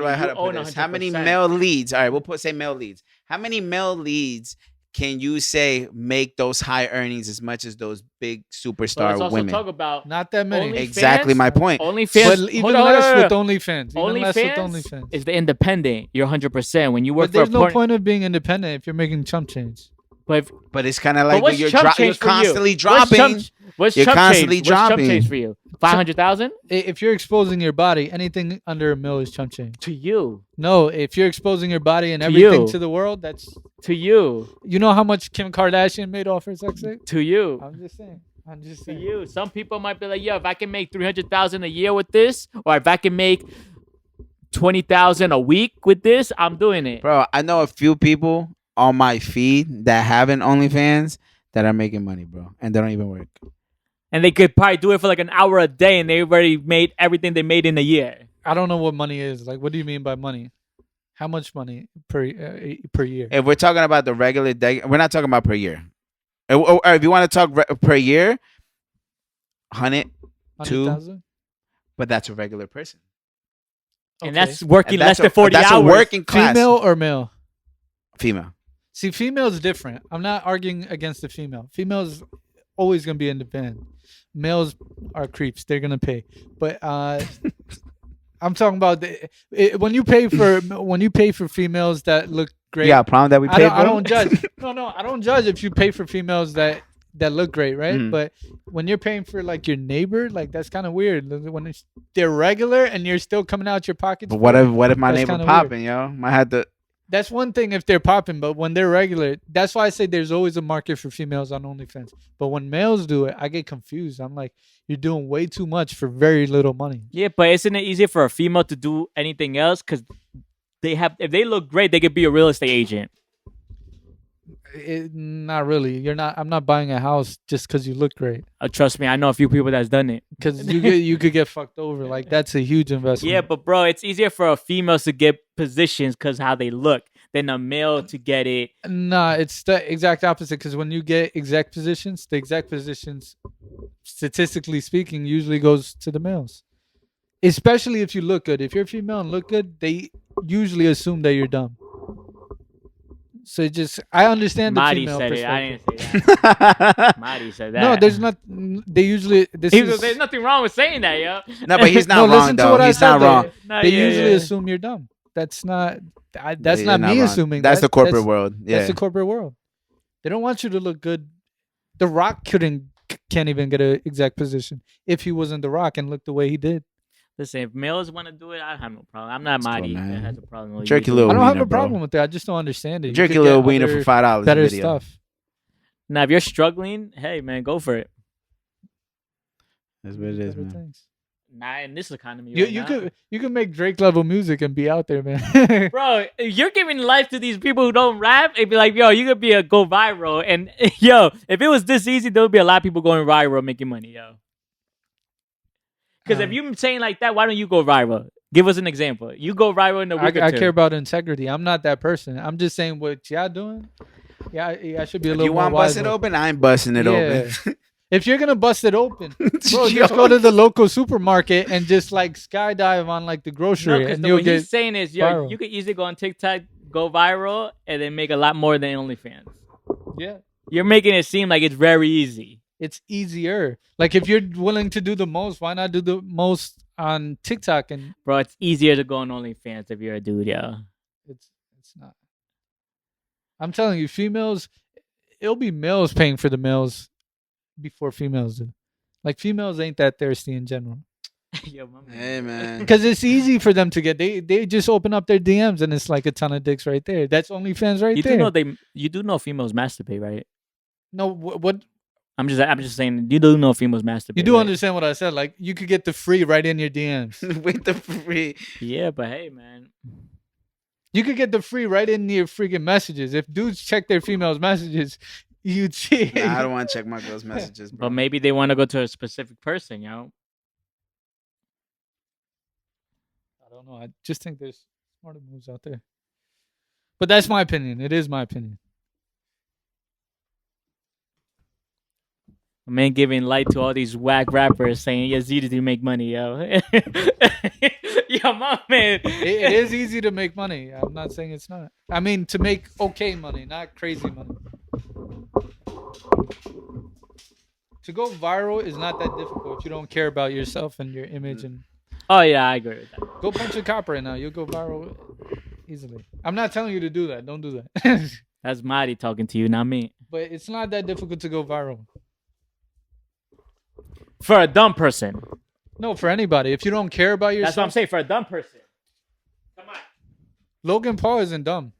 I put this? How many 100%. male leads? All right, we'll say male leads. How many male leads can you say make those high earnings as much as those big But superstar let's also women? talk about Not that many. Only- Exactly my point. OnlyFans. But even Hold on, less hold on, with hold on. OnlyFans. Even less with OnlyFans. is the independent. You're 100%. When you work But for a there's no porn, point of being independent if you're making chump change. But it's kind of but like when what's you're, chump you're change for you? constantly What's dropping. What's You're chump constantly change? What's chump dropping. change for you? 500,000 If you're exposing your body, anything under $1 million is chump change. to you. No, if you're exposing your body and To everything you. to the world, that's To you. you know how much Kim Kardashian made off her sex tape? To you. I'm just saying. To you. Some people might be like, yo, if I can make 300,000 a year with this, or if I can make 20,000 a week with this, I'm doing it. Bro, I know a few people on my feed that have an OnlyFans that are making money, bro, and they don't even work. And they could probably do it for like an hour a day, and they already made everything they made in a year. I don't know what money is. Like, what do you mean by money? How much money per year? If we're talking about the regular day, we're not talking about per year. Or if you want to talk per year, 100, 100,000? but that's a regular person. And Okay. that's working And less that's than 40 that's hours. a working class. Female or male? Female. See, female is different. I'm not arguing against the female. Female's always gonna be independent. Males are creeps. They're gonna pay. But I'm talking about when you pay for females that look great. Yeah, problem that we pay. I don't judge. No, I don't judge if you pay for females that look great, right? Mhm. But when you're paying for like your neighbor, like that's kind of weird. When they're regular and you're still coming out your pockets. But what if my That's neighbor kinda popping, yo? Might have to. That's one thing if they're popping, but when they're regular, that's why I say there's always a market for females on OnlyFans. But when males do it, I get confused. I'm like, you're doing way too much for very little money. Yeah, but isn't it easier for a female to do anything else? Because if they look great, they could be a real estate agent. Not really. I'm not buying a house just because you look great. Trust me, I know a few people that's done it. Because you could get fucked over. Like that's a huge investment. Yeah, but bro, it's easier for a female to get positions because how they look than a male to get it. Nah, it's the exact opposite. Because when you get exec positions, the exec positions, statistically speaking, usually goes to the males. Especially if you look good. If you're a female and look good, they usually assume that you're dumb. So I understand the Mahdi female said it. perspective. I didn't say that. Mahdi said that. No, there's not. They usually. There's nothing wrong with saying that, yo. No, but he's not No, wrong listen to though. what I He's said, not though. wrong. No, They yeah, usually yeah. assume you're dumb. That's not. That's You're not me wrong. assuming. That's the corporate that's, world. Yeah. That's the corporate world. They don't want you to look good. The Rock can't even get an exec position if he wasn't The Rock and looked the way he did. Listen, if males want to do it, I have no problem. I'm not Mahdi cool, man. that has a problem with Jerky you. little I don't have wiener, a problem bro. with that. I just don't understand it. You Jerky could little get wiener other for $5 better video. stuff. Now, if you're struggling, hey man, go for it. That's what it is, Better man. things. Not in this economy. You right you could make Drake level music and be out there, man. Bro, you're giving life to these people who don't rap. It'd be like, yo, you could go viral. And yo, if it was this easy, there would be a lot of people going viral making money, yo. Because if you're saying like that, why don't you go viral? Give us an example. You go viral in a week or I two. care about integrity. I'm not that person. I'm just saying what y'all doing. Yeah, I should be a If little you more want wise bust it with- open, I ain't busting it Yeah. open. If you're gonna bust it open, bro, Yo. just go to the local supermarket and just like skydive on like the No, grocery, because and you'll what get. he's saying is, yo, viral. you could easily go on TikTok, go viral, and then make a lot more than OnlyFans. Yeah, You're making it seem like it's very easy. it's easier. Like if you're willing to do the most, why not do the most on TikTok? And Bro, it's easier to go on OnlyFans if you're a dude, yo. it's not. I'm telling you, females, it'll be males paying for the males before females do. Like females ain't that thirsty in general. Yo, my man. Hey, man. Because it's easy for them to get. They just open up their DMs and it's like a ton of dicks right there. That's OnlyFans right You there. do know you do know females masturbate, right? No, what I'm just saying you do know females masturbate. you do right? understand what I said? Like you could get the free right in your DMs. With the free. Yeah, but hey, man. You could get the free right in your freaking messages. If dudes check their females' messages, you'd see. Nah, I don't want to check my girl's messages, bro. But maybe they want to go to a specific person, yo. I don't know. I just think there's smarter moves out there. But that's my opinion. It is my opinion. A man giving light to all these whack rappers saying, yeah, it's easy to make money, yo. Yo, my man. It is easy to make money. I'm not saying it's not. I mean, to make okay money, not crazy money. To go viral is not that difficult. You don't care about yourself and your image. And Oh, yeah, I agree with that. go punch a cop right now. You'll go viral easily. I'm not telling you to do that. Don't do that. That's Mahdi talking to you, not me. But it's not that difficult to go viral. For a dumb person. No, for anybody. If you don't care about yourself. That's what I'm saying, for a dumb person. Come on. Logan Paul isn't dumb.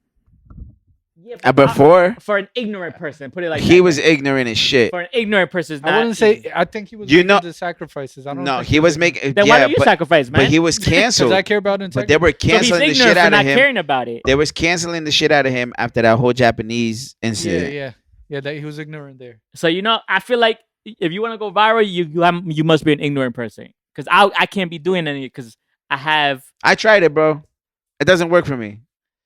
Yeah, Before, for an ignorant person, put it like he that. was ignorant as shit. For an ignorant person, it's not. I wouldn't say. I think he was You making know- the sacrifices. I don't. No, think he was did. making. Then why Yeah, don't you sacrifice, man? but he was Because canceled. I care about But integrity. they were so he's canceling the ignorant shit for out not of him. caring about it. They was canceling the shit out of him after that whole Japanese Yeah, incident. yeah. Yeah, that he was ignorant there. So I feel like if you want to go viral, you must be an ignorant person. Because I can't be doing any because I tried it, bro. It doesn't work for me.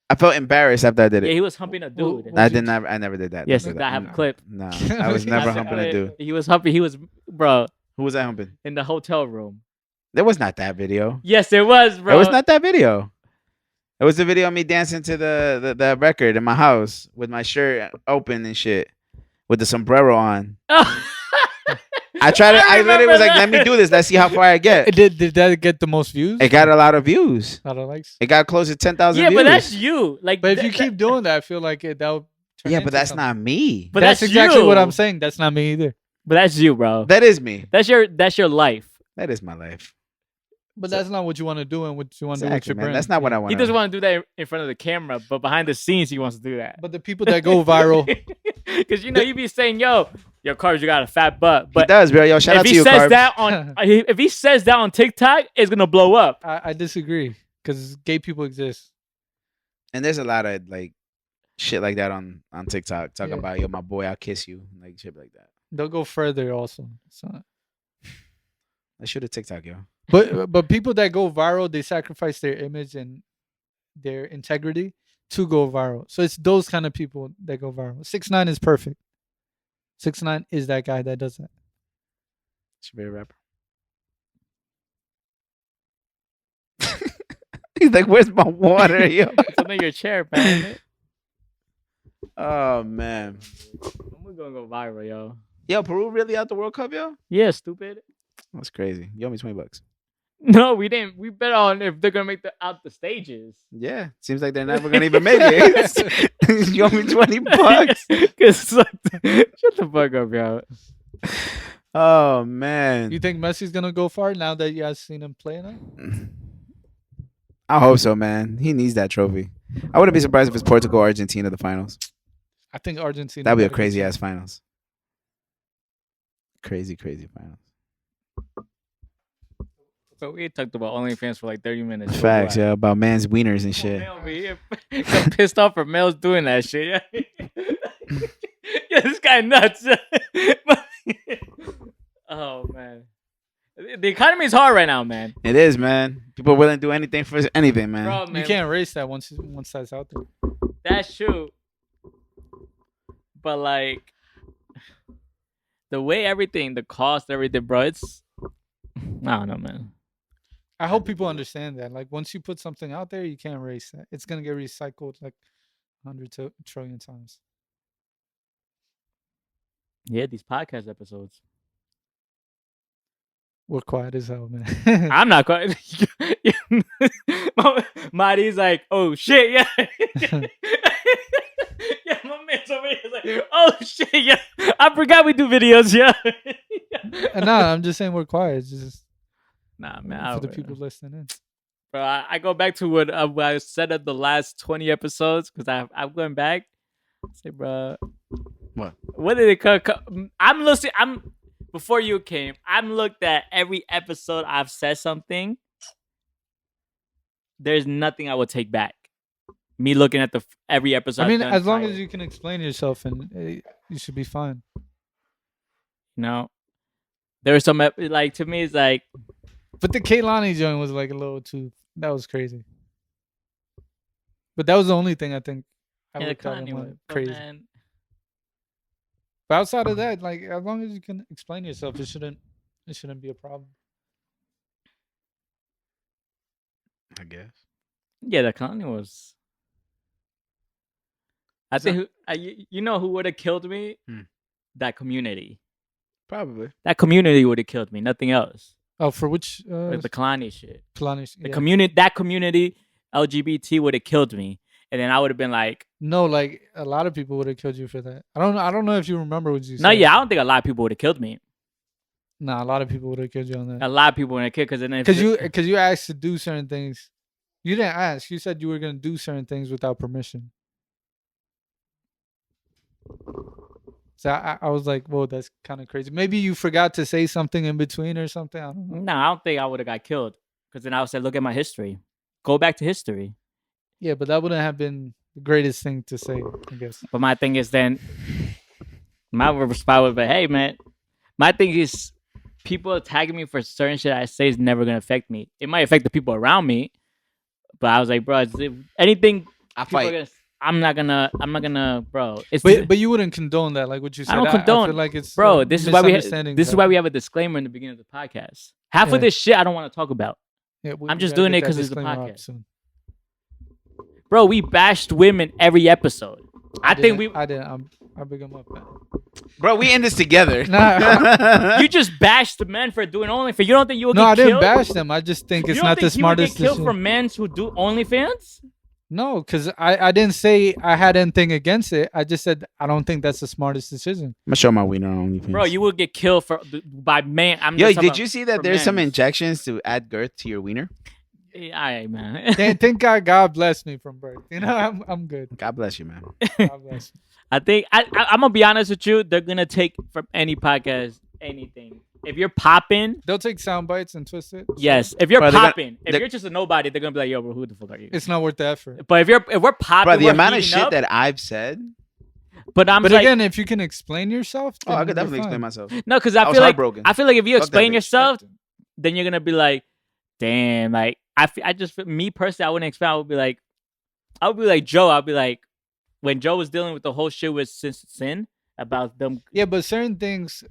I felt embarrassed after I did Yeah, it. he was humping a dude. Well, I never did that. Yes, Don't do I that. have a clip. No, I was never That's humping a dude. He was humping. He was, bro, Who was I humping? in the hotel room. There was not that video. Yes, it was, bro. It was not that video. It was the video of me dancing to the record in my house with my shirt open and shit, with the sombrero on. I tried it. I literally was like, "Let me do this. Let's see how far I get." Did that get the most views? It got a lot of views. A lot of likes. It got close to 10,000 Yeah, views. but that's you. Like, But if you keep doing that, I feel like that would turn Yeah, but into that's something. not me. But that's that's exactly you. what I'm saying. That's not me either. But that's you, bro. That is me. That's your life. That is my life. But that's not what you want to do and what you want to do with Exactly, your man. brand. That's not what I want. He doesn't want to do that in front of the camera, but behind the scenes, he wants to do that. But the people that go viral, Because you be saying, "Yo, Carbs, you got a fat butt." He But does, bro. Yo, shout if out to he you, says Carbs. that on if he says that on TikTok, it's gonna blow up. I disagree because gay people exist. And there's a lot of like shit like that on TikTok talking Yeah. about, "Yo, my boy, I'll kiss you," like shit like that. They'll go further also. So, I should have TikTok, yo. but people that go viral, they sacrifice their image and their integrity to go viral. So it's those kind of people that go viral. 6ix9ine is perfect. 6ix9ine is that guy that does that. Should be a rapper. He's like, "Where's my water, yo?" It's under your chair, man. Oh man, We're gonna go viral, yo. yo, Peru really out the World Cup, yo? Yeah, stupid. That's crazy. You owe me $20. No, we didn't. We bet on if they're gonna make out the stages. Yeah, seems like they're never gonna even make it. You owe me $20. 'Cause, shut the fuck up, yo. Oh man, You think Messi's gonna go far now that you guys seen him play now? I hope so, man. He needs that trophy. I wouldn't be surprised if it's Portugal or Argentina the finals. I think Argentina. That'd be a better get crazy you. ass finals. Crazy finals. But we talked about OnlyFans for like 30 minutes. Facts, yeah, about man's wieners and shit. Male over here. Got pissed off for males doing that shit. Yeah, this guy nuts. Oh man, the economy is hard right now, man. It is, man. People are willing to do anything for anything, man. Bro, man, You can't erase that once that's out there. that's true. But like the way everything, the cost, everything, bro, it's I don't know, man. I hope people understand that. Like once you put something out there, you can't erase that. It's gonna get recycled like 100 trillion times. Yeah, these podcast episodes. We're quiet as hell, man. I'm not quite. Mahdi's like, oh shit, yeah. Yeah, my man's over here like, oh shit, yeah. I forgot we do videos, yeah. Nah, I'm just saying we're quiet. It's just Nah, man. for the people listening in. Bro, I go back to what I said at the last 20 episodes because I'm going back. Say, bro, what did it cut? I'm listening. Before you came, I'm looked at every episode I've said something. There's nothing I would take back. Me looking at every episode. I mean, I've done as long prior. as you can explain yourself, and you should be fine. You know, there was some like to me it's like But the Kaylani joint was like a little too. That was crazy. But that was the only thing I think I yeah, looked at Kanye and was- went but crazy. man, But outside of that, like as long as you can explain yourself, it shouldn't be a problem. I guess. yeah, the Kanye was. I think you know who would have killed me? Hmm. That community. Probably. That community would have killed me. Nothing else. Oh, for which Like the Kanye shit. Kalani? The community, that community, LGBT would have killed me, and then I would have been like, No, like a lot of people would have killed you for that. I don't know if you remember what you said. no, yeah, I don't think a lot of people would have killed me. Nah, a lot of people would have killed you on that. A lot of people would have killed because then Because you asked to do certain things. You didn't ask. You said you were gonna do certain things without permission. So I was like, whoa, that's kind of crazy. Maybe you forgot to say something in between or something. I don't know. no, I don't think I would have got killed because then I would say, look at my history. Go back to history. Yeah, but that wouldn't have been the greatest thing to say, I guess. But my thing is then My response was, but hey, man, my thing is people attacking me for certain shit I say is never gonna affect me. It might affect the people around me, but I was like, bro, if anything, I people are fight. gonna. I'm not gonna, bro. It's But you wouldn't condone that, like what you said. I don't I condone, feel like it's bro. This is why we misunderstanding. have a disclaimer in the beginning of the podcast. Half Yeah. of this shit I don't want to talk about, Yeah, I'm just gotta doing get it that 'cause it's the disclaimer up podcast. soon. bro. We bashed women every episode. I think we. I didn't. I'll big them up, man. Bro, we in this together. Nah. You just bashed the men for doing OnlyFans. You don't think you will No, get I didn't killed? bash them. I just think You it's don't not the think he would smartest get killed decision. from men who do OnlyFans? No, because I didn't say I had anything against it. I just said I don't think that's the smartest decision. I'm gonna show my wiener on OnlyFans. Bro, you will get killed by man. Yo, did you see that for there's some men's. injections to add girth to your wiener? Yeah, all right, man. Thank God blessed me from birth. You know, I'm good. God bless you, man. God bless me. I think I'm gonna be honest with you. They're gonna take from any podcast anything. If you're popping, They'll take sound bites and twist it. yes. If you're Bro, they're gonna- popping, if you're just a nobody, they're gonna be like, "Yo, bro, who the fuck are you?" It's not worth the effort. But if we're popping, Bro, the we're amount of heating shit up, that I've said. But I'm But like, again, if you can explain yourself, Oh, I then could you're definitely fine. explain myself. no, because I I was feel like heartbroken. I feel like if you Fuck that explain bitch. yourself, then you're gonna be like, "Damn!" Like I just me personally, I wouldn't expect. I would be like Joe. I'd be like, when Joe was dealing with the whole shit with sin about them. Yeah, but certain things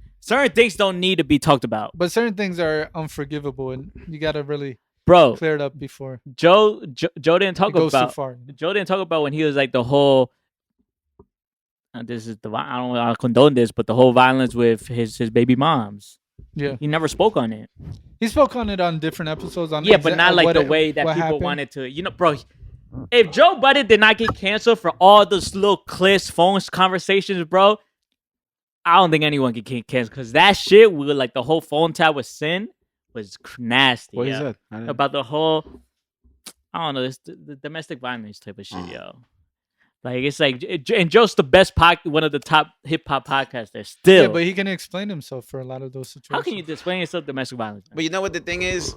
Don't need to be talked about, are unforgivable, and you gotta really bro. clear it up before Joe didn't talk it goes about. too far. Joe didn't talk about when he was like the whole. This is I don't want to condone this, but the whole violence with his baby moms. Yeah, He never spoke on it. he spoke on it on different episodes. On Yeah, but not like what the way that what people happened. wanted to. You know, bro. If Joe Budden did not get canceled for all those little clips, phones, conversations, bro, I don't think anyone can get canceled because that shit with like the whole phone tap with Sin was nasty. What yo. is that? I didn't- About the whole, I don't know, this the domestic violence type of shit, yo. Like it's like, and Joe's the best one of the top hip hop podcasters still. Yeah, but he can explain himself for a lot of those situations. How can you explain yourself domestic violence? Man? But you know what the thing is?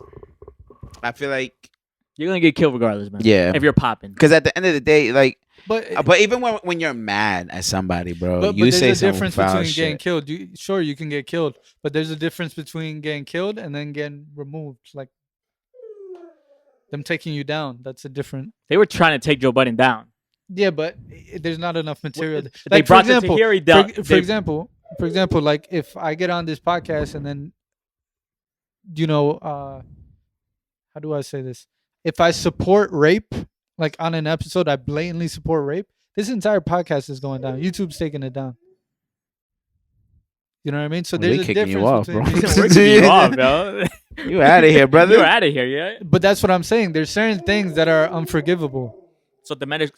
I feel like You're gonna get killed regardless, man. Yeah. If you're popping. because at the end of the day, like, But but even when you're mad at somebody, bro, but you there's say a some difference foul between getting shit. killed. Sure, you can get killed, but there's a difference between getting killed and then getting removed. Like them taking you down. That's a different. They were trying to take Joe Budden down. Yeah, but there's not enough material. They Like, brought the Tahiri down. For example, like if I get on this podcast and then, how do I say this? If I support rape, like on an episode, I blatantly support rape. This entire podcast is going down. YouTube's taking it down. You know what I mean? So Well, there's they a kicking you difference off, bro. between. We're kicking you off, bro. You out of here, brother. You're out of here, yeah. But that's what I'm saying. There's certain things that are unforgivable. So domestic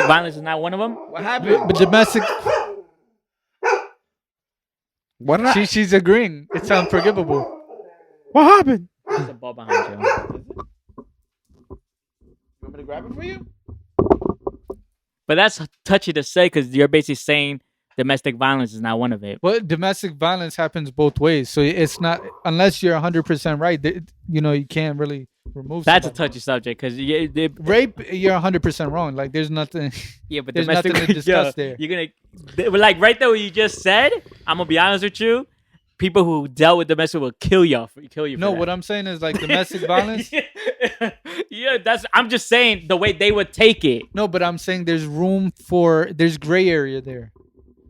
violence is not one of them. What happened? But domestic, What happened? she's agreeing. It's unforgivable. What happened? There's a ball behind you. Want me to grab it for you? But that's touchy to say because you're basically saying domestic violence is not one of it. Well, domestic violence happens both ways. So it's not unless you're 100% right. You can't really remove. That's a somebody. touchy subject because Rape. You're 100% wrong. Like there's nothing. yeah, but There's domestic nothing to discuss there. You're gonna like right there what you just said. I'm gonna be honest with you. People who dealt with domestic will kill you. No, what I'm saying is like domestic violence. yeah, I'm just saying the way they would take it. No, but I'm saying there's gray area there.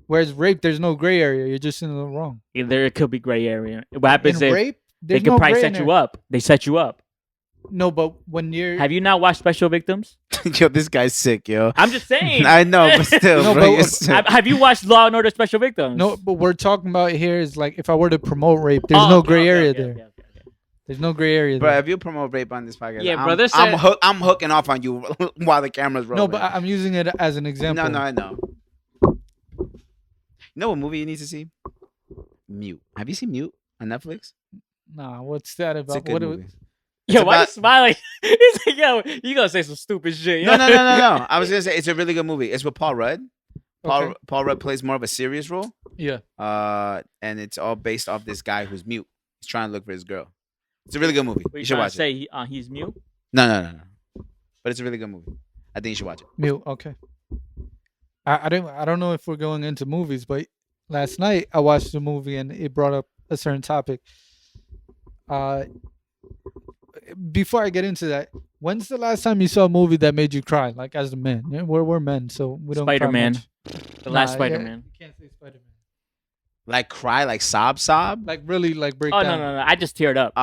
Whereas rape, there's no gray area. You're just in the wrong. There could be gray area. What happens In if rape, they there's could no probably gray set in you there. up? They set you up. No, but when you're Have you not watched Special Victims? Yo, this guy's sick, yo. I'm just saying. I know, but still, No, bro. but- you're sick. Have you watched Law and Order Special Victims? no, but we're talking about here is like if I were to promote rape, there's Oh, no okay, gray okay, area okay, there. okay. There's no gray area Bro, there. if you promote rape on this podcast, Yeah, I'm, bro, this I'm, said- hook, I'm hooking off on you while the camera's rolling. No, but I'm using it as an example. No, I know. You know what movie you need to see? Mute. Have you seen Mute on Netflix? Nah, what's that It's a about? good movie. Yo, It's why you about- smiling? He's like, yo, you gonna say some stupid shit. No. I was gonna say it's a really good movie. It's with Paul Rudd. Okay. Paul Rudd plays more of a serious role. Yeah. And it's all based off this guy who's mute. He's trying to look for his girl. It's a really good movie. What You should watch it. say he's mute? No. But it's a really good movie. I think you should watch it. Mute. Okay. I don't know if we're going into movies, but last night I watched the movie and it brought up a certain topic. Uh, before I get into that, when's the last time you saw a movie that made you cry? Like as a man, yeah, we're men, so we don't cry Spider-Man. much. The last Nah, Spider-Man. You can't say Spider-Man. Like cry, like sob. Like really, like break Oh down. no! I just teared up.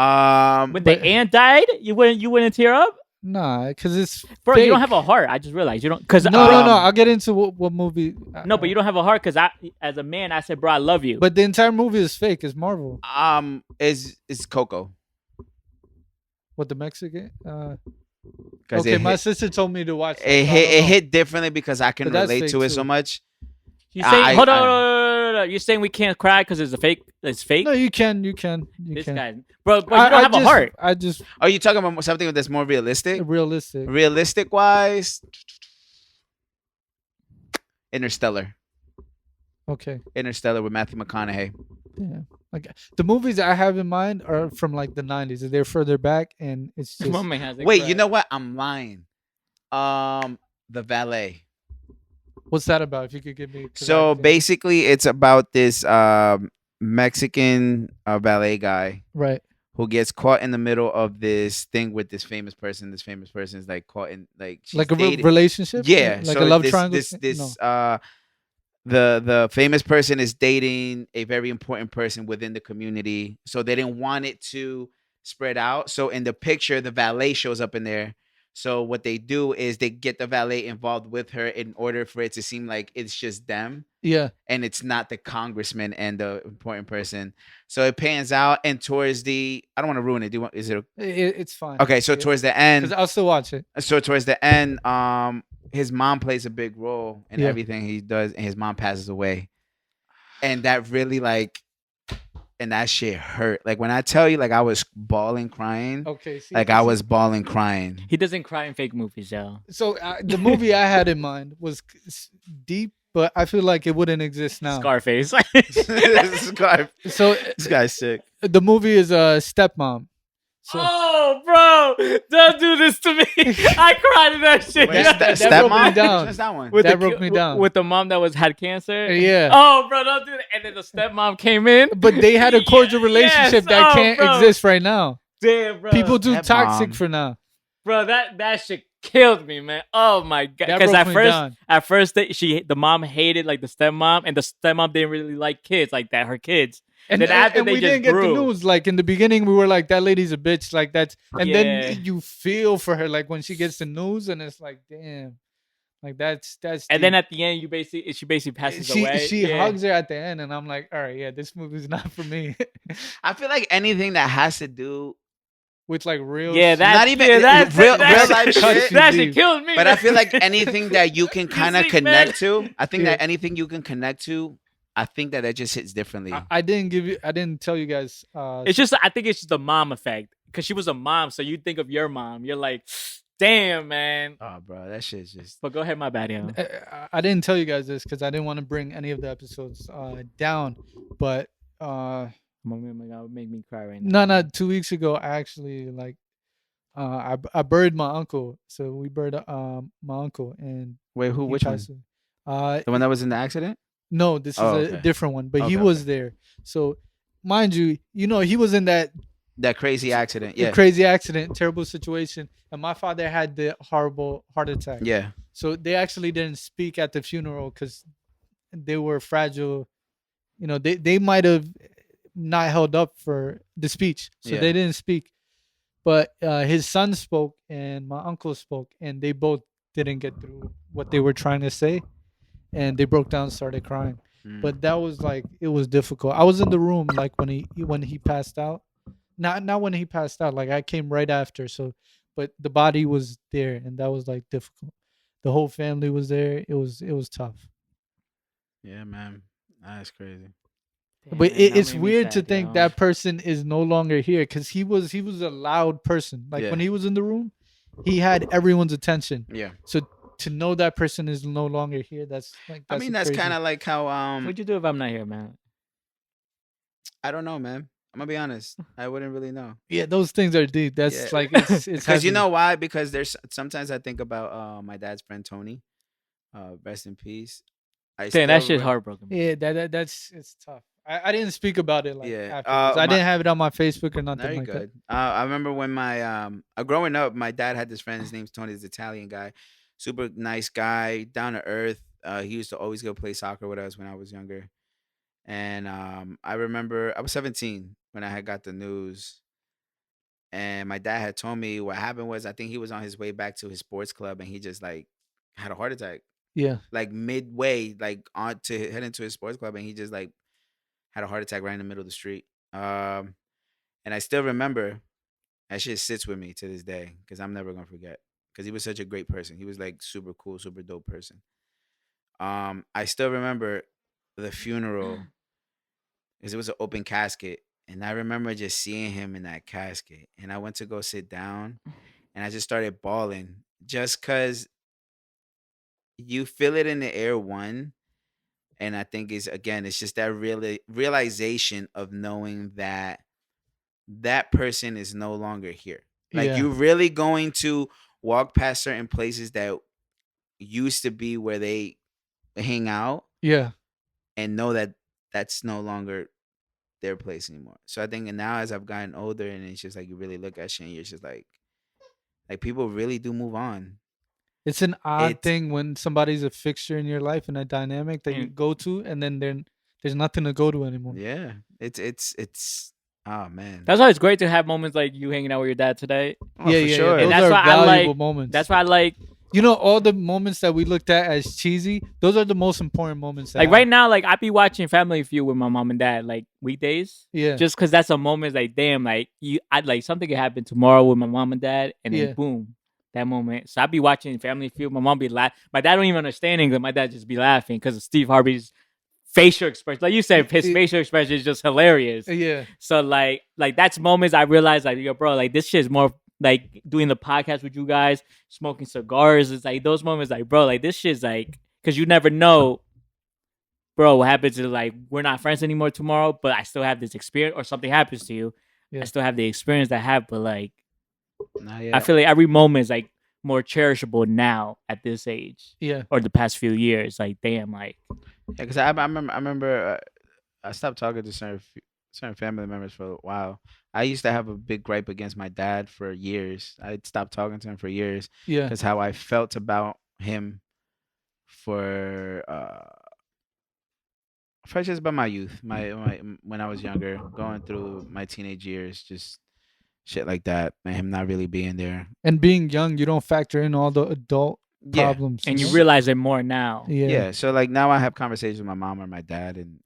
When but- the ant died, you wouldn't tear up, Nah, because it's bro. fake. You don't have a heart. I just realized you don't. Cause No. I'll get into what movie. no, but you don't have a heart. Cause as a man, I said, bro, I love you. But the entire movie is fake. It's Marvel. Is Coco? What the Mexican? 'Cause Okay, it my hit, sister told me to watch. it so I don't hit it know. hit differently because I can But that's relate fake to it too. so much. you saying, I- hold on, I- no. You're saying we can't cry because it's a fake. It's fake. No, you can. You This can. guy, bro. But you don't have a heart. I just Are you talking about something that's more realistic? realistic. Realistic wise, Interstellar. Okay. Interstellar with Matthew McConaughey. Yeah. Like the movies I have in mind are from like the 90s. They're further back, and it's just. My man hasn't Wait, cried. you know what? I'm lying. The Valet. What's that about? If you could give me. 'cause So I think- basically, it's about this Mexican ballet guy Right. who gets caught in the middle of this thing with this famous person. This famous person is like caught in like she's Like a dating- relationship. Yeah, Like so a love this, triangle. This No. the famous person is dating a very important person within the community, so they didn't want it to spread out. So in the picture, the valet shows up in there. So what they do is they get the valet involved with her in order for it to seem like it's just them Yeah. and it's not the congressman and the important person. So it pans out, and towards the I don't want to ruin it. Do you want? Is it It's fine. okay? So towards the end, Because I'll still watch it. his mom plays a big role in Yeah. everything he does, and his mom passes away, and that really and that shit hurt. Like when I tell you, like I was bawling, crying, Okay. See, like I was bawling, crying. He doesn't cry in fake movies, yo. So the movie I had in mind was deep, but I feel like it wouldn't exist now. Scarface. this So guy's sick. the movie is Stepmom. So Oh, bro, don't do this to me. I cried in that shit. Wait, that broke me Stepmom? down. What's that one? With that the broke me down. With the mom that had cancer. Yeah. Oh, bro, don't do that. And then the stepmom came in. But they had a cordial relationship Yes. that Oh, can't bro. exist right now. Damn, bro. People too Stepmom. toxic for now. Bro, that shit killed me, man. Oh my god. That Because broke me down. at first the mom hated like the stepmom, and the stepmom didn't really like kids like that. Her kids. And then after and they we just didn't get grew. the news. Like in the beginning, we were like, "That lady's a bitch." Like that's, and Yeah. then you feel for her. Like when she gets the news, and it's like, damn, like that's. And then deep. at the end, she basically passes away. she Yeah. hugs her at the end, and I'm like, all right, yeah, this movie's not for me. I feel like anything that has to do, With like real, Yeah, shit. that Not even- yeah, that, real- that, real life shit. That shit killed me. but I man. feel like anything that you can kind of see, connect to, I think Yeah. that anything you can connect to, I think that just hits differently. I didn't tell you guys. It's just I think it's just the mom effect because she was a mom, so you think of your mom. You're like, damn, man. Oh, bro, that shit's just. But go ahead, my bad, yo. I didn't tell you guys this because I didn't want to bring any of the episodes down, but My God, make me cry right now. no, 2 weeks ago, I actually like. I buried my uncle, so we buried my uncle, and Wait, who? he Which one? passed away. The one that was in the accident? No, this is Oh, a okay. different one, but he Okay, was there. So, mind you, he was in that That crazy accident. Yeah. crazy accident, terrible situation, and my father had the horrible heart attack. Yeah. So they actually didn't speak at the funeral because they were fragile. They might have not held up for the speech, so Yeah. they didn't speak. But his son spoke and my uncle spoke, and they both didn't get through what they were trying to say, and they broke down, started crying. Mm. But that was like it was difficult. I was in the room like when he passed out. Not when he passed out. Like I came right after. So, but the body was there, and that was like difficult. The whole family was there. It was tough. Yeah, man. That's crazy. Damn, But man, that it's made me weird to sad, think yo. that person is no longer here because he was a loud person. Like Yeah. when he was in the room, he had everyone's attention. Yeah. So to know that person is no longer here, that's like I mean, that's crazy. kind of like how What'd you do if I'm not here, man? I don't know, man. I'm gonna be honest. I wouldn't really know. Yeah, those things are deep. That's Yeah. like it's Because you heavy. know why? Because there's sometimes I think about my dad's friend Tony. Rest in peace. I Damn, that shit's remem- heartbroken. Yeah, that's it's tough. I didn't speak about it like Yeah. afterwards. I didn't have it on my Facebook or nothing Very like that. good. I remember when my growing up, my dad had this friend. His name's Tony. This Italian guy, super nice guy, down to earth. He used to always go play soccer with us when I was younger. And I remember I was 17 when I had got the news, and my dad had told me what happened was I think he was on his way back to his sports club, and he just like had a heart attack, Yeah. like midway, like on to head into his sports club, and he just like had a heart attack right in the middle of the street. And I still remember that shit sits with me to this day because I'm never gonna forget. Because he was such a great person. He was like super cool, super dope person. I still remember the funeral because it was an open casket, and I remember just seeing him in that casket. And I went to go sit down, and I just started bawling just because you feel it in the air. One, and I think it's again, it's just that really realization of knowing that that person is no longer here. Like Yeah. you're really going to walk past certain places that used to be where they hang out Yeah. and know that that's no longer their place anymore. So I think now as I've gotten older and it's just like you really look at shit and you're just like people really do move on. It's an odd It thing when somebody's a fixture in your life and a dynamic that you And- go to, and then there's nothing to go to anymore. yeah. It's oh man. That's why it's great to have moments like you hanging out with your dad today. Oh, for sure. Those And that's are why I valuable like- moments. That's why I like all the moments that we looked at as cheesy. Those are the most important moments. like right now, like I be watching Family Feud with my mom and dad like weekdays. Yeah. Just because that's a moment like damn, like I'd like something could happen tomorrow with my mom and dad, and then Yeah. boom, that moment. So I'd be watching Family Feud. My mom be laughing. My dad don't even understand English. My dad just be laughing because of Steve Harvey's facial expression. Like you said, his facial expression is just hilarious. Yeah. So like that's moments I realized like yo, bro, like this shit is more like doing the podcast with you guys, smoking cigars. It's like those moments, like bro, like this shit's like because you never know, bro, what happens is like we're not friends anymore tomorrow, but I still have this experience, or something happens to you, Yeah. I still have the experience that I have. But like Not I yet. feel like every moment is like more cherishable now at this age Yeah. or the past few years. Like damn, like Yeah, because I remember I stopped talking to certain family members for a while. I used to have a big gripe against my dad for years. I stopped talking to him for years Yeah. because how I felt about him for just about my youth, my when I was younger, going through my teenage years, just shit like that, and him not really being there. And being young, you don't factor in all the adult Yeah, problems. and you know? realize it more now. Yeah. yeah. So like now I have conversations with my mom or my dad, and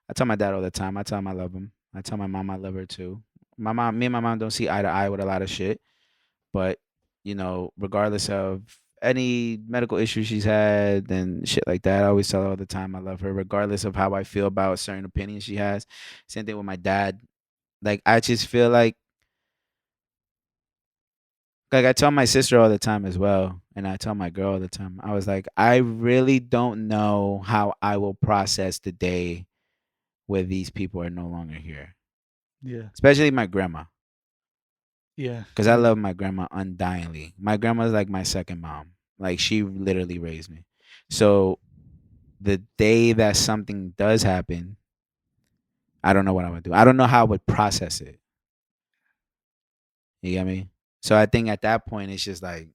I tell my dad all the time. I tell him I love him. I tell my mom I love her too. Me and my mom don't see eye to eye with a lot of shit, but regardless of any medical issues she's had and shit like that, I always tell her all the time I love her, regardless of how I feel about certain opinions she has. Same thing with my dad. Like I just feel like I tell my sister all the time as well, and I tell my girl all the time. I was like, I really don't know how I will process the day where these people are no longer here, Yeah. especially my grandma, Yeah. because I love my grandma undyingly. My grandma's like my second mom. Like she literally raised me. So the day that something does happen, I don't know what I would do. I don't know how I would process it. You get me? So I think at that point it's just like,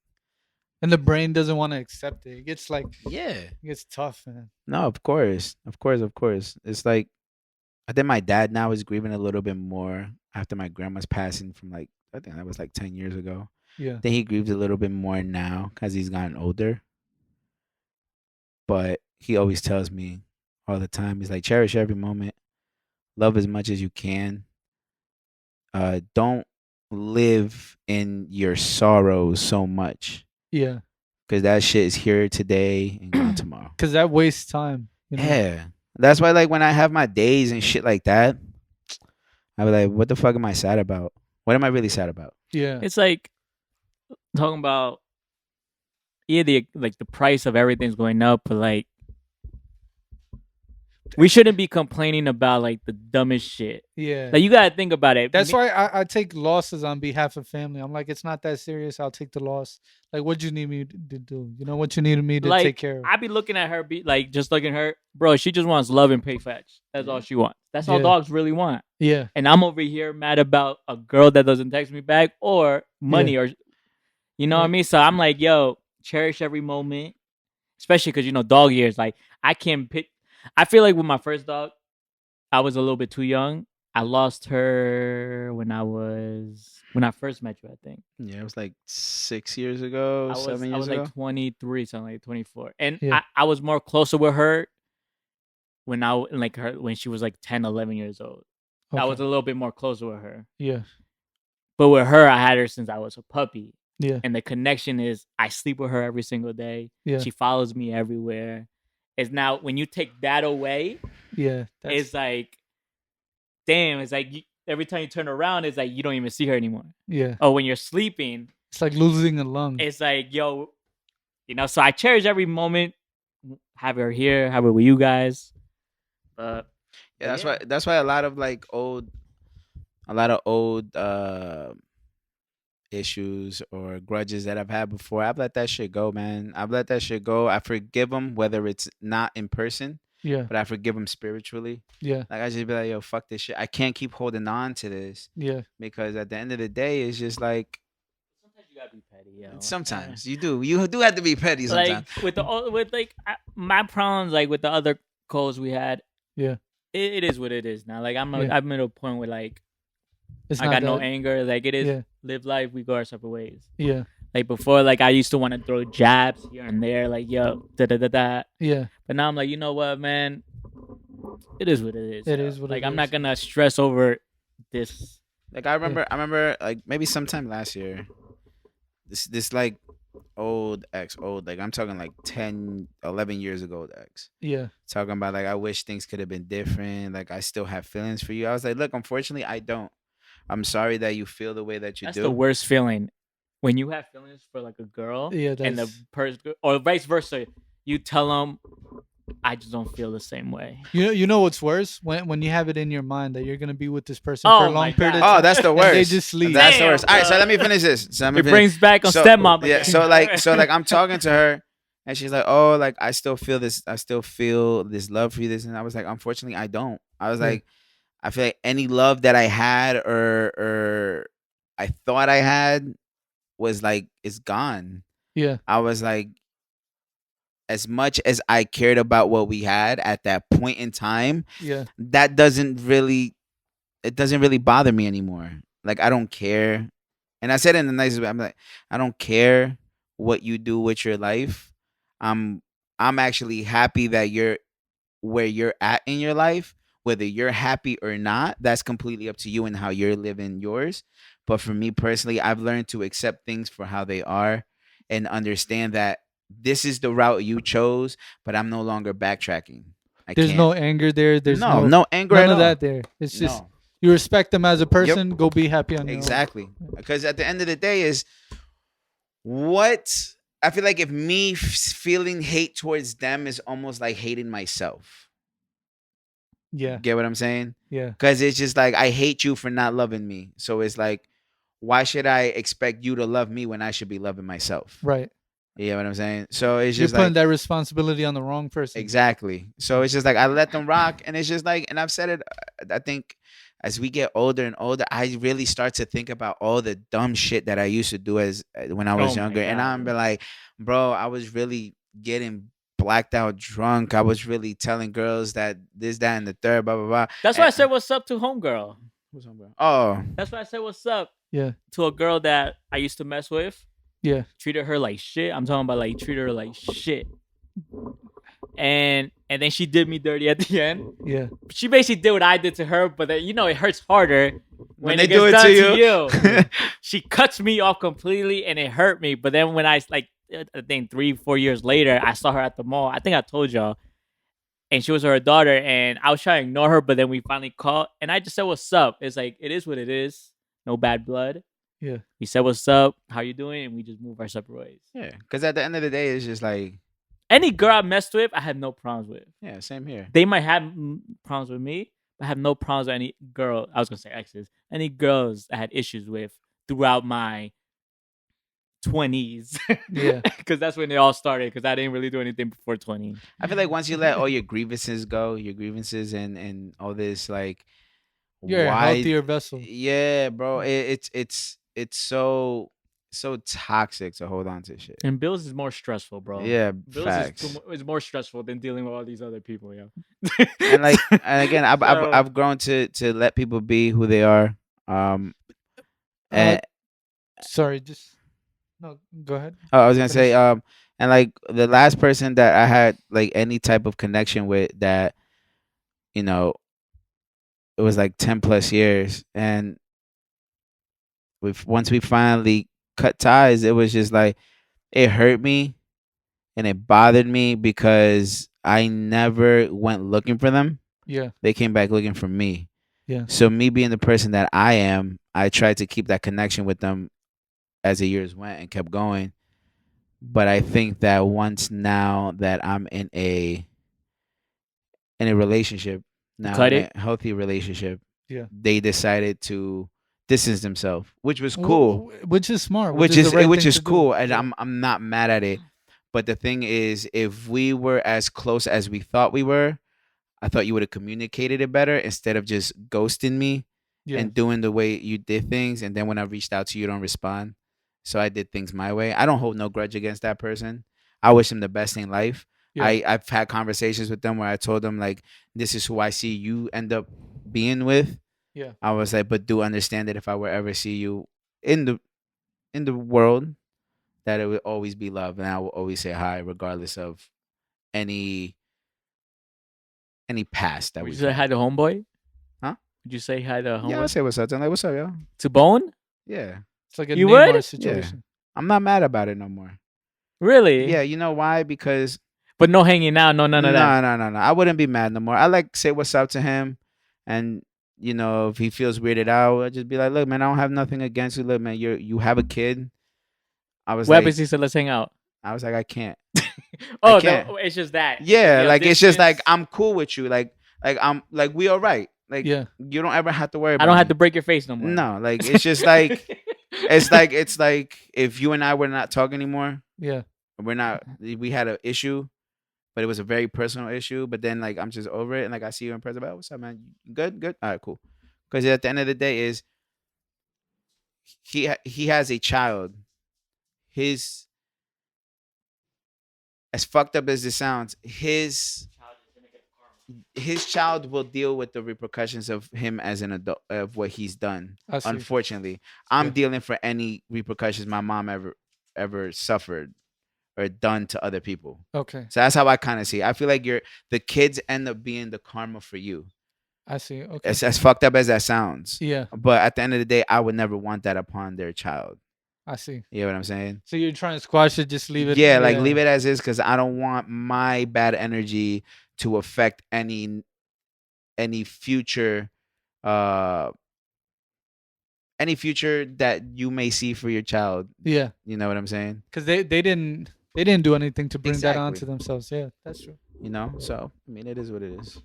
And the brain doesn't want to accept it. It gets yeah. it gets tough, man. No, of course. It's like I think my dad now is grieving a little bit more after my grandma's passing from like I think that was like 10 years ago. Yeah. I think he grieves a little bit more now because he's gotten older. But he always tells me all the time, he's like, cherish every moment, love as much as you can. Don't live in your sorrows so much Yeah. because that shit is here today and gone tomorrow. Because that wastes time. You know? Yeah. That's why like when I have my days and shit like that, I be like, what the fuck am I sad about? What am I really sad about? Yeah. It's like talking about the price of everything's going up, but like We shouldn't be complaining about like the dumbest shit. Yeah. Like you gotta think about it. That's why I take losses on behalf of family. I'm like, it's not that serious. I'll take the loss. Like, what you need me to do? You know what you needed me to like take care of. I be looking at her, be like just looking at her, bro. She just wants love and pay fetch. That's all she wants. That's all Yeah. dogs really want. Yeah. And I'm over here mad about a girl that doesn't text me back or money or, you know what I mean. So I'm like, yo, cherish every moment, especially because dog years. Like I can't pick. I feel like with my first dog, I was a little bit too young. I lost her when I first met you, I think. Yeah, it was like 6 years ago, 7 years I was ago. like 23, something like 24. And Yeah. I was more closer with her when when she was like 10, 11 years old. I was a little bit more closer with her. Yeah. But with her, I had her since I was a puppy. Yeah. And the connection is I sleep with her every single day. Yeah. She follows me everywhere. It's now when you take that away, Yeah. it's like, damn, it's like every time you turn around, it's like you don't even see her anymore. Yeah. Oh, when you're sleeping, It's like losing a lung. it's like, yo, so I cherish every moment. Have her here, have her with you guys. Yeah, that's why a lot of old issues or grudges that I've had before, I've let that shit go, man. I've let that shit go. I forgive them, whether it's not in person, Yeah. but I forgive them spiritually. Yeah. Like I just be like, yo, fuck this shit. I can't keep holding on to this Yeah. because at the end of the day, it's just like Sometimes you gotta be petty, yo. sometimes you do have to be petty sometimes. Like my problems, like with the other calls we had. Yeah. It is what it is now. Like I'm Yeah. at a point where like It's I not got no that- anger. Like it is Yeah. live life. We go our separate ways. Yeah. Like before, like I used to want to throw jabs here and there, like yo, da da da da. Yeah. But now I'm like, you know what, man? It is what it is. It yo. is what like it I'm not is. gonna stress over this. Like I remember like maybe sometime last year, this like old like I'm talking like 10, 11 years ago old ex. Yeah. Talking about like I wish things could have been different. Like I still have feelings for you. I was like, look, unfortunately, I don't. I'm sorry that you feel the way that you That's do. the worst feeling when you have feelings for like a girl, Yeah. and the That's, person, or vice versa. You tell them, I just don't feel the same way. you know what's worse when you have it in your mind that you're gonna be with this person Oh for a my long period of God. time. Oh, that's the and worst. they just leave. That's the Damn, worst. All right, so bro. let me finish this. It brings back on stepmom. Yeah, again. so like I'm talking to her and she's like, oh, like I still feel this love for you. This, and I was like, unfortunately, I don't. I was Yeah. like, I feel like any love that I had or I thought I had was like it's gone. Yeah. I was like, as much as I cared about what we had at that point in time, Yeah. that doesn't really bother me anymore. Like I don't care. And I said it in the nicest way. I'm like, I don't care what you do with your life. I'm actually happy that you're where you're at in your life. Whether you're happy or not, that's completely up to you and how you're living yours. But for me personally, I've learned to accept things for how they are and understand that this is the route you chose, but I'm no longer backtracking. There's no anger there. There's no anger none at of all. that there. It's just No. you respect them as a person. Go be happy on your own. Exactly. Because at the end of the day is what I feel like if me feeling hate towards them is almost like hating myself. Yeah. Get what I'm saying? Yeah. Because it's just like I hate you for not loving me. So it's like, why should I expect you to love me when I should be loving myself? Right. You know what I'm saying? So it's You're just putting like that responsibility on the wrong person. exactly. So it's just like I let them rock, and it's just like, and I've said it. I think as we get older and older, I really start to think about all the dumb shit that I used to do as when I was Oh my younger, and God. I'm be like, bro, I was really getting blacked out drunk. I was really telling girls that this, that, and the third, blah blah blah. That's why I said what's up to homegirl. Who's homegirl? Oh, That's why I said what's up Yeah. to a girl that I used to mess with. Yeah. Treated her like shit. I'm talking about like treated her like shit. And then she did me dirty at the end. Yeah. She basically did what I did to her, but then, it hurts harder when they it gets do it done to you. She cuts me off completely, and it hurt me. But then when I think 3-4 years later, I saw her at the mall. I think I told y'all, and she was her daughter, and I was trying to ignore her, but then we finally caught, and I just said, "What's up?" It's like it is what it is. No bad blood. Yeah. We said, "What's up? How you doing?" And we just move our separate ways. yeah. Because at the end of the day, it's just like Any girl I messed with, I had no problems with. Yeah, same here. They might have problems with me, but I have no problems with any girl. I was gonna say exes. Any girls I had issues with throughout my 20s. Yeah. Because that's when they all started. Because I didn't really do anything before 20. I feel like once you let all your grievances go, your grievances and all this like You're a why healthier vessel. yeah, bro. It's so toxic to hold on to shit. And bills is more stressful, bro. Yeah, Bills facts. is more stressful than dealing with all these other people, yo. And like and again, So- I've grown to let people be who they are. And Sorry, just no. Go ahead. I was gonna say, Finish. and like the last person that I had like any type of connection with that, you know, it was like 10 plus years, and once we finally cut ties, it was just like it hurt me and it bothered me because I never went looking for them. Yeah. They came back looking for me. Yeah. So me being the person that I am, I tried to keep that connection with them as the years went and kept going. But I think that once now that I'm in a relationship, now cut in it? a healthy relationship, Yeah. they decided to distance themselves, which was cool. Which is smart. Which the is right which thing is to do. cool, and Yeah. I'm not mad at it. But the thing is, if we were as close as we thought we were, I thought you would have communicated it better instead of just ghosting me Yeah. and doing the way you did things. And then when I reached out to you, you don't respond. So I did things my way. I don't hold no grudge against that person. I wish them the best in life. Yeah. I've had conversations with them where I told them like, this is who I see you end up being with. Yeah. I was like, but do understand that if I were ever see you in the world, that it would always be love, and I will always say hi, regardless of any past that Would we you say hi to homeboy? Huh? Would you say hi to homeboy? Yeah, I'll say what's up. I'm like, what's up, yo? To Bone? Yeah, It's like a You Neymar would? situation. I'm not mad about it no more. Really? Yeah, you know why? Because But no hanging out, no none of that. no. I wouldn't be mad no more. I like say what's up to him, and you know if he feels weirded out, I'd just be like, look, man, I don't have nothing against you. Look, man, you have a kid. I was What like, happens? He said, let's hang out. I can't. Oh, can't. no, it's just that. Yeah, Yo, like it's just like distance. I'm cool with you. Like I'm like we all right. Like Yeah. you don't ever have to worry about I don't have me. to break your face no more. No, like it's just like it's like if you and I were not talking anymore, Yeah. we had an issue, but it was a very personal issue. But then like I'm just over it, and like I see you in person, oh, what's up, man? You good, all right, cool. Because at the end of the day, is he has a child. His as fucked up as this sounds, his child will deal with the repercussions of him as an adult of what he's done. I see. Unfortunately, I'm Yeah. dealing for any repercussions my mom ever suffered or done to other people. Okay. So that's how I kind of see it. I feel like the kids end up being the karma for you. I see. Okay. As fucked up as that sounds. Yeah. But at the end of the day, I would never want that upon their child. I see. You know what I'm saying? So you're trying to squash it, just leave it. Yeah, like leave it as is, because I don't want my bad energy to affect any future that you may see for your child. Yeah. You know what I'm saying? Because they didn't do anything to bring that on Exactly. to themselves. Yeah, that's true. You know? So I mean it is what it is.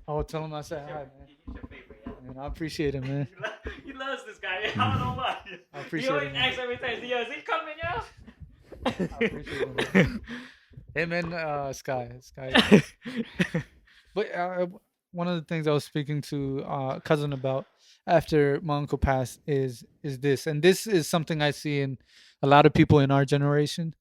Oh, tell him I said hi, man. Man, I appreciate it, man. He loves this guy. I don't know why. I appreciate He always it, man. asks every time, yo, is he coming, yo? I appreciate it, man. Hey, man, Sky. But one of the things I was speaking to cousin about after my uncle passed is this, and this is something I see in a lot of people in our generation.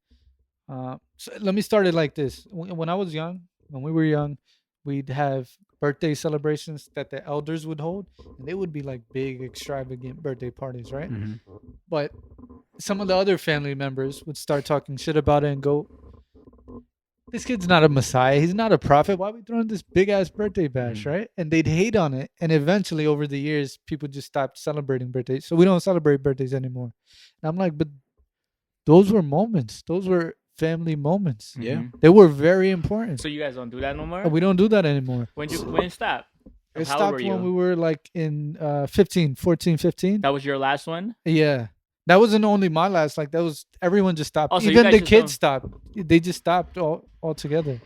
So let me start it like this: when I was young, when we were young, we'd have birthday celebrations that the elders would hold, and they would be like big, extravagant birthday parties, right? Mhm. But some of the other family members would start talking shit about it and go, this kid's not a messiah. He's not a prophet. Why are we throwing this big ass birthday bash, right? And they'd hate on it. And eventually, over the years, people just stopped celebrating birthdays. So we don't celebrate birthdays anymore. And I'm like, but those were moments. Those were family moments. Yeah. They were very important. So you guys don't do that no more? And we don't do that anymore. When it stopped? It How old stopped were you? when we were like in 14, 15. That was your last one? Yeah. That wasn't only my last. Like that was everyone just stopped. Oh, so you Even guys the just kids stopped. They just stopped all together.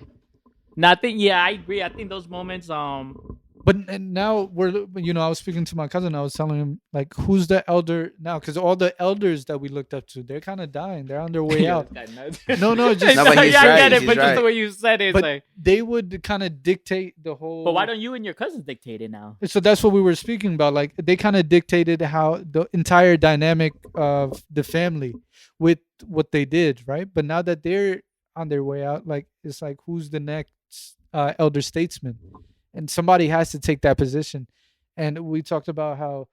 Nothing. Yeah, I agree. I think those moments. But now we're, I was speaking to my cousin. I was telling him like, who's the elder now? Because all the elders that we looked up to, they're kind of dying. They're on their way out. No, just No, but he's yeah, I right, get it. he's But just right. the way you said it, it's but like. they would kind of dictate the whole. But why don't you and your cousins dictate it now? So that's what we were speaking about. Like they kind of dictated how the entire dynamic of the family with what they did, right? But now that they're on their way out, like it's like who's the next elder statesman? And somebody has to take that position. And we talked about how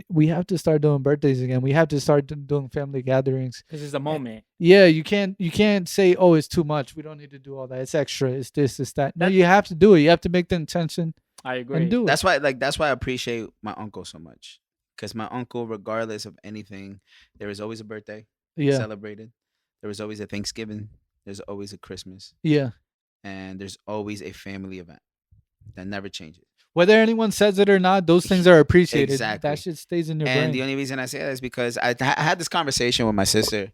we have to start doing birthdays again. We have to start doing family gatherings. Because it's a moment. Yeah, you can't say, oh, it's too much. We don't need to do all that. It's extra. It's this, it's that. No, you have to do it. You have to make the intention I agree. and do it. That's why I appreciate my uncle so much. Because my uncle, regardless of anything, there is always a birthday celebrated. There was always a Thanksgiving. There's always a Christmas. Yeah. And there's always a family event that never changes. Whether anyone says it or not, those things are appreciated. Exactly. That shit stays in your And brain. the only reason I say that is because I had this conversation with my sister.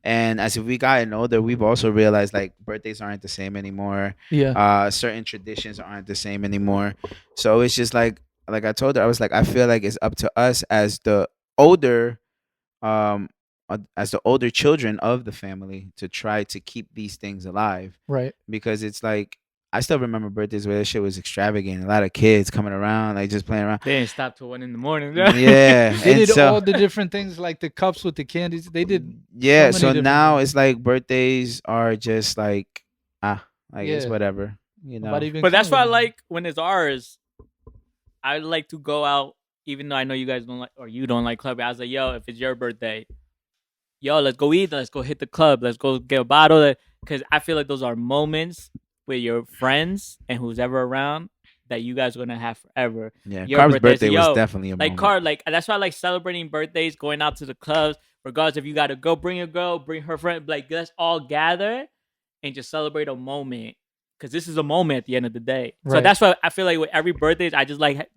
And as we gotten older, we've also realized like birthdays aren't the same anymore. Yeah. Certain traditions aren't the same anymore. So it's just like I told her, I was like, I feel like it's up to us as the older children of the family to try to keep these things alive. Right. Because it's like I still remember birthdays where that shit was extravagant. A lot of kids coming around, like just playing around. They didn't stop till 1 a.m. Yeah. They and did so, all the different things like the cups with the candies. They did. yeah. so So, many different now things. it's like birthdays are just like it's Yeah. whatever. You know. Nobody even But that's why I cares. like when it's ours. I like to go out, even though I know you guys don't like, or you don't like clubbing. I was like, yo, if it's your birthday, yo, let's go eat. Let's go hit the club. Let's go get a bottle. Because I feel like those are moments with your friends and who's ever around that you guys are gonna have forever. Yeah. Your Carb's birthday so, was yo, definitely a like moment. Carb. Like that's why I like celebrating birthdays, going out to the clubs. Regardless if you gotta go, bring a girl, bring her friend. Like let's all gather and just celebrate a moment. Because this is a moment at the end of the day. So Right. that's why I feel like with every birthday, I just like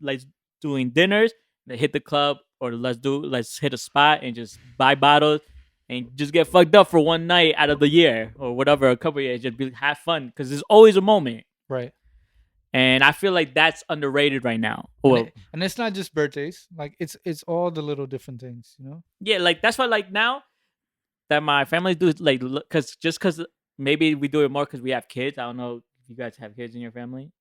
doing dinners, then hit the club, or let's hit a spot and just buy bottles and just get fucked up for one night out of the year or whatever, a couple of years, just have fun because there's always a moment. Right. And I feel like that's underrated right now. And, Well, and it's not just birthdays. Like it's all the little different things, you know? yeah, like that's why like now that my family do like because maybe we do it more because we have kids. I don't know if you guys have kids in your family.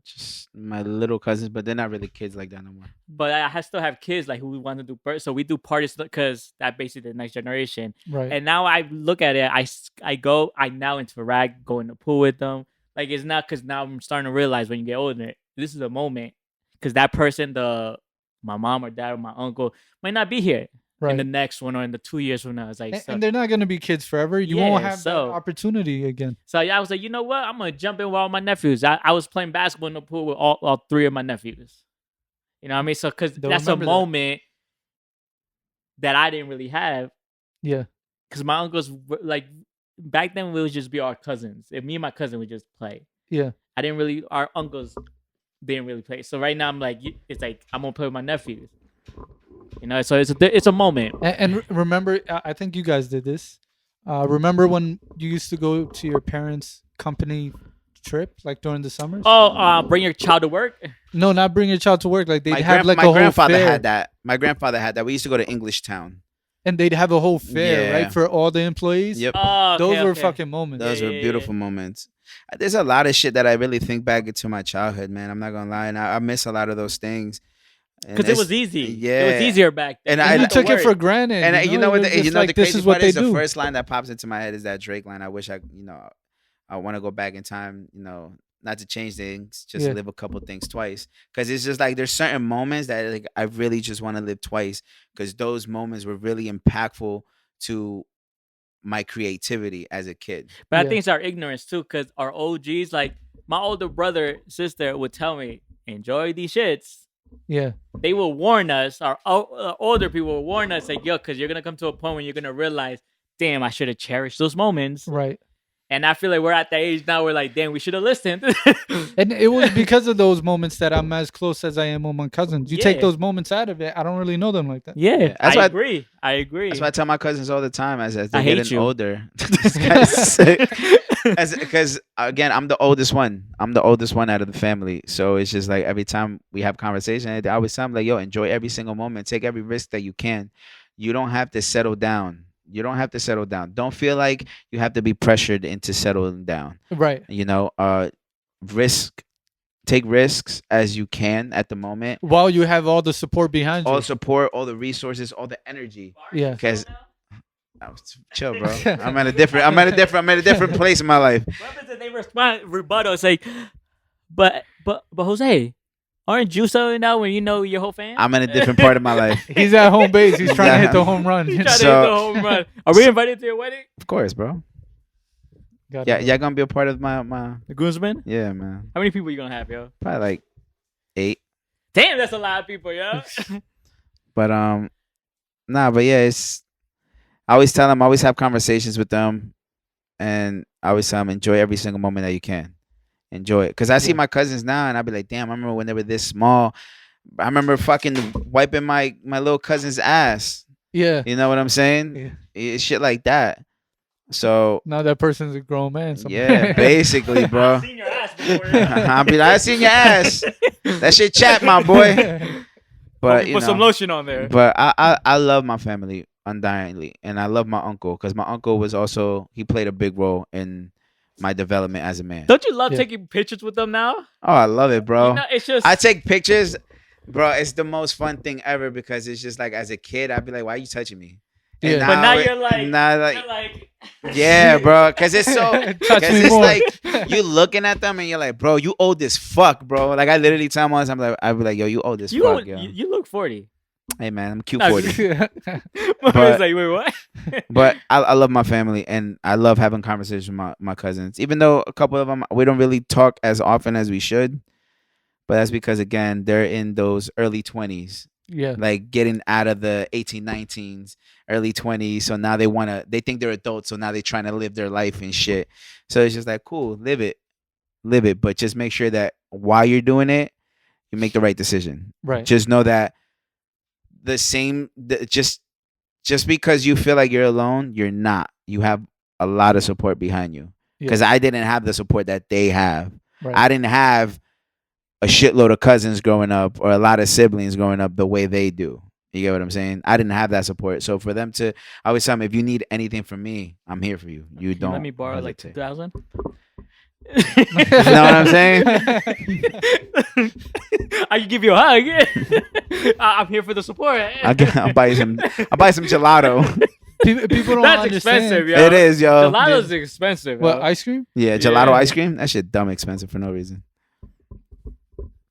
Just my little cousins, but they're not really kids like that no more. But I still have kids like who want to do so we do parties because that basically the next generation. Right. And now I look at it, I now interact, go in the pool with them. Like it's not because now I'm starting to realize when you get older, this is a moment because that person, my mom or dad or my uncle might not be here in the next one or in the 2 years from now. It's like, and they're not going to be kids forever. You won't have that opportunity again. So I was like, you know what? I'm going to jump in with all my nephews. I was playing basketball in the pool with all three of my nephews. You know what I mean? So because that's a moment that I didn't really have. Yeah. Because my uncles, like, back then we would just be our cousins. And me and my cousin would just play. Yeah. Our uncles didn't really play. So right now I'm like, it's like, I'm going to play with my nephews. You know, so it's a moment. And remember, I think you guys did this. Remember when you used to go to your parents' company trip, like during the summers? Oh, bring your child to work? No, not bring your child to work. Like they'd have like my a whole grandfather fair. had that. My grandfather had that. We used to go to English Town. And they'd have a whole fair, Yeah. right, for all the employees. Yep. Oh, Those were fucking moments. Those were beautiful moments. There's a lot of shit that I really think back into my childhood, man. I'm not gonna lie, and I miss a lot of those things. Because it was easy. Yeah. It was easier back then. And you took it for granted. And you know what? It was You just know like, the this crazy is what part they is do. the first line that pops into my head is that Drake line. I wish I want to go back in time. You know, not to change things, just live a couple things twice. Because it's just like there's certain moments that like I really just want to live twice. Because those moments were really impactful to my creativity as a kid. But I think it's our ignorance too, because our OGs, like my older brother, sister would tell me, enjoy these shits. Yeah. They will warn us, our older people will warn us, like, yo, because you're going to come to a point when you're going to realize, damn, I should have cherished those moments. Right. And I feel like we're at that age now. We're like, damn, we should have listened. And it was because of those moments that I'm as close as I am with my cousins. You take Yeah. those moments out of it, I don't really know them like that. Yeah, That's I why- agree. I agree. That's why I tell my cousins all the time as they're I hate getting you. older. This guy's sick. Because again, I'm the oldest one. I'm the oldest one out of the family. So it's just like every time we have conversation, I always tell them like, yo, enjoy every single moment. Take every risk that you can. You don't have to settle down. You don't have to settle down. Don't feel like you have to be pressured into settling down. Right. You know, take risks as you can at the moment. While you have all the support behind All you. the support, all the resources, all the energy. Yeah. Because chill, bro. I'm at a different place in my life. What happens if they rebuttal? It's like, but Jose, aren't you so now when you know your whole fam? I'm in a different part of my life. He's at home base. He's trying to hit the home run. He's trying to So- hit the home run. Are we invited to your wedding? Of course, bro. Got Yeah, it. y'all gonna be a part of my The groomsmen? yeah, man. How many people you gonna have, yo? Probably like 8. Damn, that's a lot of people, yo. But but yeah, I always tell them, I always have conversations with them, and I always tell them enjoy every single moment that you can. Enjoy it, because I see Yeah. my cousins now, and I'll be like, damn, I remember when they were this small. I remember fucking wiping my little cousin's ass. Yeah. You know what I'm saying? It's shit like that. So Now that person's a grown man. yeah, basically, bro. I've seen your ass before. Yeah. I'll be like, I seen your ass. That shit chat, my boy. But you Put some know, lotion on there. but I love my family undyingly, and I love my uncle because my uncle was also, he played a big role in my development as a man. Don't you love Yeah. taking pictures with them now? Oh, I love it, bro. You know, it's just I take pictures, bro. It's the most fun thing ever because it's just like as a kid, I'd be like, "Why are you touching me?" And Yeah. But now it- you're like- now like, you're like yeah, bro. Because it's so, Touch because me it's more. like you looking at them and you're like, bro, you old as fuck, bro. Like I literally tell them all the time, like, I'd be like, yo, you old as you, fuck, yo. you look 40. Hey man, I'm cute No, 40. It's But- like, wait, what? But I love my family, and I love having conversations with my cousins. Even though a couple of them, we don't really talk as often as we should. But that's because, again, they're in those early 20s, Yeah. like getting out of the 18, 19s, early 20s. So now they think they're adults. So now they're trying to live their life and shit. So it's just like, cool, live it. But just make sure that while you're doing it, you make the right decision. Right. Just know that just because you feel like you're alone, you're not. You have a lot of support behind you. Yeah. Because I didn't have the support that they have. Right. I didn't have a shitload of cousins growing up or a lot of siblings growing up the way they do. You get what I'm saying? I didn't have that support. So for them to, I always tell them, if you need anything from me, I'm here for you. You Can don't let me borrow like hesitate. 2,000. You know what I'm saying? I can give you a hug. I'm here for the support. I'll buy you some gelato. People don't That's understand. expensive, yo. It is, yo. Gelato's expensive. What, yo. ice cream? Yeah, gelato Yeah. ice cream. That shit dumb expensive for no reason.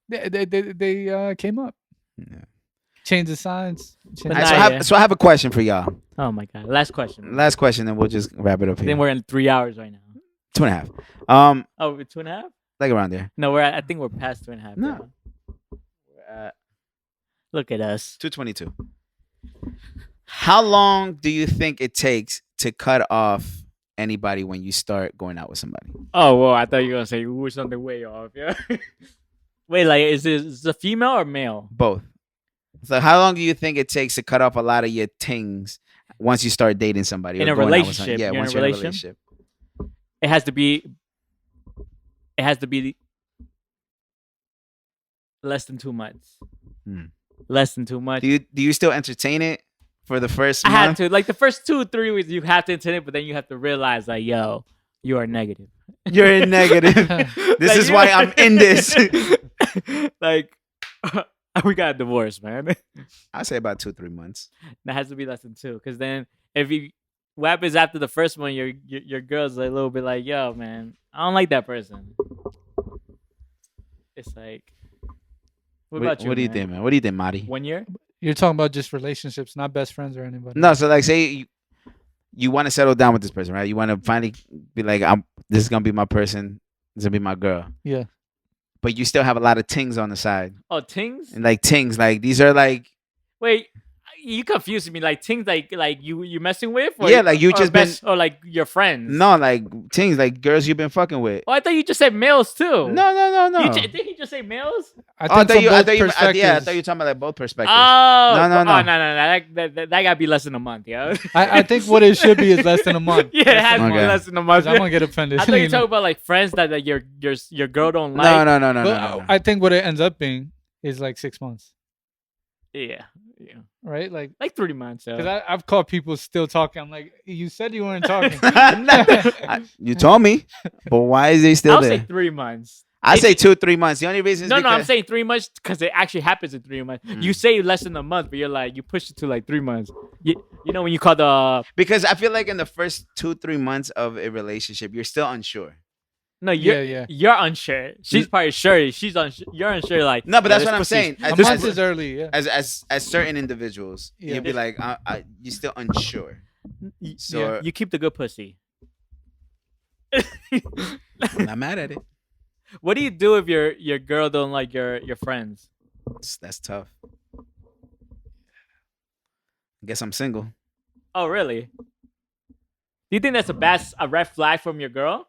They came up. Yeah. Change the signs. But All right, nah, yeah. so I have a question for y'all. Oh my god! Last question. Last question, and we'll just wrap it up Then here. we're in 3 hours right now. 2.5. Oh, we're 2.5? Like around there. No, we're. I think we're past 2.5. No. now. Look at us. 2:22. How long do you think it takes to cut off anybody when you start going out with somebody? Oh, well, I thought you were gonna say ooh something way off. Yeah. Wait, like is this a female or male? Both. So how long do you think it takes to cut off a lot of your tings once you start dating somebody? In or a going out with somebody? relationship. Yeah, You're in once a you're in a relationship? relationship. It has to be. It has to be less than 2 months. Hmm. Less than 2 months. Do you still entertain it for the first I had month? to, like the first 2-3 weeks, you have to entertain it, but then you have to realize, like, yo, you are negative. You're in negative. This Like, is you- why I'm in this. Like, we got a divorce, man. I say about 2-3 months. That has to be less than 2, because then if you what happens after the first one, your girl's a little bit like, yo, man, I don't like that person. It's like, what about you? What do you think, man? What do you think, Mahdi? 1 year? You're talking about just relationships, not best friends or anybody. No, so like, say you want to settle down with this person, right? You want to finally be like, this is gonna be my person. This is gonna be my girl. Yeah. But you still have a lot of tings on the side, Oh, tings? and like tings, like these are like, Wait, you confusing me. Like things like you messing with. Or, Yeah, like you or just best, or like your friends. No, like things like girls you've been fucking with. Oh, I thought you just said males too. No. Did he just say males? I Oh, I think thought from you. both I thought you. perspectives. Yeah, I thought you were talking about like both perspectives. Oh, No. Oh, no. That gotta be less than a month, yo. I think what it should be is less than a month. Yeah, it has to be Okay. less than a month. 'Cause I'm gonna get offended. I thought you You were know? talking about like friends that your girl don't like. No. But I think what it ends up being is like 6 months, Yeah. right? Like 3 months. So. because I've caught people still talking. I'm like, you said you weren't talking. You told me, but why is they still I'll there? say 3 months. I say 2-3 months. The only reason is No, because I'm saying 3 months because it actually happens in 3 months. You say less than a month, but you're like you push it to like 3 months. You know when you call the because I feel like in the first 2-3 months of a relationship, you're still unsure. no you're Yeah. you're unsure. She's probably sure. She's unsure. You're unsure. Like No, but that's this what I'm pussy's- saying. A month is early. Yeah. As certain individuals, Yeah. you'll be like, you're still unsure. So you keep the good pussy. I'm not mad at it. What do you do if your girl don't like your friends? That's tough. I guess I'm single. Oh, really? Do you think that's a red flag from your girl?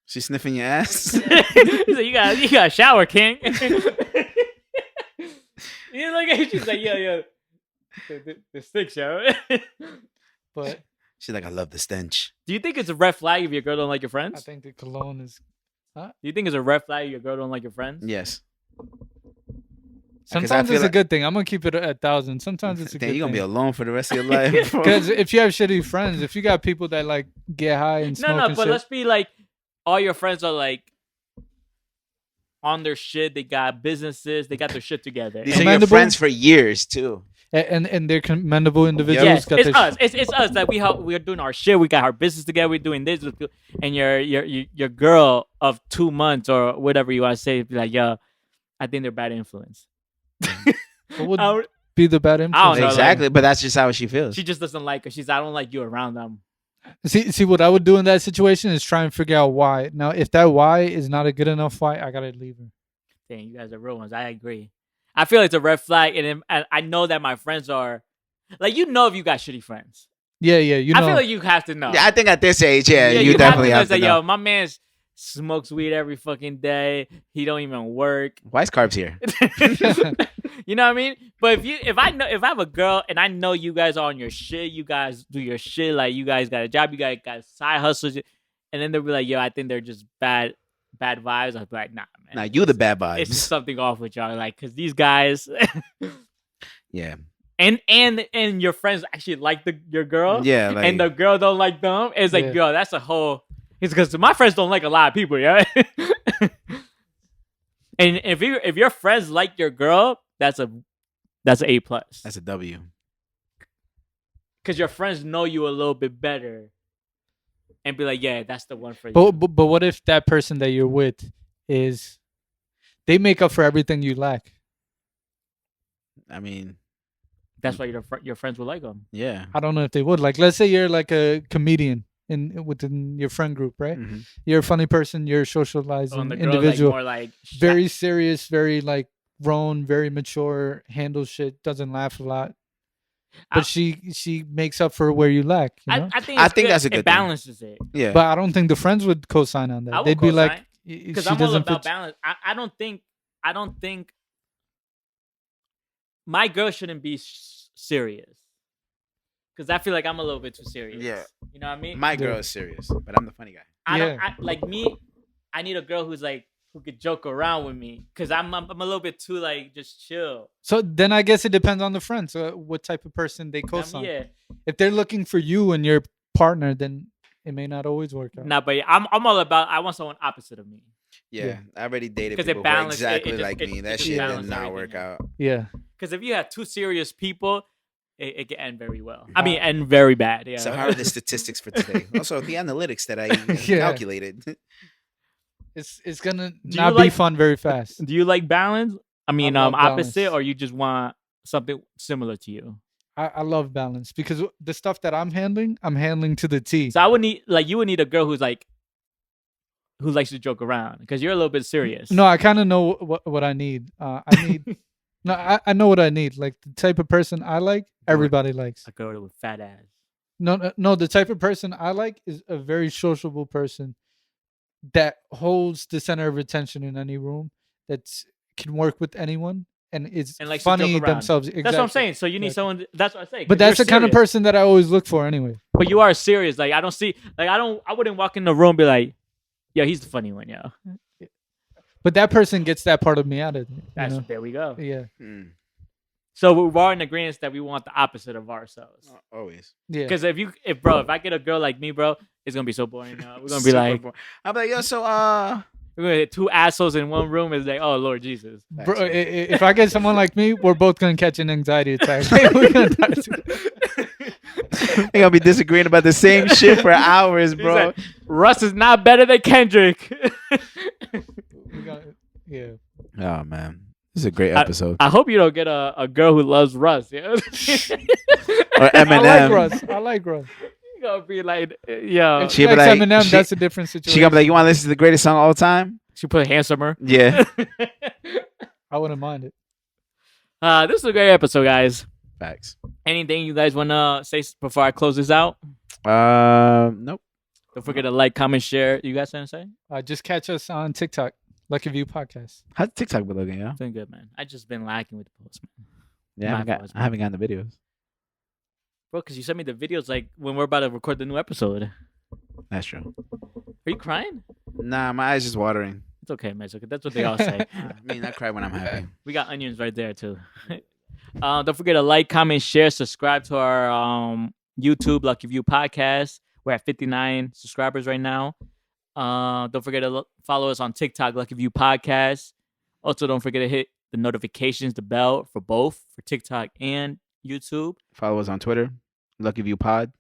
She's sniffing your ass. He's like, you got a shower, king. You look at she's like, yo, the stick show. But She's like, I love the stench. Do you think it's a red flag if your girl don't like your I friends? think the cologne is. Do you think it's a red flag if your girl don't like your friends? Yes. Sometimes feel it's a like- good thing. I'm gonna keep it at 1,000. Sometimes it's a Damn, good you're gonna be thing. alone for the rest of your life. Because if you have shitty friends, if you got people that like get high and smoke No, and but shit, let's be like, all your friends are like on their shit. They got businesses. They got their shit together. These And- are your Commendable. friends for years too. and they're commendable individuals. Yes, got it's their us. It's us that we're doing our shit. We got our business together. We're doing this, and your girl of 2 months or whatever you want to say, be like, yo, I think they're bad influence. What would I- be the bad I influence? don't know, like- Exactly, but that's just how she feels. She just doesn't like her. She's I don't like you around them. See, what I would do in that situation is try and figure out why. Now, if that why is not a good enough why, I gotta leave her. Dang, you guys are real ones. I agree. I feel it's a red flag, and I know that my friends are like if you got shitty friends. Yeah, you know. I feel like you have to know. Yeah, I think at this age, you you definitely have say, to know. yo, my man smokes weed every fucking day. He don't even work. Why is Carbs here? You know what I mean? But if I have a girl and I know you guys are on your shit, you guys do your shit, like you guys got a job, you guys got side hustles, and then they'll be like, yo, I think they're just bad vibes. I'll be like, nah, man. Nah, you the bad It's just vibes. something off with y'all, like, cause these guys Yeah, and your friends actually like your girl, yeah. Like, and the girl don't like them. It's like, Yeah. yo, that's a whole. It's because my friends don't like a lot of people, yeah. And if your friends like your girl, that's an A plus. that's a W. Because your friends know you a little bit better, and be like, yeah, that's the one for you. but what if that person that you're with is they make up for everything you lack? I mean, That's why your friends will like them. yeah. I don't know if they would. Like, let's say you're like a comedian within your friend group, right? Mhm. You're a funny person. You're a socializing On the girl, individual. like, more like Very serious, very like grown, very mature, handles shit, doesn't laugh a lot. But I- she makes up for where you lack. You know? I think I it's think good. that's a good It thing. balances it. Yeah. But I don't think the friends would co-sign on that. I will They'd be like, co-sign, she Because I'm all doesn't about fit. balance. I don't think my girl shouldn't be serious. Because I feel like I'm a little bit too serious. Yeah. You know what I mean? My girl is serious, but I'm the funny guy. Like me, I need a girl who's like who could joke around with me. Because I'm a little bit too like just chill. So then I guess it depends on the friends. What type of person they co-sign. Yeah. If they're looking for you and your partner, then it may not always work out. Nah, but I'm all about I want someone opposite of me. Yeah, Yeah. I already dated 'Cause it people who are balance- it exactly just- like it- me. it That just shit did balance not everything work out. out. Yeah. Because if you have two serious people, it can end very well. I mean, end very bad. Yeah. So how are the statistics for today? Also, the analytics that I Yeah. calculated. It's gonna you not be like- fun very fast. Do you like balance? I mean, love opposite, balance. or you just want something similar to you? I love balance because the stuff that I'm handling to the T. So I would need you would need a girl who's like who likes to joke around because you're a little bit serious. No, I kind of know what I need. I need No, I know what I need. Like the type of person I like, everybody likes. A girl with fat ass. No. The type of person I like is a very sociable person that holds the center of attention in any room. That's can work with anyone and is And likes to joke funny around. themselves. That's what I'm Exactly. saying. So you need Exactly. someone. That's what I say. But 'cause that's the you're kind of serious. person that I always look for anyway. But you are serious. Like I don't see. Like I wouldn't walk in the room and be like, "Yo, he's the funny one, yo." But that person gets that part of me out of it. That's there we go. Yeah. So we're all in agreement that we want the opposite of ourselves. Always. Yeah. Because if I get a girl like me, bro, it's gonna be so boring. We're gonna be like, I'm like, yo, so we're gonna hit two assholes in one room. It's like, oh Lord Jesus. Bro, if I get someone like me, we're both gonna catch an anxiety attack. We're gonna die together. They're gonna be disagreeing about the same shit for hours, bro. Like, Russ is not better than Kendrick. Yeah. Oh man, this is a great episode. I hope you don't get a girl who loves Russ. Yeah? Or I like Eminem. Russ. I like Russ. You gonna be like, yo. If She she be likes like- Eminem, she- that's a different situation. She gonna be like, you want to listen to the greatest song of all time? She put handsomer. Yeah. I wouldn't mind it. This is a great episode, guys. Facts. Anything you guys wanna say before I close this out? Nope. Don't forget to like, comment, share. You guys something to say? Just catch us on TikTok, Lucky View Podcast. How's TikTok been looking, yeah? Doing good, man. I just been lacking with the post, man. Yeah, I haven't gotten the videos. Bro, because you sent me the videos like when we're about to record the new episode. That's true. Are you crying? Nah, my eyes just watering. It's okay, man. It's okay. That's what they all say. I mean, I cry when I'm happy. We got onions right there too. Don't forget to like, comment, share, subscribe to our YouTube Lucky View Podcast. We're at 59 subscribers right now. Don't forget to follow us on TikTok, Lucky View Podcast. Also, don't forget to hit the notifications, the bell for both, for TikTok and YouTube. Follow us on Twitter, Lucky View Pod.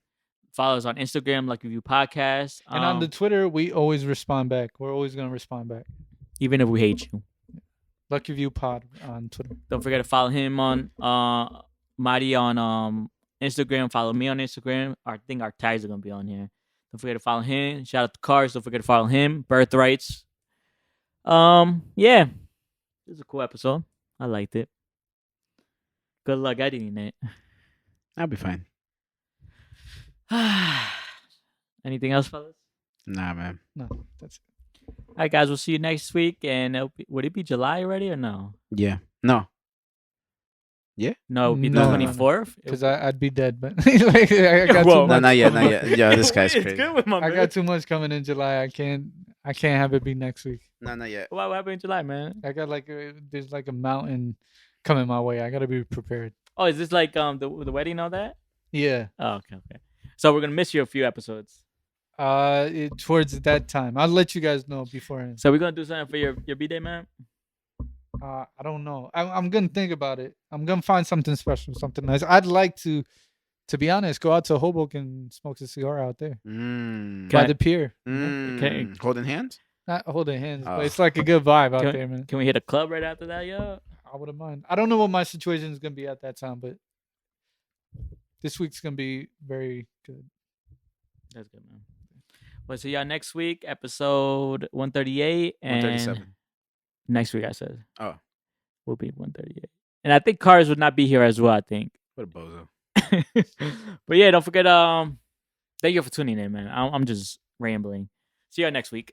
Follow us on Instagram, Lucky View Podcast. And on the Twitter, we always respond back. We're always gonna respond back. Even if we hate you. Lucky View Pod on Twitter. Don't forget to follow him on Mahdi on Instagram. Follow me on Instagram. I think our tags are gonna be on here. Don't forget to follow him. Shout out to Carbs. Don't forget to follow him. Birthrights. Yeah. This is a cool episode. I liked it. Good luck editing it. I'll be fine. Anything else, fellas? Nah, man. No, that's it. All right, guys. We'll see you next week. And would it be July already or no? Yeah. No. No, it would be No, the no, no. 24th. Because I'd be dead, but like, I got Whoa. too No, much. not yet. Not yet. Yo, this guy's It's crazy. good with my I man. got too much coming in July. I can't have it be next week. No, not yet. What happened in July, man? I got there's like a mountain coming my way. I gotta be prepared. Oh, is this like the wedding and all that? Yeah. Oh, okay. So we're gonna miss you a few episodes. Towards that time, I'll let you guys know beforehand. So we're gonna do something for your b-day, man. I don't know. I'm gonna think about it. I'm gonna find something special, something nice. I'd like to be honest, go out to Hoboken and smoke a cigar out there by the pier. Okay. Holding hands? Not holding hands, Oh. but it's like a good vibe out there, man. Can we hit a club right after that, yo? I wouldn't mind. I don't know what my situation is gonna be at that time, but this week's gonna be very good. That's good, man. We'll see y'all next week, episode 138 and 137. next week I said. Oh. We'll be 138. And I think Cars would not be here as well, I think. What a bozo. But yeah, don't forget thank you for tuning in, man. I'm just rambling. See y'all next week.